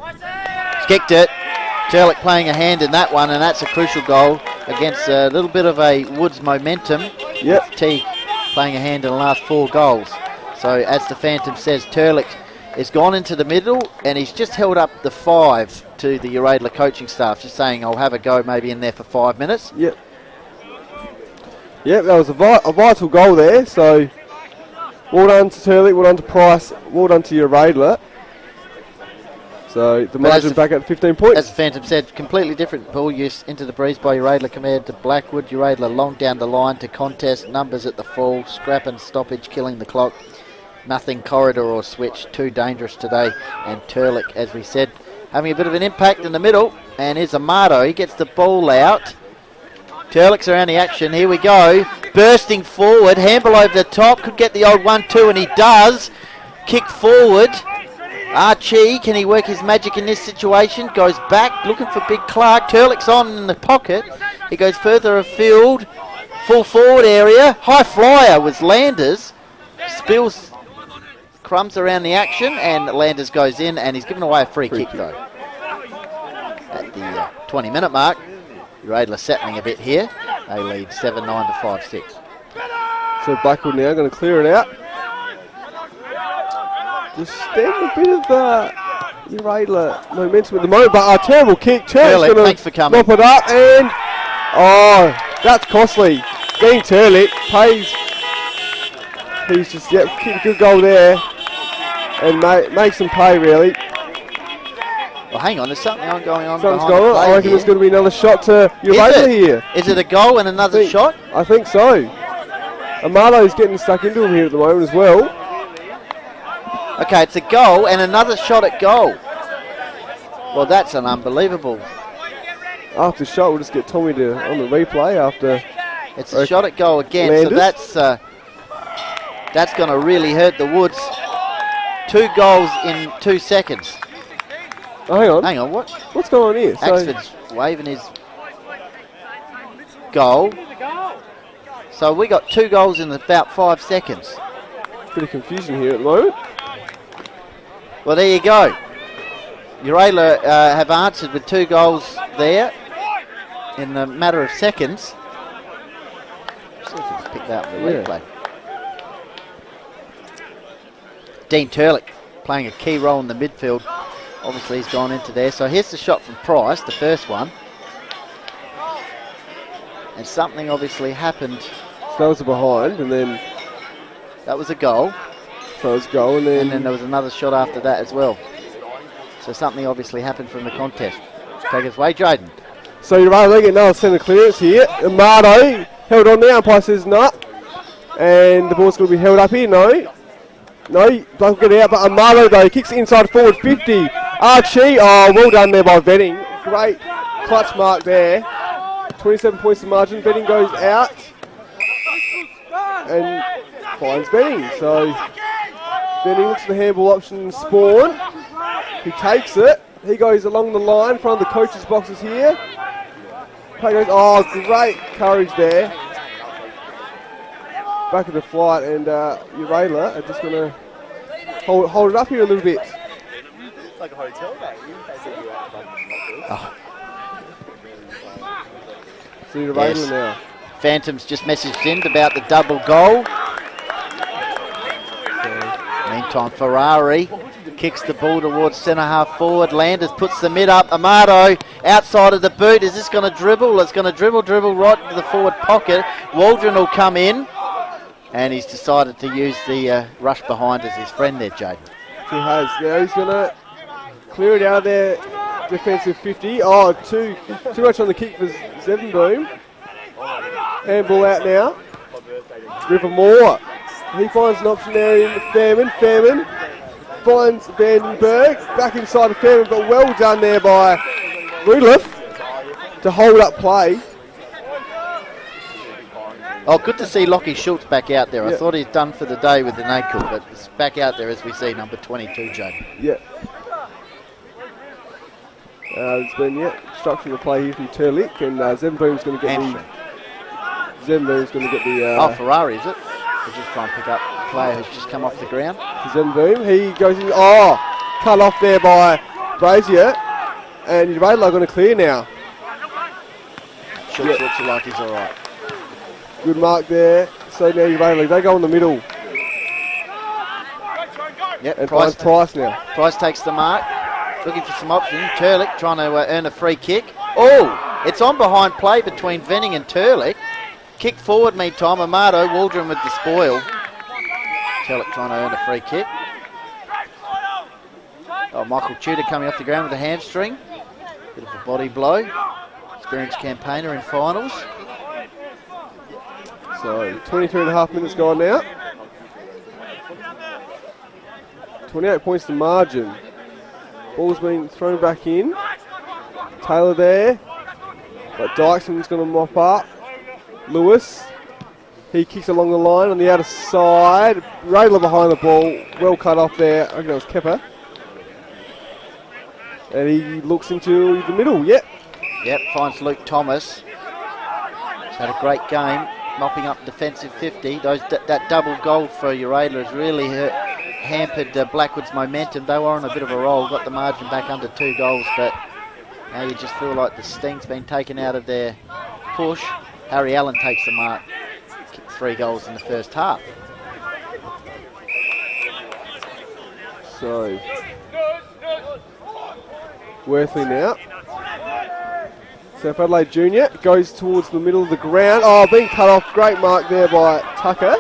He's kicked it. Turlick playing a hand in that one, and that's a crucial goal against a little bit of a Woods momentum. Yep. T playing a hand in the last 4 goals. So as the Phantom says, Turlick has gone into the middle and he's just held up the 5 to the Uraidla coaching staff, just saying I'll have a go maybe in there for 5 minutes. Yep. Yep, that was a vital goal there. So well done to Turley, well done to Price, well done to Uraidla. So the margin back at 15 points. As the Phantom said, completely different ball use into the breeze by Uraidla compared to Blackwood. Uraidla long down the line to contest, numbers at the full, scrap and stoppage killing the clock. Nothing corridor or switch, too dangerous today. And Turlick, as we said, having a bit of an impact in the middle. And here's Amato, he gets the ball out. Turlick's around the action, here we go. Bursting forward, handball over the top, could get the old 1-2 and he does. Kick forward. Archie, can he work his magic in this situation? Goes back, looking for Big Clark. Turlick's on in the pocket. He goes further afield. Full forward area. High flyer was Landers. Spills crumbs around the action and Landers goes in and he's given away a free kick though. At the 20-minute mark, Uraidla settling a bit here. They lead 7-9 to 5-6. So Blackwood now going to clear it out. Just stem a bit of Uraidla momentum at the moment, but a terrible kick. Turlick's going to mop it up, and that's costly. Dean Turlick pays. He's just kicked a good goal there, and makes them pay really. Well, hang on, there's something going on. Something's going on. I reckon there's going to be another shot to Uraidla here. Is it a goal and another shot? I think so. Amato's getting stuck into him here at the moment as well. Okay, it's a goal and another shot at goal. Well, that's an unbelievable. After shot, we'll just get Tommy on the replay after. It's a shot at goal again, Landers. So that's going to really hurt the Woods. 2 goals in 2 seconds. Oh, hang on, what? What's going on here? Axford's waving his goal. So we got 2 goals in about 5 seconds. Bit of confusion here at the moment. Well, there you go. Uraidla have answered with 2 goals there in a matter of seconds. See if we can pick that up in the replay. Dean Turlick playing a key role in the midfield. Obviously, he's gone into there. So here's the shot from Price, the first one. And something obviously happened. So that was a behind, and then that was a goal. So it was a goal, and then there was another shot after that as well. So something obviously happened from the contest. Take us away, Jaden. So Uraidla get another centre clearance here. Amato held on there. Umpire says no. And the ball's going to be held up here. No, don't get it out. But Amato though kicks inside forward 50. Archie, well done there by Venning. Great clutch mark there. 27 points to margin. Venning goes out and finds Venning. So Venning looks at the handball option and Spawn. He takes it. He goes along the line in front of the coach's boxes here. Play goes, great courage there. Back of the flight, and Uraidla are just going to hold it up here a little bit. Like a hotel, mate. So Uraidla now. Phantom's just messaged in about the double goal. Meantime, Ferrari kicks the ball towards centre half forward. Landers puts the mid up. Amato outside of the boot. Is this going to dribble? It's going to dribble right into the forward pocket. Waldron will come in. And he's decided to use the rush behind as his friend there, Jaden. He has. Now he's going to clear it out of their defensive 50. Too much on the kick for Zevenboom. Handball out now. Rivermore. He finds an option there in Fairman. Fairman finds Vandenberg. Back inside of Fairman, but well done there by Rudolph to hold up play. Oh, good to see Lockie Schultz back out there. I thought he's done for the day with an ankle, but it's back out there as we see number 22, Jane. Yeah. There's been obstruction of play here from Turlick, and Zenboom's going to get the. Ferrari, is it? We'll just try and pick up a player who's just come off the ground. Zenboom, he goes in. Cut off there by Brazier, and Uraidla going to clear now. Schultz looks like he's all right. Good mark there. So now Uraidla, they go in the middle. Yep, and finds Price now. Price takes the mark, looking for some options. Turlick trying to earn a free kick. Oh, it's on behind play between Venning and Turlick. Kick forward meantime, Amato, Waldron with the spoil. Turlick trying to earn a free kick. Oh, Michael Tudor coming off the ground with a hamstring. Bit of a body blow. Experienced campaigner in finals. So 23 and a half minutes gone now. 28 points to margin. Ball's been thrown back in. Taylor there. But Dykeson's going to mop up. Lewis. He kicks along the line on the outer side. Uraidla behind the ball. Well cut off there. I think that was Kepper. And he looks into the middle. Yep. Yep, finds Luke Thomas. He's had a great game, mopping up defensive 50. That double goal for Uraidla has really hampered Blackwood's momentum. They were on a bit of a roll, got the margin back under 2 goals, but now you just feel like the sting's been taken out of their push. Harry Allen takes the mark. Kicked 3 goals in the first half. So, Worthley now. South Adelaide Junior goes towards the middle of the ground. Oh, being cut off. Great mark there by Tucker.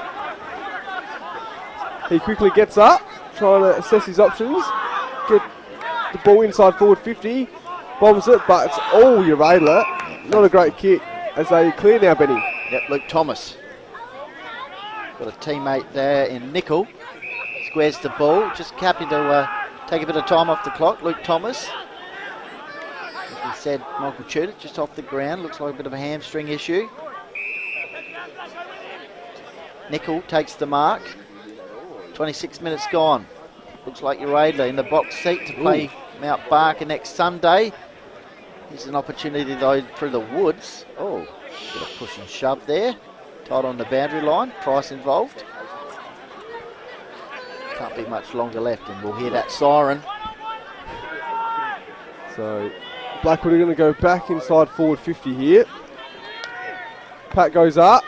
He quickly gets up, trying to assess his options. Get the ball inside forward 50. Bombs it, but it's all Uraidla. Not a great kick as they clear now, Benny. Yep, Luke Thomas. Got a teammate there in Nickel. Squares the ball. Just happy to take a bit of time off the clock. Luke Thomas. As we said, Michael Tudor just off the ground. Looks like a bit of a hamstring issue. Nickel takes the mark. 26 minutes gone. Looks like Uraidla in the box seat to play Mount Barker next Sunday. Here's an opportunity though through the woods. Oh, bit of push and shove there. Tied on the boundary line. Price involved. Can't be much longer left and we'll hear that siren. So Blackwood are going to go back inside forward 50 here. Pat goes up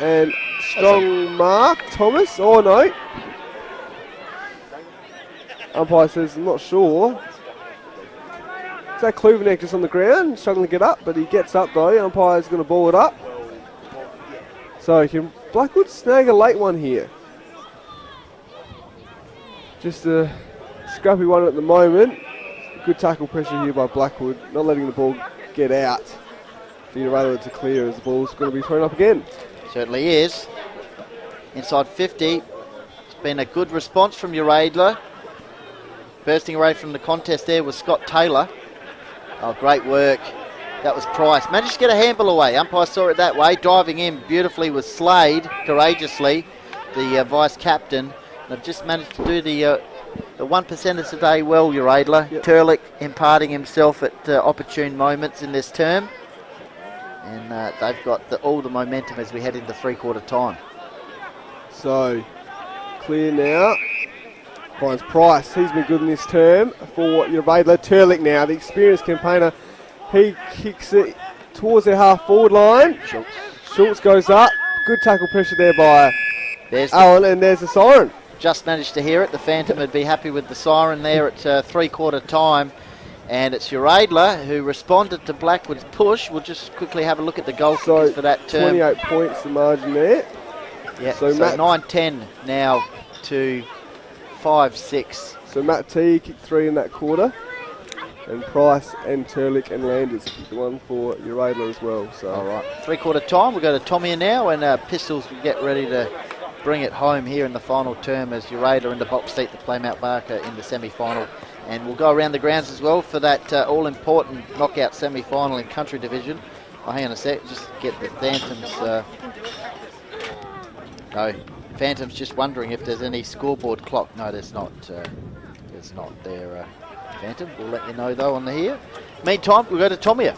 and strong mark. Thomas. Oh no. Umpire says, I'm not sure. Is that Kluvenek just on the ground, struggling to get up, but he gets up though. Umpire's going to ball it up. So can Blackwood snag a late one here? Just a scrappy one at the moment. Good tackle pressure here by Blackwood, not letting the ball get out. For Uraidla to clear as the ball's going to be thrown up again. Certainly is. Inside 50. It's been a good response from Uraidla. Bursting away from the contest there was Scott Taylor. Oh, great work. That was Price. Managed to get a handball away. Umpire saw it that way. Diving in beautifully was Slade, courageously, the vice-captain. And they've just managed to do the 1%ers today well, Uraidla. Yep. Turlick imparting himself at opportune moments in this term. And they've got all the momentum as we head into three-quarter time. So, clear now. Finds Price. He's been good in this term for Uraidla. Turlick now, the experienced campaigner. He kicks it towards their half-forward line. Schultz goes up. Good tackle pressure there by Allen, and there's the siren. Just managed to hear it. The Phantom would be happy with the siren there at three-quarter time. And it's Uraidla who responded to Blackwood's push. We'll just quickly have a look at the goal kickers for that term. 28 points the margin there. Yeah, so 9-10 now to 5-6. So Matt T kicked 3 in that quarter. And Price and Turlick and Landers kicked the one for Uraidla as well. So. All right, three-quarter time. We'll go to Tommy now, and Pistols will get ready to bring it home here in the final term as Uraidla in the box seat to play Mount Barker in the semi-final. And we'll go around the grounds as well for that all-important knockout semi-final in Country Division. Oh, hang on a sec, just get the Phantoms. No, Phantoms just wondering if there's any scoreboard clock. No, there's not. There's not there, Phantom. We'll let you know though on the here. Meantime, we'll go to Tomia.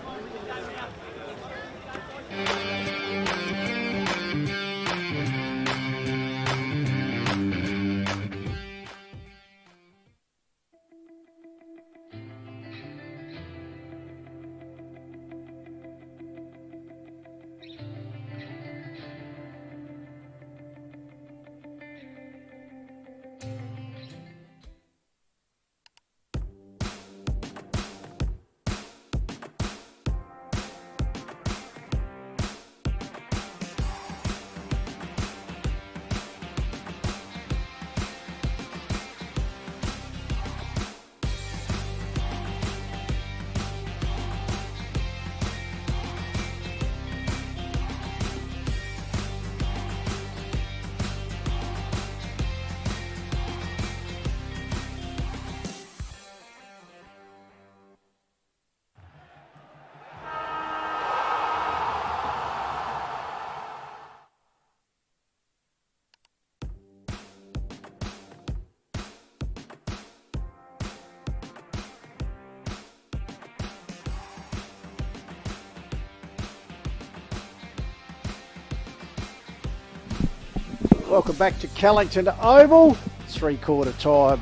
Welcome back to Callington Oval. 3/4 time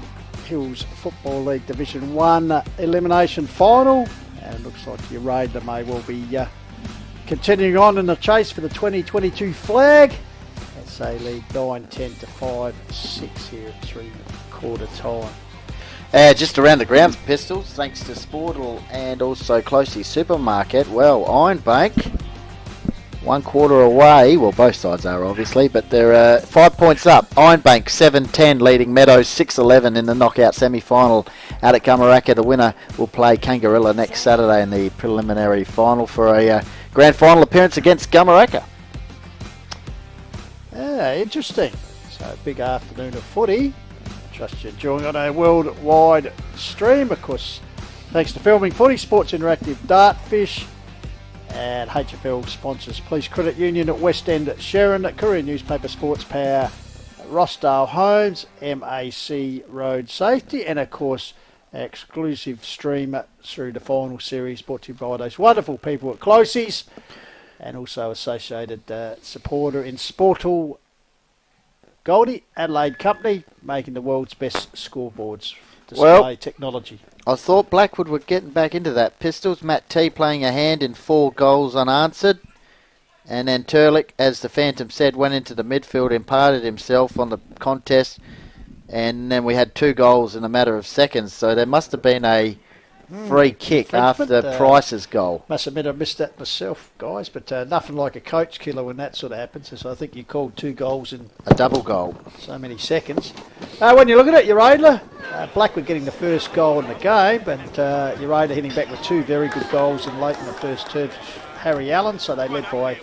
Hills Football League Division 1 elimination final. And it looks like Uraidla may well be continuing on in the chase for the 2022 flag. As they lead 9-10 to 5-6 here at 3/4 time. Just around the grounds, Pistols, thanks to Sportal and also Closely Supermarket. Well, Ironbank, 1/4 away. Well, both sides are obviously, but they're 5 points up. Ironbank 7-10, leading Meadows 6-11 in the knockout semi-final out at Gamaraka. The winner will play Kangarilla next Saturday in the preliminary final for a grand final appearance against Gamaraka. Interesting. So a big afternoon of footy. Trust you're enjoying on a worldwide stream, of course. Thanks to Filming Footy, Sports Interactive, Dartfish, and HFL sponsors Police Credit Union at West End, Sharon, Courier Newspaper, Sports Power, Rossdale Homes, MAC Road Safety, and of course exclusive stream through the final series brought to you by those wonderful people at Closey's, and also associated supporter in Sportal Goldie, Adelaide Company, making the world's best scoreboards display technology. I thought Blackwood were getting back into that. Pistols, Matt T playing a hand in 4 goals unanswered. And then Turlick, as the Phantom said, went into the midfield, imparted himself on the contest. And then we had 2 goals in a matter of seconds. So there must have been a free kick after Price's goal. Must admit I missed that myself, guys, but nothing like a coach killer when that sort of happens. So I think you called 2 goals in a double goal. So many seconds. When you look at it, Uraidla, Blackwood getting the first goal in the game, but Uraidla hitting back with 2 very good goals in late in the first term. Harry Allen, so they led by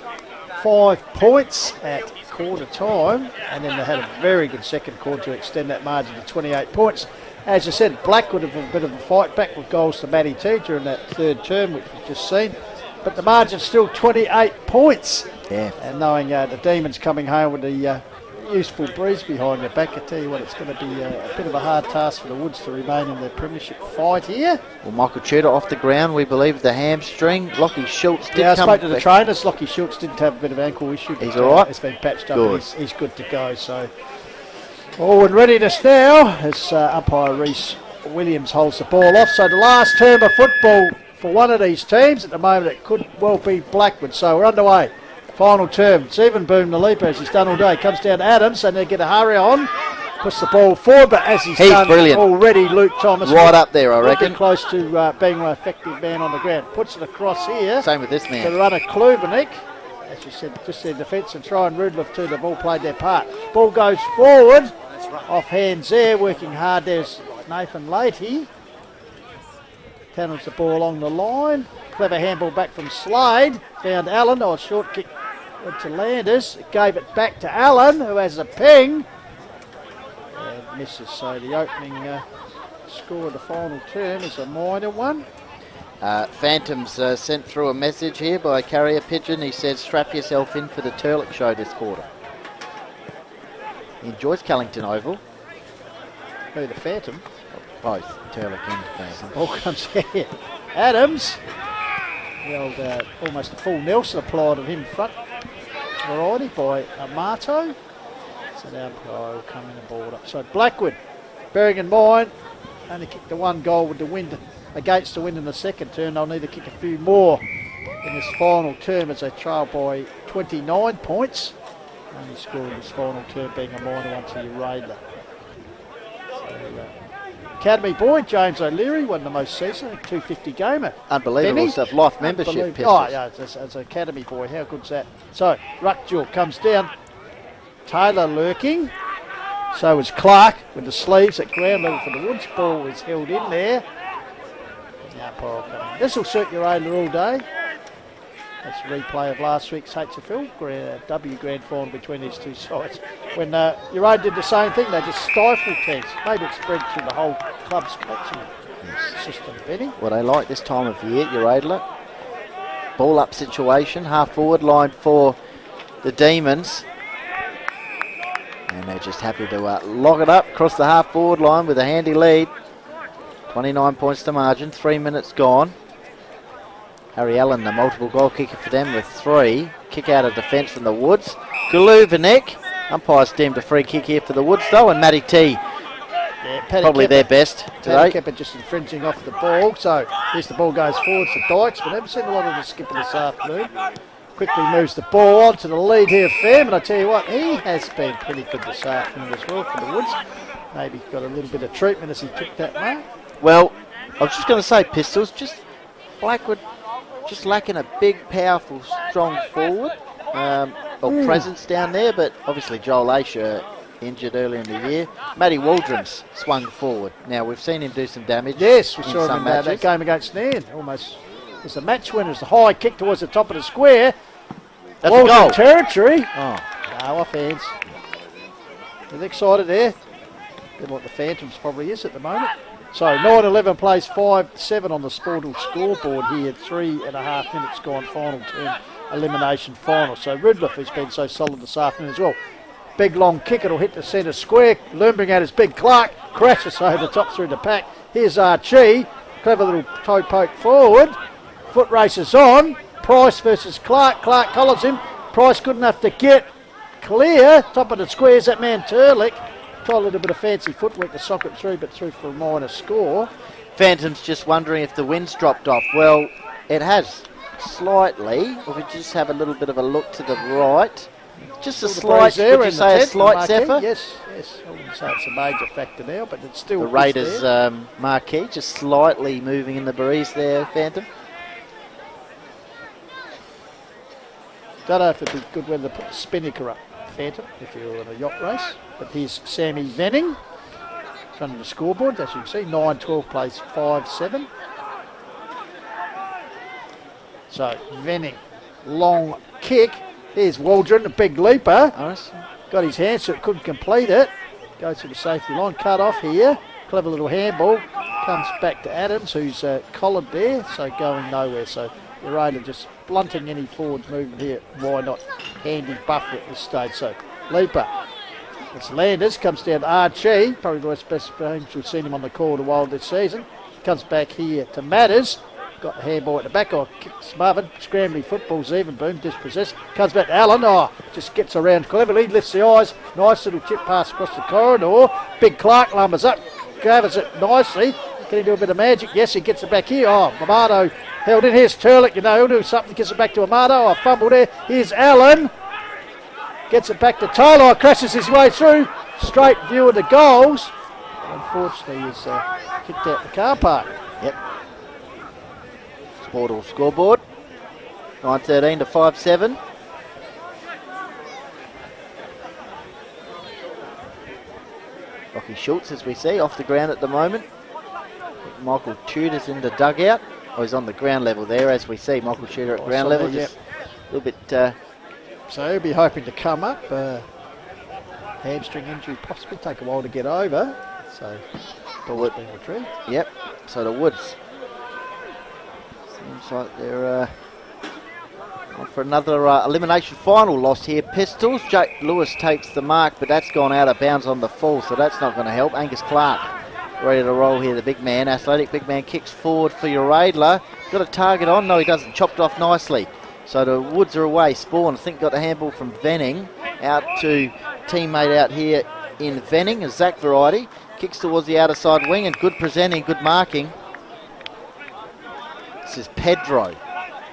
5 points at quarter time, and then they had a very good second quarter to extend that margin to 28 points. As I said, Blackwood have a bit of a fight back with goals to Matty T during that third term, which we've just seen. But the margin's still 28 points. Yeah. And knowing the Demons coming home with the useful breeze behind their back, I tell you what, it's going to be a bit of a hard task for the Woods to remain in the premiership fight here. Well, Michael Tudor off the ground, we believe, the hamstring. Lockie Schultz did I come spoke to the back. trainers. Lockie Schultz didn't have a bit of ankle issue. He's all right? It's been patched up. Good. He's good to go. So, all in readiness now as umpire Reece Williams holds the ball off. So the last term of football for one of these teams. At the moment it could well be Blackwood. So we're underway. Final term. Stephen Boom, the leaper, as he's done all day, comes down to Adams and they get a hurry on. Puts the ball forward, but as he's done brilliant already, Luke Thomas. Right up there, I reckon. Close to being an effective man on the ground. Puts it across here. Same with this To man. run a Kluvenik. As you said, just their defence and Try and Rudloff too, they've all played their part. Ball goes forward. Off hands there, working hard. There's Nathan Leahy. Tanners the ball along the line. Clever handball back from Slade. Found Allen. Oh, short kick went to Landers. Gave it back to Allen, who has a ping. And misses. So the opening score of the final term is a minor one. Phantoms sent through a message here by Carrier Pigeon. He says, strap yourself in for the Turlick show this quarter. He enjoys Callington Oval. Who, the Phantom? Both Turlick and Phantom. Ball comes here. Adams. The old, almost a full Nelson applied of him front variety by Amato. So the umpire will come in and ball it up. So Blackwood, bearing in mind, only kicked the 1 goal with the wind against the wind in the second term. They'll need to kick a few more in this final term as they trail by 29 points. Only score in this final term being a minor one to Uraidla. So, Academy boy, James O'Leary, won the most season, 250 gamer. Unbelievable Benny? stuff. Life membership, Pistols. Oh, yeah, as an Academy boy, how good's that? So, Ruckjewel comes down. Taylor lurking. So is Clark with the sleeves at ground level for the Woods. Ball is held in there. This will suit Uraidla all day. That's a replay of last week's HFL W Grand Final between these two sides. When Uraidla did the same thing, they just stifled teams. Maybe it spread through the whole club's coaching system, Benny. What I like this time of year, Uraidla. Ball up situation, half forward line for the Demons. And they're just happy to lock it up across the half forward line with a handy lead. 29 points to margin, 3 minutes gone. Harry Allen, the multiple goal kicker for them with 3. Kick out of defence from the Woods. Galuvanek Umpires deemed a free kick here for the Woods though, and Matty T Yeah, Paddy probably Kepper, their best Paddy today. Kepper just infringing off the ball. So here's the ball goes forward to Dykes, but I haven't seen a lot of the skipper this afternoon. Quickly moves the ball on to the lead here, Fam, and I tell you what, he has been pretty good this afternoon as well for the Woods. Maybe got a little bit of treatment as he took that mark. Well, I was just going to say, Pistols, just Blackwood just lacking a big, powerful, strong forward or presence down there, but obviously Joel Asher injured earlier in the year. Matty Waldron's swung forward. Now, we've seen him do some damage. Yes, we in saw him some in matches. that game against Nairn. Almost was the match winner. It's the high kick towards the top of the square. That's a Waldron goal. territory. Oh, No offence. They're excited there. Bit like the Phantoms probably is at the moment. So 9-11 plays 5-7 on the Sportal scoreboard here. 3.5 minutes gone, final turn, elimination final. So Ridliff has been so solid this afternoon as well. Big long kick, it'll hit the centre square. Lumbering out his big Clark, crashes over the top through the pack. Here's Archie, clever little toe poke forward. Foot races on. Price versus Clark. Clark collars him. Price good enough to get clear. Top of the squares, that man Turlick. Try a little bit of fancy footwork to sock it through, but through for a minor score. Phantom's just wondering if the wind's dropped off. Well, it has slightly. Or if we just have a little bit of a look to the right. Just a slight, would you say a slight zephyr? Yes, I wouldn't say it's a major factor now, but it's still The Raiders marquee just slightly moving in the breeze there, Phantom. Don't know if it'd be good weather to put the spinnaker up, Phantom, if you're in a yacht race. But here's Sammy Venning, running the scoreboard, as you can see. 9-12 plays 5-7. So Venning, long kick. Here's Waldron, a big leaper. Nice. Got his hand, so it couldn't complete it. Goes to the safety line, cut off here. Clever little handball. Comes back to Adams, who's collared there, so going nowhere. So Uraidla just blunting any forward movement here. Why not handy buffer at this stage? So Leaper. It's Landers, comes down to Archie. Probably the best games we've seen him on the call to Wild this season. Comes back here to Matters. Got the handball at the back, kicks smothered, scrambling footballs even, boom, dispossessed. Comes back to Allen, just gets around cleverly, lifts the eyes, nice little chip pass across the corridor. Big Clark lumbers up, gathers it nicely. Can he do a bit of magic? Yes, he gets it back here. Amato held in. Here's Turlick, he'll do something, gets it back to Amato. Fumble there. Here's Allen. Gets it back to Taylor, crashes his way through. Straight view of the goals. Unfortunately, he's kicked out the car park. Yep. Sportal scoreboard. 9-13 to 5-7. Rocky Schultz, as we see, off the ground at the moment. Michael Tudor's in the dugout. Oh, he's on the ground level there, as we see. Michael Tudor at ground level, just a little bit... So he'll be hoping to come up. Hamstring injury possibly take a while to get over. So ball's been retrieved. Yep. So the Woods. Seems like they're on for another elimination final loss here. Pistols. Jake Lewis takes the mark, but that's gone out of bounds on the fall, so that's not going to help. Angus Clark ready to roll here. The big man, athletic big man, kicks forward for Uraidla. Got a target on. No, he doesn't. Chopped off nicely. So the Woods are away. Spawn, I think, got the handball from Venning out to teammate out here in Venning, a Zach variety. Kicks towards the outer side wing and good presenting, good marking. This is Pedro,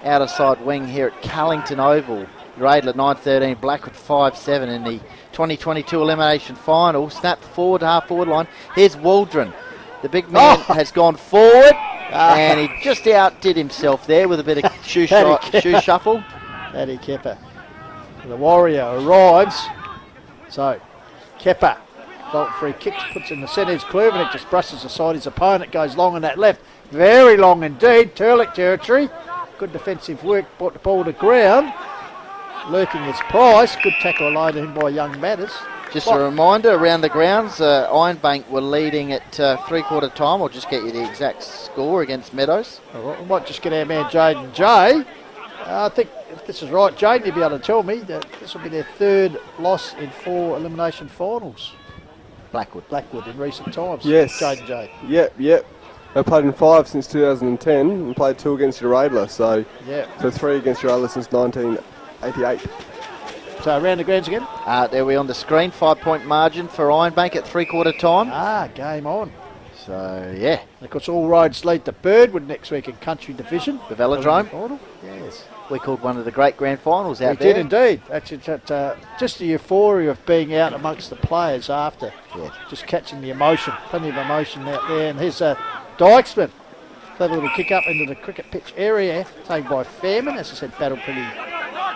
outer side wing here at Callington Oval. Uraidla 9-13, Blackwood 5-7 in the 2022 elimination final. Snapped forward, half forward line. Here's Waldron. The big man has gone forward. And he just outdid himself there with a bit of shoe shuffle. Paddy Kepper. The Warrior arrives. So, Kepper, Bolt free kick, puts in the centre. His Kluvenik just brushes aside his opponent, goes long on that left. Very long indeed. Turlick territory. Good defensive work, brought the ball to ground. Lurking his Price. Good tackle alone to him by young Matters. Just a reminder, around the grounds, Ironbank were leading at three-quarter time. I'll just get you the exact score against Meadows. All right, we might just get our man Jaden J. I think if this is right, Jaden, you'll be able to tell me that this will be their third loss in 4 elimination finals. Blackwood in recent times. Yes. Jaden J. Yep. They played in 5 since 2010 and played 2 against Uraidla, so 3 against Uraidla since 1988. So around the grounds again. There we on the screen. 5-point margin for Ironbank at 3/4 time. Game on. So, yeah. And of course, all roads lead to Birdwood next week in Country Division. The Velodrome. Final. Yes. We called one of the great grand finals out We there. did indeed. That's just the euphoria of being out amongst the players after. Yeah. Just catching the emotion. Plenty of emotion out there. And here's Dykesman. Clever little kick up into the cricket pitch area. Taken by Fairman. As I said, battle pretty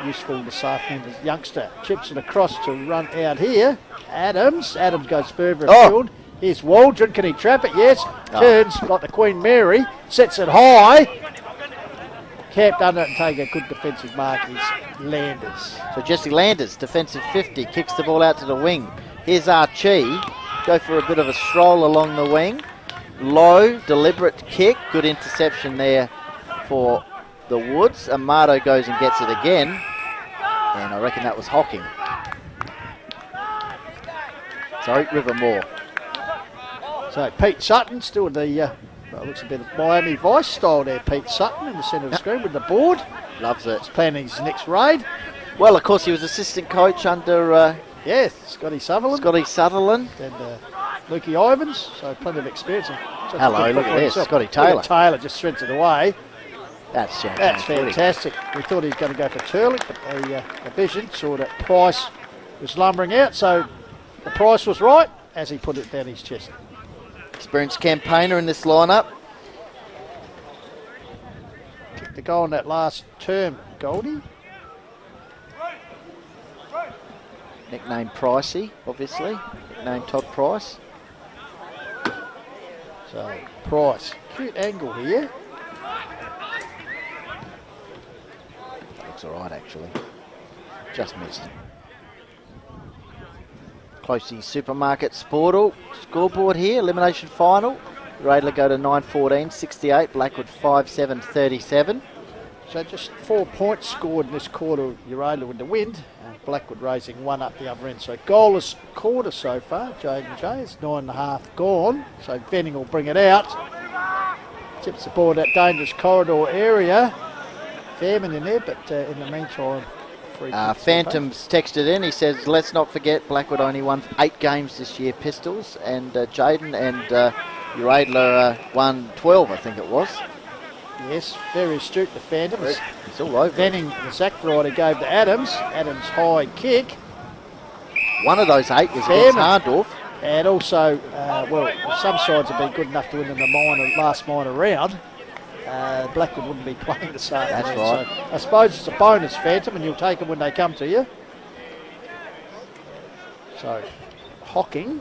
useful this afternoon. The youngster chips it across to run out here. Adams goes further afield. Here's Waldron. Can he trap it? Yes. Turns like the Queen Mary. Sets it high. Camped under it and take a good defensive mark is Landers. So Jesse Landers, defensive 50, kicks the ball out to the wing. Here's Archie. Go for a bit of a stroll along the wing. Low, deliberate kick. Good interception there for the Woods. Amato goes and gets it again. And I reckon that was Hocking. Sorry, Rivermore. So Pete Sutton still in the looks a bit of Miami Vice style there. Pete Sutton in the centre of the screen with the board. Loves it. He's planning his next raid. Well, of course, he was assistant coach under Scotty Sutherland. And Lukey Ivans, so plenty of experience. hello, look at this, Scotty Taylor. Look at Taylor just shreds it away. That's fantastic. We thought he was going to go for Turlick, but the vision saw that Price was lumbering out, so the price was right as he put it down his chest. Experienced campaigner in this lineup. Kicked the goal in that last term, Goldie. Nickname Pricey, obviously. Nickname Todd Price. So, Price. Cute angle here. Looks alright, actually. Just missed. Closey Supermarket Sportal scoreboard here. Elimination final. Uraidla go to 9-14, 68. Blackwood 5-7, 37. So just 4 points scored in this quarter, Uraidla with the wind. Blackwood raising one up the other end. So goalless quarter so far. Jaden J is 9.5 gone. So Venning will bring it out. Tips the ball in that dangerous corridor area. Fairman in there, but in the meantime, Phantom's texted in. He says, let's not forget Blackwood only won 8 games this year, Pistols. And Jaden and Uraidla won 12, I think it was. Yes, very astute, the Phantom. It's all over. Venning, the Zach rider gave to Adams. Adams high kick. One of those 8 was against Hardorf. And also, some sides have been good enough to win in the last minor round. Blackwood wouldn't be playing this afternoon. That's right. So I suppose it's a bonus, Phantom, and you'll take them when they come to you. So, Hocking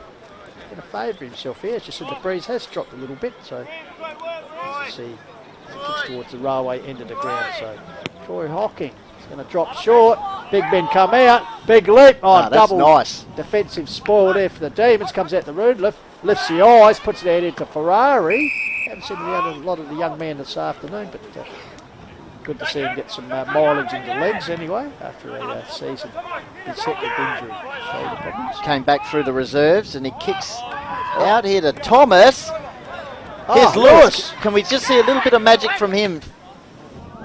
going to favour himself here. It's just that the breeze has dropped a little bit, so as you see, as it kicks towards the railway end of the ground. So, Troy Hocking is going to drop short. Big men come out. Big leap. That's double nice. Defensive spoil there for the Demons. Comes out the road, lifts the eyes, puts it out into Ferrari. Haven't seen a lot of the young man this afternoon, but good to see him get some mileage in the legs anyway after a season beset with injury, shoulder problems. Came back through the reserves and he kicks out here to Thomas. Here's Lewis. Can we just see a little bit of magic from him?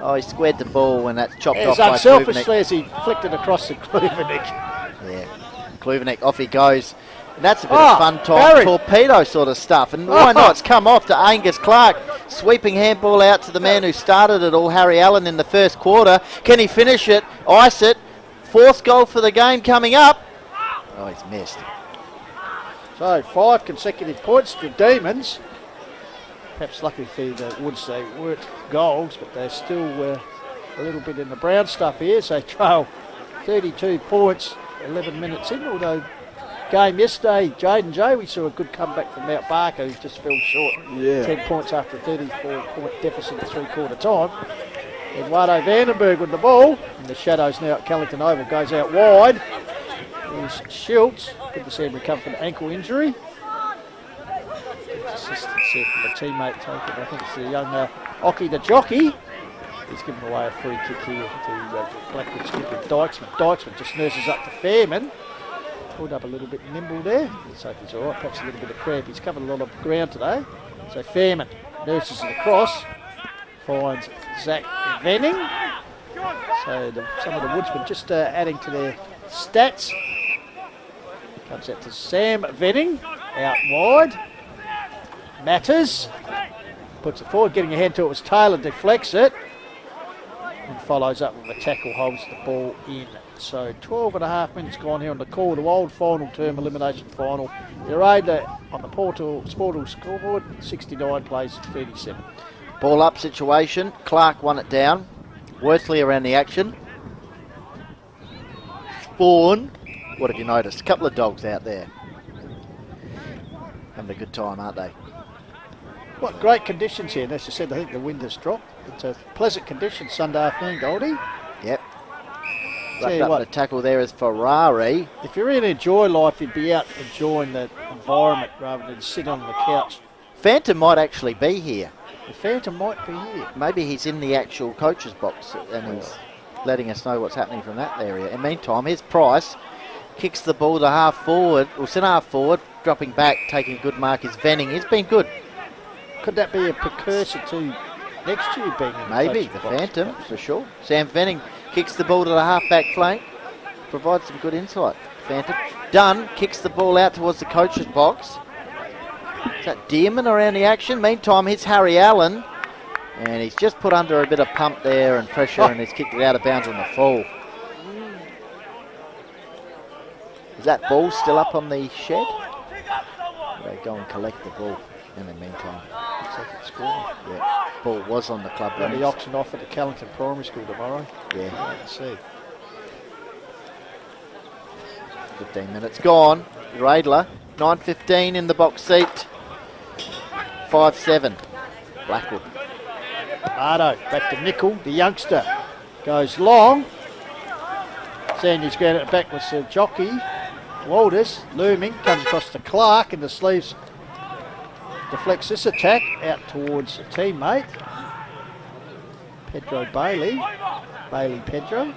Oh, he squared the ball when that's chopped off by unselfishly Kluvenik. as he flicked it across the Kluvenik. Yeah, Kluvenik, off he goes. And that's a bit of fun time torpedo sort of stuff. And why not? It's come off to Angus Clark. Sweeping handball out to the man who started it all, Harry Allen, in the first quarter. Can he finish it? Ice it. 4th goal for the game coming up. Oh, he's missed. So 5 consecutive points to Demons. Perhaps lucky for the Woods, they weren't goals, but they're still a little bit in the brown stuff here. So trail 32 points, 11 minutes in, although game yesterday, Jaden J, we saw a good comeback from Mount Barker, who just fell short. 10 points after a 34-point deficit at 3/4 time. Eduardo Vandenberg with the ball. In the shadows now at Callington Oval, goes out wide. Here's Schultz. Good to see him recover from an ankle injury. Assistance here from the teammate taken. I think it's the young Oki the jockey. He's given away a free kick here to Blackwood skipper Dykesman. Dykesman just nurses up to Fairman. Pulled up a little bit nimble there. Let's hope he's all right. Perhaps a little bit of cramp. He's covered a lot of ground today. So Fairman nurses it across. Finds Zach Venning. So some of the Woodsmen just adding to their stats. Comes out to Sam Venning, out wide. Matters, puts it forward, getting a hand to it was Taylor, deflects it. And follows up with a tackle, holds the ball in. So 12 and a half minutes gone here on the Call to Old final term elimination final. Uraidla on the Sportal scoreboard, 69 plays 37. Ball up situation. Clark won it down. Worthley around the action. Spawn. What have you noticed? A couple of dogs out there. Having a good time, aren't they? What great conditions here. And as you said, I think the wind has dropped. It's a pleasant condition Sunday afternoon, Goldie. Yep. Tell you Wrapped up what, the tackle there is Ferrari. if you really enjoy life, you'd be out enjoying the environment rather than sit on the couch. Phantom might actually be here. The Phantom might be here. Maybe he's in the actual coach's box and he's letting us know what's happening from that area. In the meantime, here's Price. Kicks the ball to half forward, or centre half forward, dropping back, taking a good mark is Venning. He's been good. Could that be a precursor to next year being in Maybe coach's the box, Phantom, perhaps? for sure. Sam Venning kicks the ball to the half-back flank. Provides some good insight. Phantom. Dunn kicks the ball out towards the coach's box. Is that Dearman around the action? Meantime, hits Harry Allen. And he's just put under a bit of pump there and pressure and he's kicked it out of bounds on the fall. Is that ball still up on the shed? They go and collect the ball in the meantime. Looks like it's scoring. Yeah, ball was on the club Got the grounds. auction off at the Callington Primary School tomorrow. Yeah, Let's see. 15 minutes gone. Uraidla, 9:15 in the box seat. 5-7. Blackwood. Ardo, back to Nickel, the youngster. Goes long. Sandy's ground at the back with the jockey. Walters, looming, comes across to Clark in the sleeves. Deflects this attack out towards a teammate. Pedro Bailey. Bailey Pedro.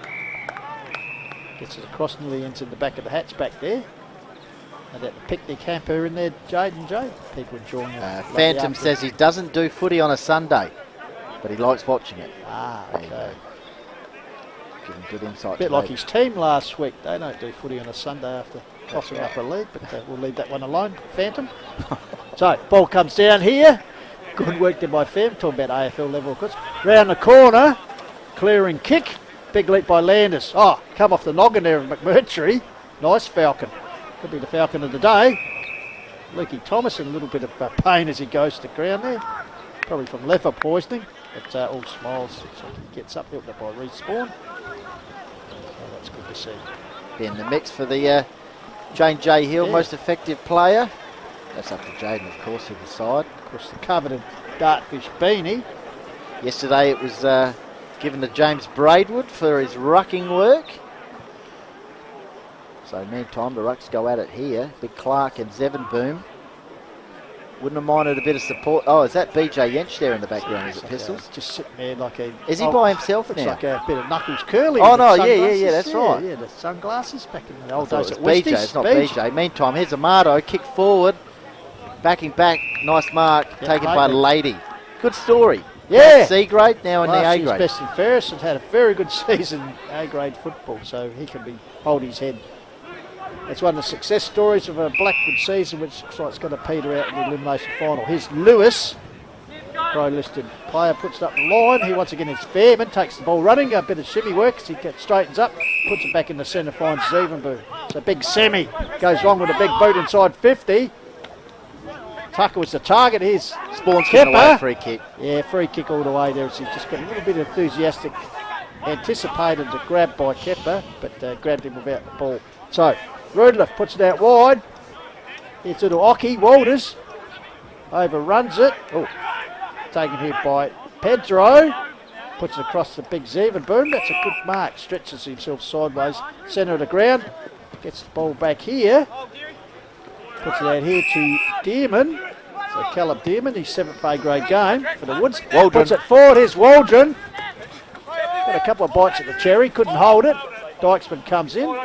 Gets it across nearly into the back of the hats back there. And that picnic hamper in there, Jade and Jade. People enjoying it. Phantom says he doesn't do footy on a Sunday, but he likes watching it. Ah, There you okay. go. Giving good insight. A bit to like that. his team last week. They don't do footy on a Sunday after tossing up a lead, but we'll leave that one alone. Phantom. So, ball comes down here. Good work there by Phantom. Talking about AFL level, of course. Round the corner. Clearing kick. Big leap by Landers. Oh, come off the noggin there of McMurtry. Nice Falcon. Could be the Falcon of the day. Leaky Thomas in a little bit of pain as he goes to ground there. Probably from leather poisoning. But all smiles. So he gets up there by respawn. So that's good to see. Be in the mix for the Jane J. Hill, Yeah. most effective player. That's up to Jaden, of course, to decide. Of course, the coveted Dartfish beanie. Yesterday it was given to James Braidwood for his rucking work. So meantime, the rucks go at it here. Big Clark and Zevenboom. Wouldn't have minded a bit of support. Oh, is that BJ Yench there in the background? Is it Pistols? Just sitting there like a... Is he by himself looks now? like a bit of Knuckles curly. Oh, with no, the yeah, sunglasses. that's right. Yeah, the sunglasses back in the I old thought days it at was BJ, Westies. it's not BJ. Meantime, here's Amato, kick forward, backing back, nice mark, Yeah, taken by Lady. Lady. Good story. Yeah. C grade, now in the Last A year's grade. best and fairest and had a very good season A-grade football, so he can hold his head. It's one of the success stories of a Blackwood season, which looks like it's going to peter out in the elimination final. Here's Lewis, pro-listed player, puts it up the line. He once again is Fairman, takes the ball running, a bit of shimmy work as he straightens up, puts it back in the centre, finds Zevenboom. So big Sammy goes long with a big boot inside 50. Tucker was the target. Here's Spawn's giving away a Kepper. free kick. Yeah, free kick all the way there. So he just got a little bit enthusiastic, anticipated the grab by Kepper, but grabbed him without the ball. So Uraidla puts it out wide. It's little Ocky. Walters overruns it. Oh, taken here by Pedro. Puts it across the big Zevenboom. That's a good mark. Stretches himself sideways. Centre of the ground. Gets the ball back here. Puts it out here to Dearman. So Caleb Dearman, his 7th A grade game for the Woods. Waldron. Puts it forward. Here's Waldron. Got a couple of bites at the cherry. Couldn't hold it. Dykesman comes in.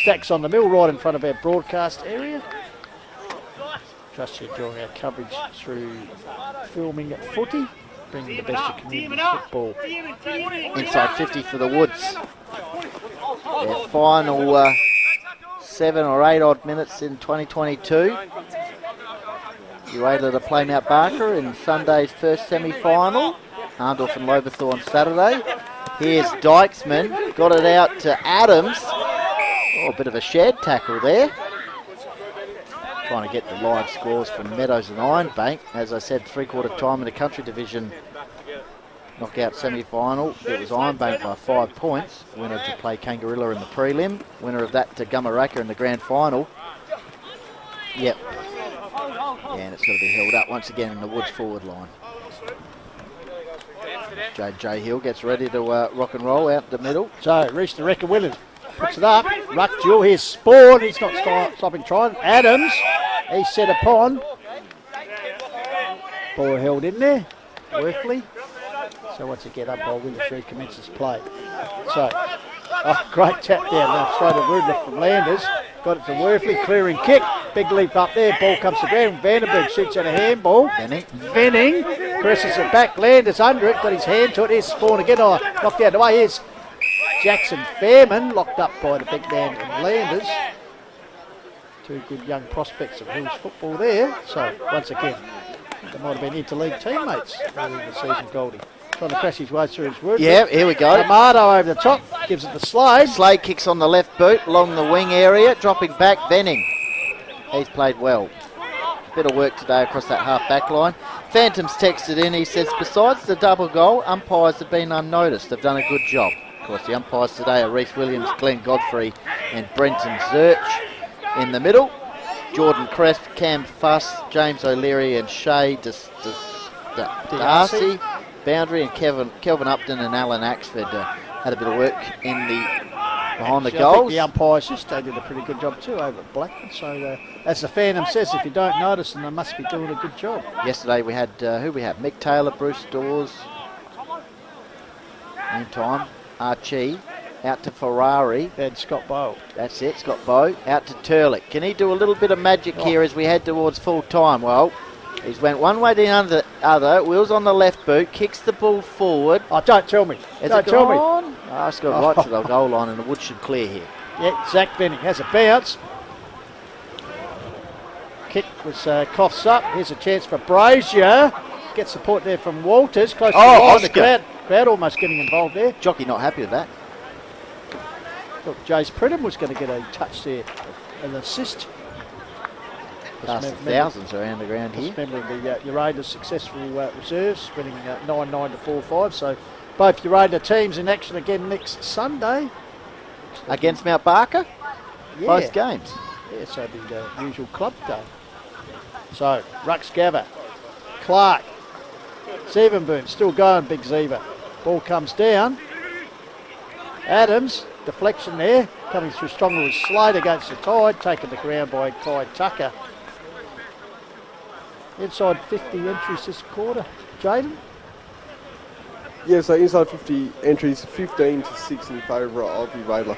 Stacks on the mill right in front of our broadcast area. Trust you're enjoying our coverage through filming at footy. Bringing the best of community football. Inside 50 for the Woods. Their final 7 or 8 odd minutes in 2022. Uraidla to play Mount Barker in Sunday's first semi-final. Arndorf and Lobethal on Saturday. Here's Dykesman, got it out to Adams. Oh, a bit of a shed tackle there. Trying to get the live scores from Meadows and Ironbank. As I said, 3/4 time in the Country Division knockout semi-final. It was Ironbank by 5 points. Winner to play Kangarilla in the prelim. Winner of that to Gumaraka in the grand final. Yep. Yeah, and it's got to be held up once again in the Woods forward line. J. Hill gets ready to rock and roll out the middle. So, Reese the Wrecker Williams puts it up. Ruck duel. Here's Spawn. He's not stopping trying. Adams. He's set upon. Ball held in there. Worthley. So once again, umpire Winfrey commences play. So, great tap down. Now throw to Uraidla from Landers. Got it to Worthley. Clearing kick. Big leap up there. Ball comes to ground. Vandenberg shoots at a handball. Venning. Presses it back. Landers under it. Got his hand to it. Here's Spawn again. Oh, knocked out of the way. Here's Jackson Fairman. Locked up by the big man and Landers. Two good young prospects of Hills football there. So, once again, they might have been interleague teammates early in the season, Goldie. Trying to crash his way through his work. Yeah, here we go. Tomato over the top. Gives it the Slade. Slade kicks on the left boot along the wing area. Dropping back, Venning. He's played well. Bit of work today across that half back line. Phantom's texted in. He says, besides the double goal, umpires have been unnoticed. They've done a good job. Of course, the umpires today are Reece Williams, Glenn Godfrey and Brenton Zurch. In the middle, Jordan Cresp, Cam Fuss, James O'Leary and Shea Darcy. Boundary and Kelvin Upton and Alan Axford had a bit of work in behind the I goals. think the umpires yesterday did a pretty good job too over at Blackwood. So as the Phantom says, if you don't notice them, they must be doing a good job. Yesterday we had who we had? Mick Taylor, Bruce Dawes. Meantime, Archie out to Ferrari. And Scott Bowe. That's it, Scott Bowe. Out to Turlick. Can he do a little bit of magic here as we head towards full time? Well, he's went one way to the other. Wheels on the left boot. Kicks the ball forward. Oh, don't tell me. Don't tell me. Oh, it's got right to the goal line and the wood should clear here. Yeah, Zach Venning has a bounce. Kick was coughs up. Here's a chance for Brazier. Gets support there from Walters. Close to the line. The crowd almost getting involved there. Jockey not happy with that. Look, Jace Pridham was going to get a touch there. An assist. Past the thousands around the ground here. Remembering the Uraidla successful reserves, winning 9-9 to 4-5. So both Uraidla teams in action again next Sunday. Against Mount Barker? Yeah. Both games. Yeah, so the usual club day. So, Rux Gabba, Clark, Zevenboom, still going, Big Zeva. Ball comes down. Adams, deflection there, coming through strongly with Slade against the Tide, taken to ground by Clyde Tucker. Inside 50 entries this quarter. Jaden? Yeah, so inside 50 entries, 15 to 6 in favour of Uraidla.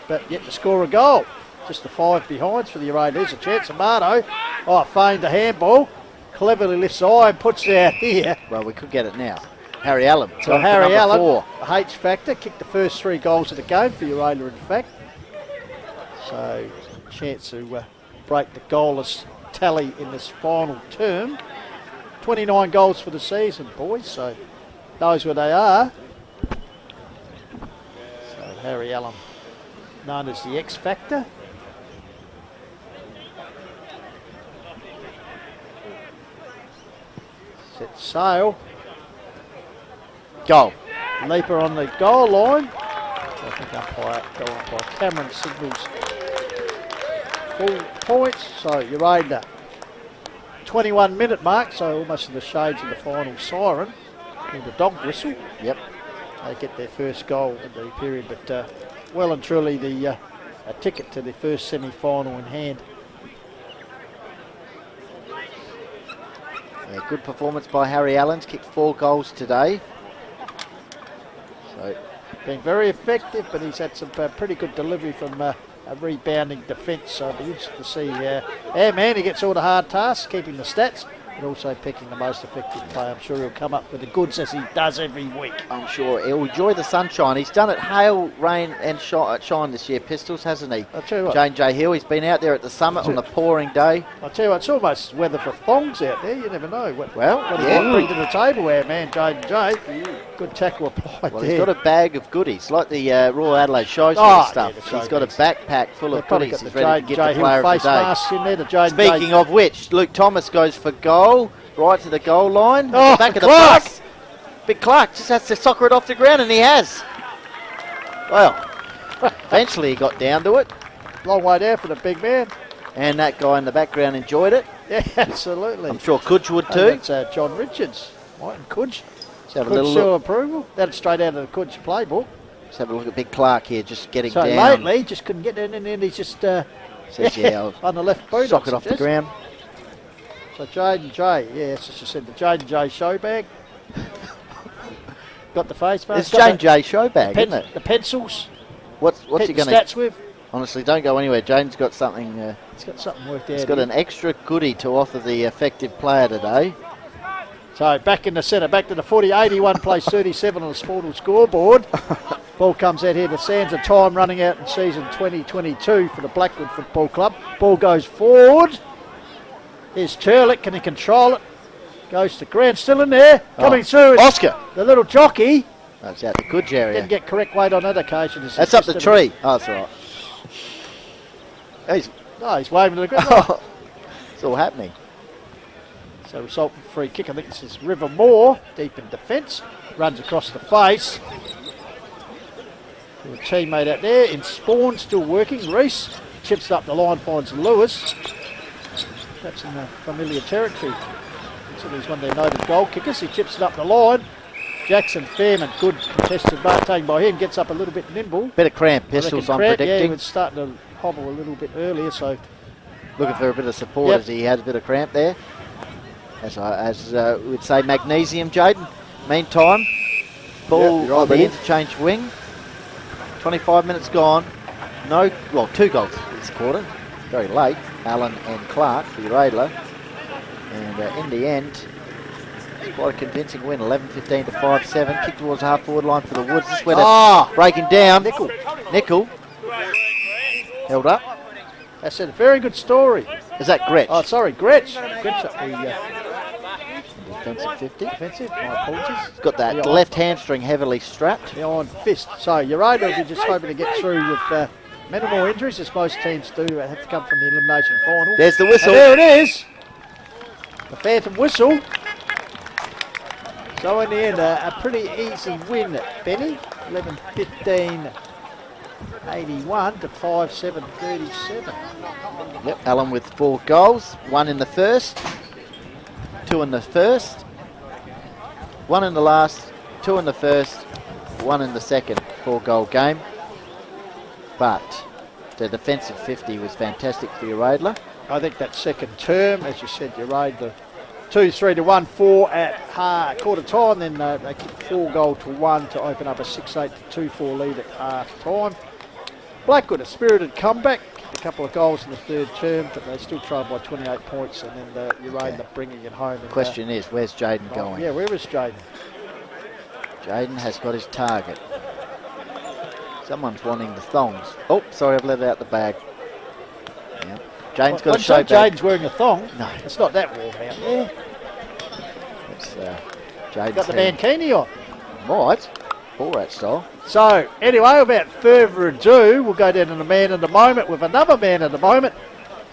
But yet to score a goal. Just the 5 behinds for the Uraidla. There's a chance. Amato. Oh, feigned a handball. Cleverly lifts the eye and puts it out here. Well, we could get it now. Harry Allen. So Harry Allen, the H factor, kicked the first 3 goals of the game for Uraidla, in fact. So, chance to break the goalless tally in this final term. 29 goals for the season, boys, so knows where they are. So Harry Allen, known as the X Factor. Set sail. Goal. Leaper on the goal line. I think goal umpire Cameron signals full points. So Uraidla, 21-minute mark, so almost in the shades of the final siren. And the dog whistle. Yep. They get their first goal in the period, but well and truly a ticket to the first semi-final in hand. Yeah, good performance by Harry Allen's kicked 4 goals today. So been very effective, but he's had some pretty good delivery from a rebounding defence. So I'll be interested to see how man he gets all the hard tasks, keeping the stats. but also picking the most effective player. I'm sure he'll come up with the goods as he does every week. I'm sure he'll enjoy the sunshine. He's done it hail, rain and shine this year, Pistols, hasn't he? I'll tell you what. Jane J. Hill, he's been out there at the summit on the pouring day. I'll tell you what, it's almost weather for thongs out there. You never know what he Yeah. might bring to the table there, man. Jaden J. Good tackle applied Well, there. he's got a bag of goodies, like the Royal Adelaide show sort Oh, of stuff. yeah, the He's got a showbiz. backpack full They've of probably goodies. got He's the ready to Jaden give the J. player Hill of the face day. masks in there. The Jaden Speaking J. of which, Luke Thomas goes for goal, right to the goal line, Oh, at the back of the Clark. bus. Big Clark just has to soccer it off the ground, and he has. Well, eventually he got down to it, Long way down for the big man. and that guy in the background enjoyed it. Yeah, absolutely. I'm sure Kudge would And too. that's John Richards. Martin Kudge. Let's have a Kudge little seal look. approval. That's straight out of the Kudge playbook. Let's have a look at Big Clark here, just getting So down. lately, just couldn't get in, and then he's just Says, yeah, I'll on the left boot. sock I it off the suggest. ground. So Jaden J, yeah, as you said, the Jaden J show bag. Got the face mask. It's got Jane the J show bag, isn't it? The pencils. What's he Hit the going to? stats with. Honestly, don't go anywhere. Jane's got something. He's got something worked out. He's got here. an extra goodie to offer the effective player today. So back in the centre, back to the 40, 81 plays 37 on the Sportal scoreboard. Ball comes out here to Sands, a time running out in season 2022 for the Blackwood Football Club. Ball goes forward. Here's Turlick, can he control it? Goes to Grant, still in there. Coming through is Oscar. the little jockey. That's out the Kudge area. Didn't get correct weight on that occasion. His That's up the assistant- tree. Oh, that's all right. He's, No, he's waving to the ground. it's all happening. So resultant free kick. I think this is River Moore, deep in defence. Runs across the face. To a teammate out there in Spawn, still working. Reese chips up the line, finds Lewis. That's in the familiar territory. So he's one of their noted goal kickers. He chips it up the line. Jackson Fairman, good contested mark taken by him, gets up a little bit nimble. Bit of cramp, I reckon Pistols, I'm cramp, Yeah, he predicting. was starting to hobble a little bit earlier, so Looking for a bit of support Yep. as he has a bit of cramp there. As we'd say, magnesium, Jaden. Meantime, ball Yep, you're right, on the Benny. interchange wing. 25 minutes gone. No, well, 2 goals this quarter. Very late. Allen and Clark for Uraidla. And in the end, it's quite a convincing win. 11-15 to 5-7. Kick towards the half-forward line for the Woods. This went breaking down. Nickel. Held up. that's a very good story. Is that Gretsch? Oh, sorry, Gretsch. Gretsch up the Defensive 50. defensive. My apologies. He's got that The left hamstring heavily strapped. The iron fist. So Uraidla will be just hoping to get through with minimal injuries, as most teams do have to come from the elimination final. There's the And whistle. there it is. The phantom whistle. So in the end, a pretty easy win, Benny. 11-15, 81 to 5-7, 37. Yep, Allen with 4 goals. 1 in the first, 2 in the first, 1 in the last, 2 in the first, 1 in the second. 4-goal game. But the defensive 50 was fantastic for Uraidla. I think that second term, as you said, Uraidla 2-3 to 1-4 at quarter time. Then they kicked 4-1 to open up a 6-8 to 2-4 lead at half time. Blackwood, a spirited comeback. Kicked a couple of goals in the third term, but they still trailed by 28 points, and then Uraidla bringing it home. And, Question is, where's Jaden going? Yeah, where is Jaden? Jaden has got his target. Someone's wanting the thongs. Oh, sorry, I've let it out the bag. Yep. Jaden's got a show bag. Jaden's wearing a thong. No. It's not that warm out there. It's Jaden's Got the hand. mankini on. Might. Ball rat style. So, anyway, without further ado, we'll go down to the man of the moment with another man of the moment,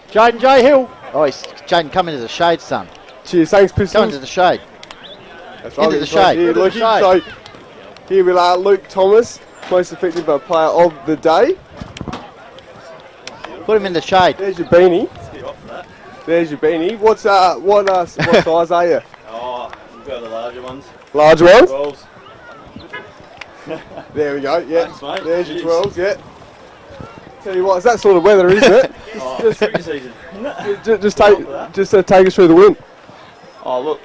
Jaden J. Hill. Oh, Jaden, come into the shade, son. Cheers, thanks, Come Pistols. into the shade. That's into the it's shade. Here, Into the Lukey. shade. So here we are, Luke Thomas, most effective player of the day. Put him in the shade. There's your beanie. There's your beanie. What size are you? Oh, we've got the larger ones. Large ones? 12s. There we go. Yeah. Thanks, mate. There's your Cheers. 12s. Yeah. Tell you what, it's that sort of weather, isn't it? Oh, Just- cricket season. just take us through the win. Oh, look,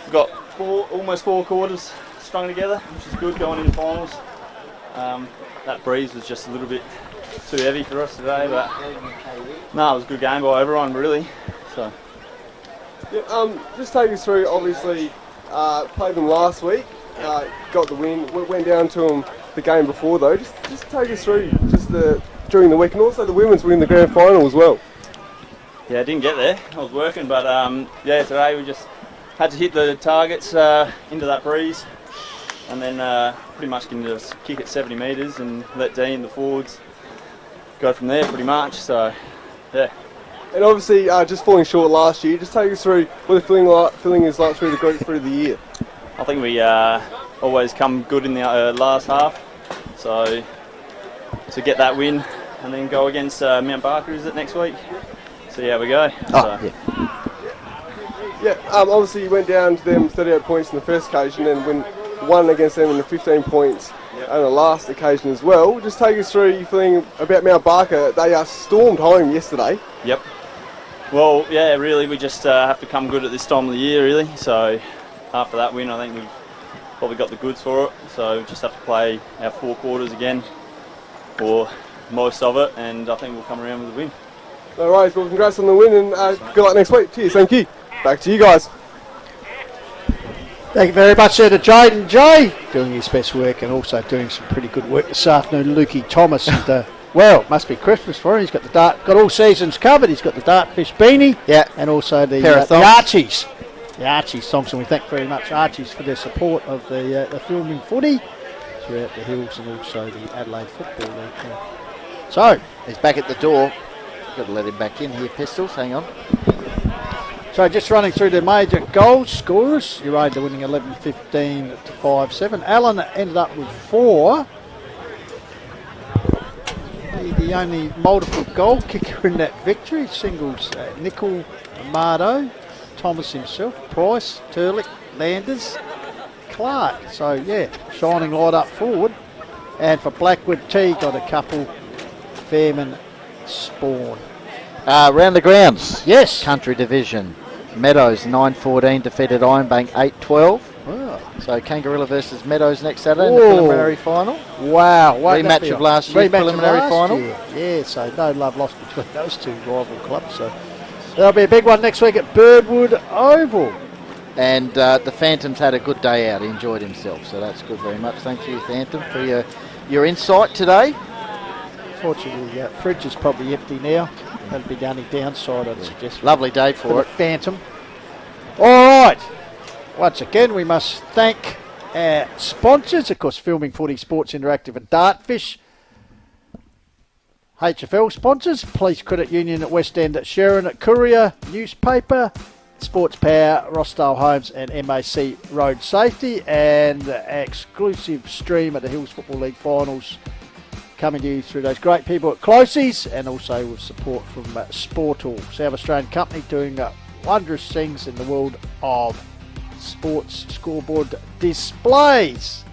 we've got almost 4 quarters strung together, which is good going into finals. That breeze was just a little bit too heavy for us today, but no, it was a good game by everyone, really. So Yeah, just take us through, obviously, played them last week, got the win, went down to them the game before though. Just take us through during the week, and also the women's win the grand final as well. Yeah, I didn't get there. I was working, but yeah, today we just had to hit the targets into that breeze, and then pretty much can just kick it 70 metres and let Dean, the forwards, go from there pretty much. So, yeah. And obviously, just falling short last year. Just take us through what the feeling is like through the group through the year. I think we always come good in the last half, so to get that win and then go against Mount Barker, is it next week? So yeah, we go. Yeah, obviously you went down to them 38 points in the first occasion and won against them in the 15 points on the last occasion as well. Just take us through your feeling about Mount Barker. They stormed home yesterday. Yep. Well, yeah, really, we just have to come good at this time of the year, really. So after that win, I think we've probably got the goods for it. So we just have to play our 4 quarters again, or most of it, and I think we'll come around with a win. No worries. Well, congrats on the win, and good luck next week. Cheers. Thank you. Back to you guys. Thank you very much there to Jaden J, doing his best work and also doing some pretty good work this afternoon. Lukey Thomas, and, well, must be Christmas for him. He's got got all seasons covered. He's got the Dartfish beanie, and also the Archies. The Archies Thompson. We thank very much Archies for their support of the filming footy throughout the hills and also the Adelaide Football League. So he's back at the door. Got to let him back in here, Pistols. Hang on. So just running through the major goal scorers. Uraidla winning 11-15 to 5-7. Allen ended up with 4. The only multiple goal kicker in that victory. Singles Nickel, Amado, Thomas himself, Price, Turlick, Landers, Clark. So yeah, shining light up forward. And for Blackwood, T got a couple. Fairman, Spawn. Round the grounds. Yes. Country Division. Meadows 9-14 defeated Ironbank 8-12. Oh. So Kangarilla versus Meadows next Saturday in the preliminary final. Wow. Rematch of last year's preliminary final. Yeah, so no love lost between those two rival clubs. So there'll be a big one next week at Birdwood Oval. And the Phantom's had a good day out. He enjoyed himself, so that's good very much. Thank you, Phantom, for your insight today. Fortunately, the fridge is probably empty now. That'd be the only downside, I'd suggest. Lovely day for the Phantom. All right. Once again, we must thank our sponsors, of course, Filming Footy, Sports Interactive and Dartfish. HFL sponsors, Police Credit Union at West End at Sharon at Courier, Newspaper, Sports Power, Rossdale Homes and MAC Road Safety, and exclusive stream at the Hills Football League Finals coming to you through those great people at Closey's, and also with support from Sportal, South Australian company doing wondrous things in the world of sports scoreboard displays.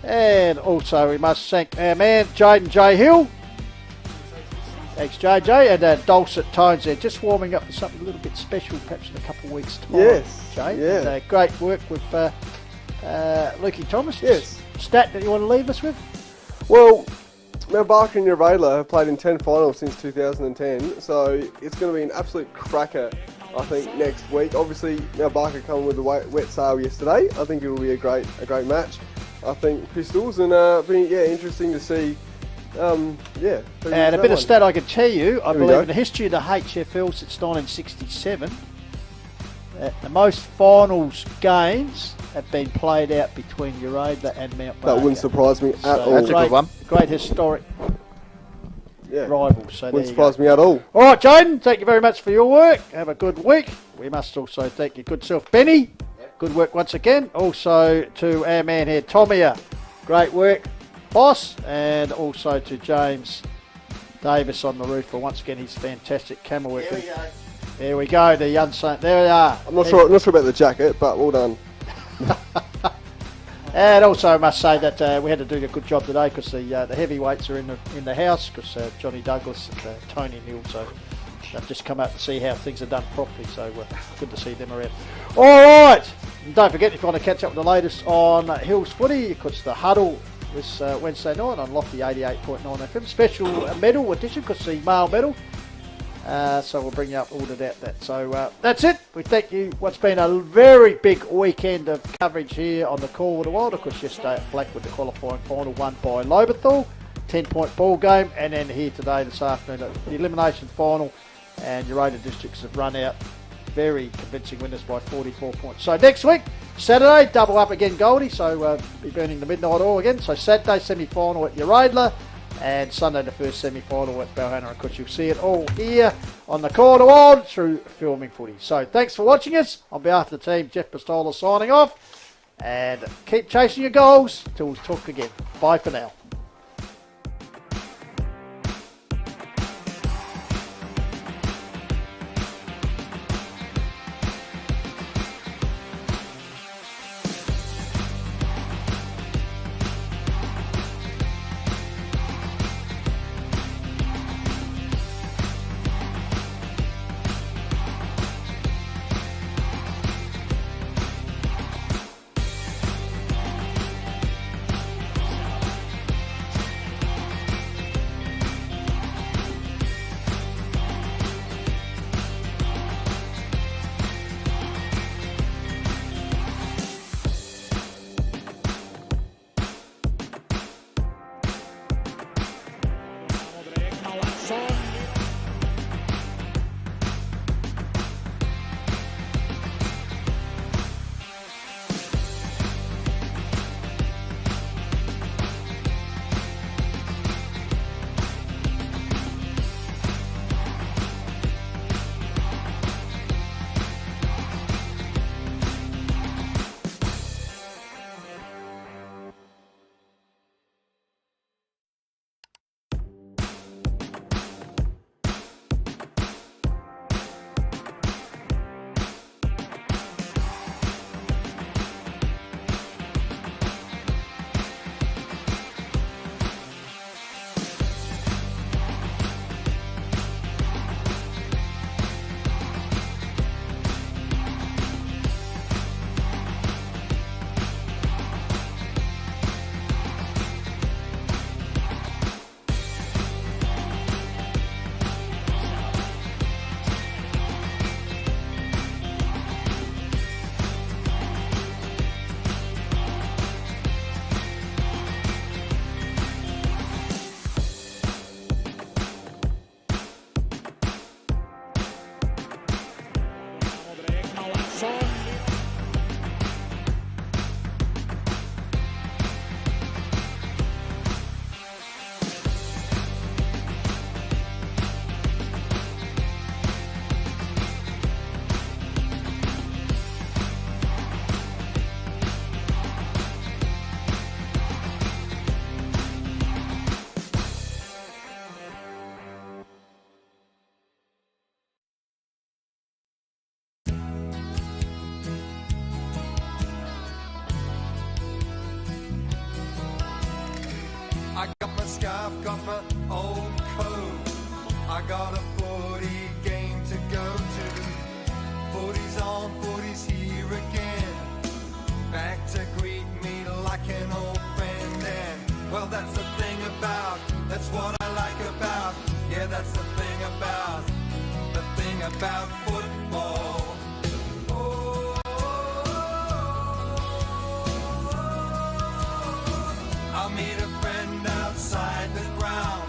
And also we must thank our man Jaden J. Hill. Thanks JJ, and dulcet tones there, just warming up for something a little bit special perhaps in a couple of weeks tomorrow. Yes, Jay. yeah. And, great work with Lukey Thomas. Yes. Stat that you want to leave us with? Well, Mount Barker and Uraidla have played in 10 finals since 2010, so it's going to be an absolute cracker, I think, next week. Obviously, Mount Barker coming with a wet sail yesterday. I think it will be a great match. I think Pistols, and interesting to see. And a bit of stat I can tell you, I believe in the history of the HFL since 1967, the most finals games have been played out between Uraidla and Mount Barker. That wouldn't surprise me at all. That's a good one. Great historic rivals. So wouldn't surprise me at all. All right, Jaden, thank you very much for your work. Have a good week. We must also thank your good self, Benny. Good work once again. Also to our man here, Tommy. Great work, boss. And also to James Davis on the roof for once again his fantastic camera work. There we go. The unsung. There they are. I'm not sure about the jacket, but well done. And also I must say that we had to do a good job today because the heavyweights are in the house, because Johnny Douglas and Tony Neal, so they've just come out to see how things are done properly, so good to see them around. Alright, don't forget if you want to catch up with the latest on Hills Footy, because the huddle this Wednesday night on Lofty 88.9 FM, special medal edition, because the male medal So we'll bring you up all to that. So that's it. We thank you. What's been a very big weekend of coverage here on the Call of the Wild. Of course, yesterday at Blackwood, the qualifying final won by Loberthal. 10-point ball game, and then here today, this afternoon, the elimination final, and Uraidla Districts have run out very convincing winners by 44 points. So next week, Saturday, double up again Goldie, so be burning the midnight oil again. So Saturday, semi-final at Uraidla, and Sunday, the first semi-final at Balhana. Of course, you'll see it all here on the Call of the Wild through Filming Footy. So thanks for watching us. On behalf of the team, Jeff Pistola signing off, and keep chasing your goals till we talk again. Bye for now. I got my scarf, got my old coat. I got a 40 game to go to. 40's on, 40's here again. Back to greet me like an old friend. And well, that's the thing about, that's what I like about. Yeah, that's the thing about football. I'll meet a friend outside the ground.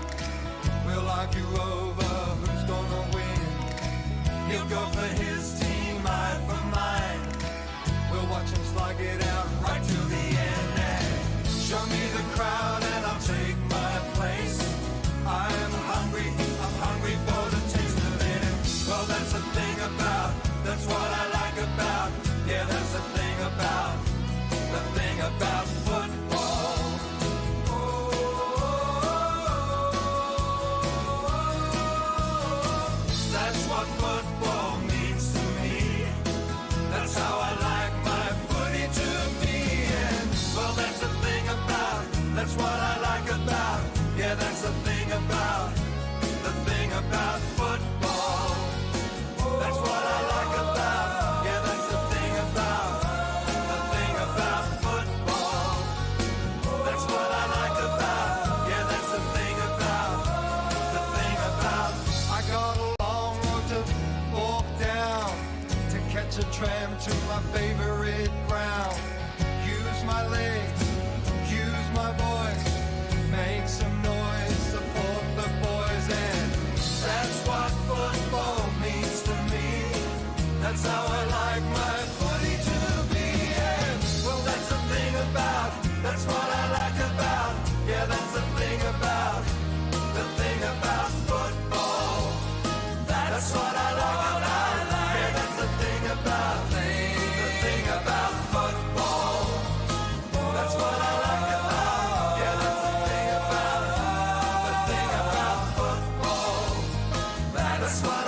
We'll argue over who's gonna win. He'll go for his team, I for mine. We'll watch him slug it out right to the end. And show me the crowd and I'll take my place. I'm hungry for the taste of it. And well, that's the thing about, that's what I like about. Yeah, that's the thing about football. That's what football means to a tram to my favorite ground. Use my legs, use my voice, make some noise, support the boys, and that's what football means to me. That's how I like my footy to be. And well, that's the thing about, that's what I like about, yeah, that's the thing about football. That's what I like about, yeah, that's the thing about football. That's what I like about, yeah, that's the thing about football. That's what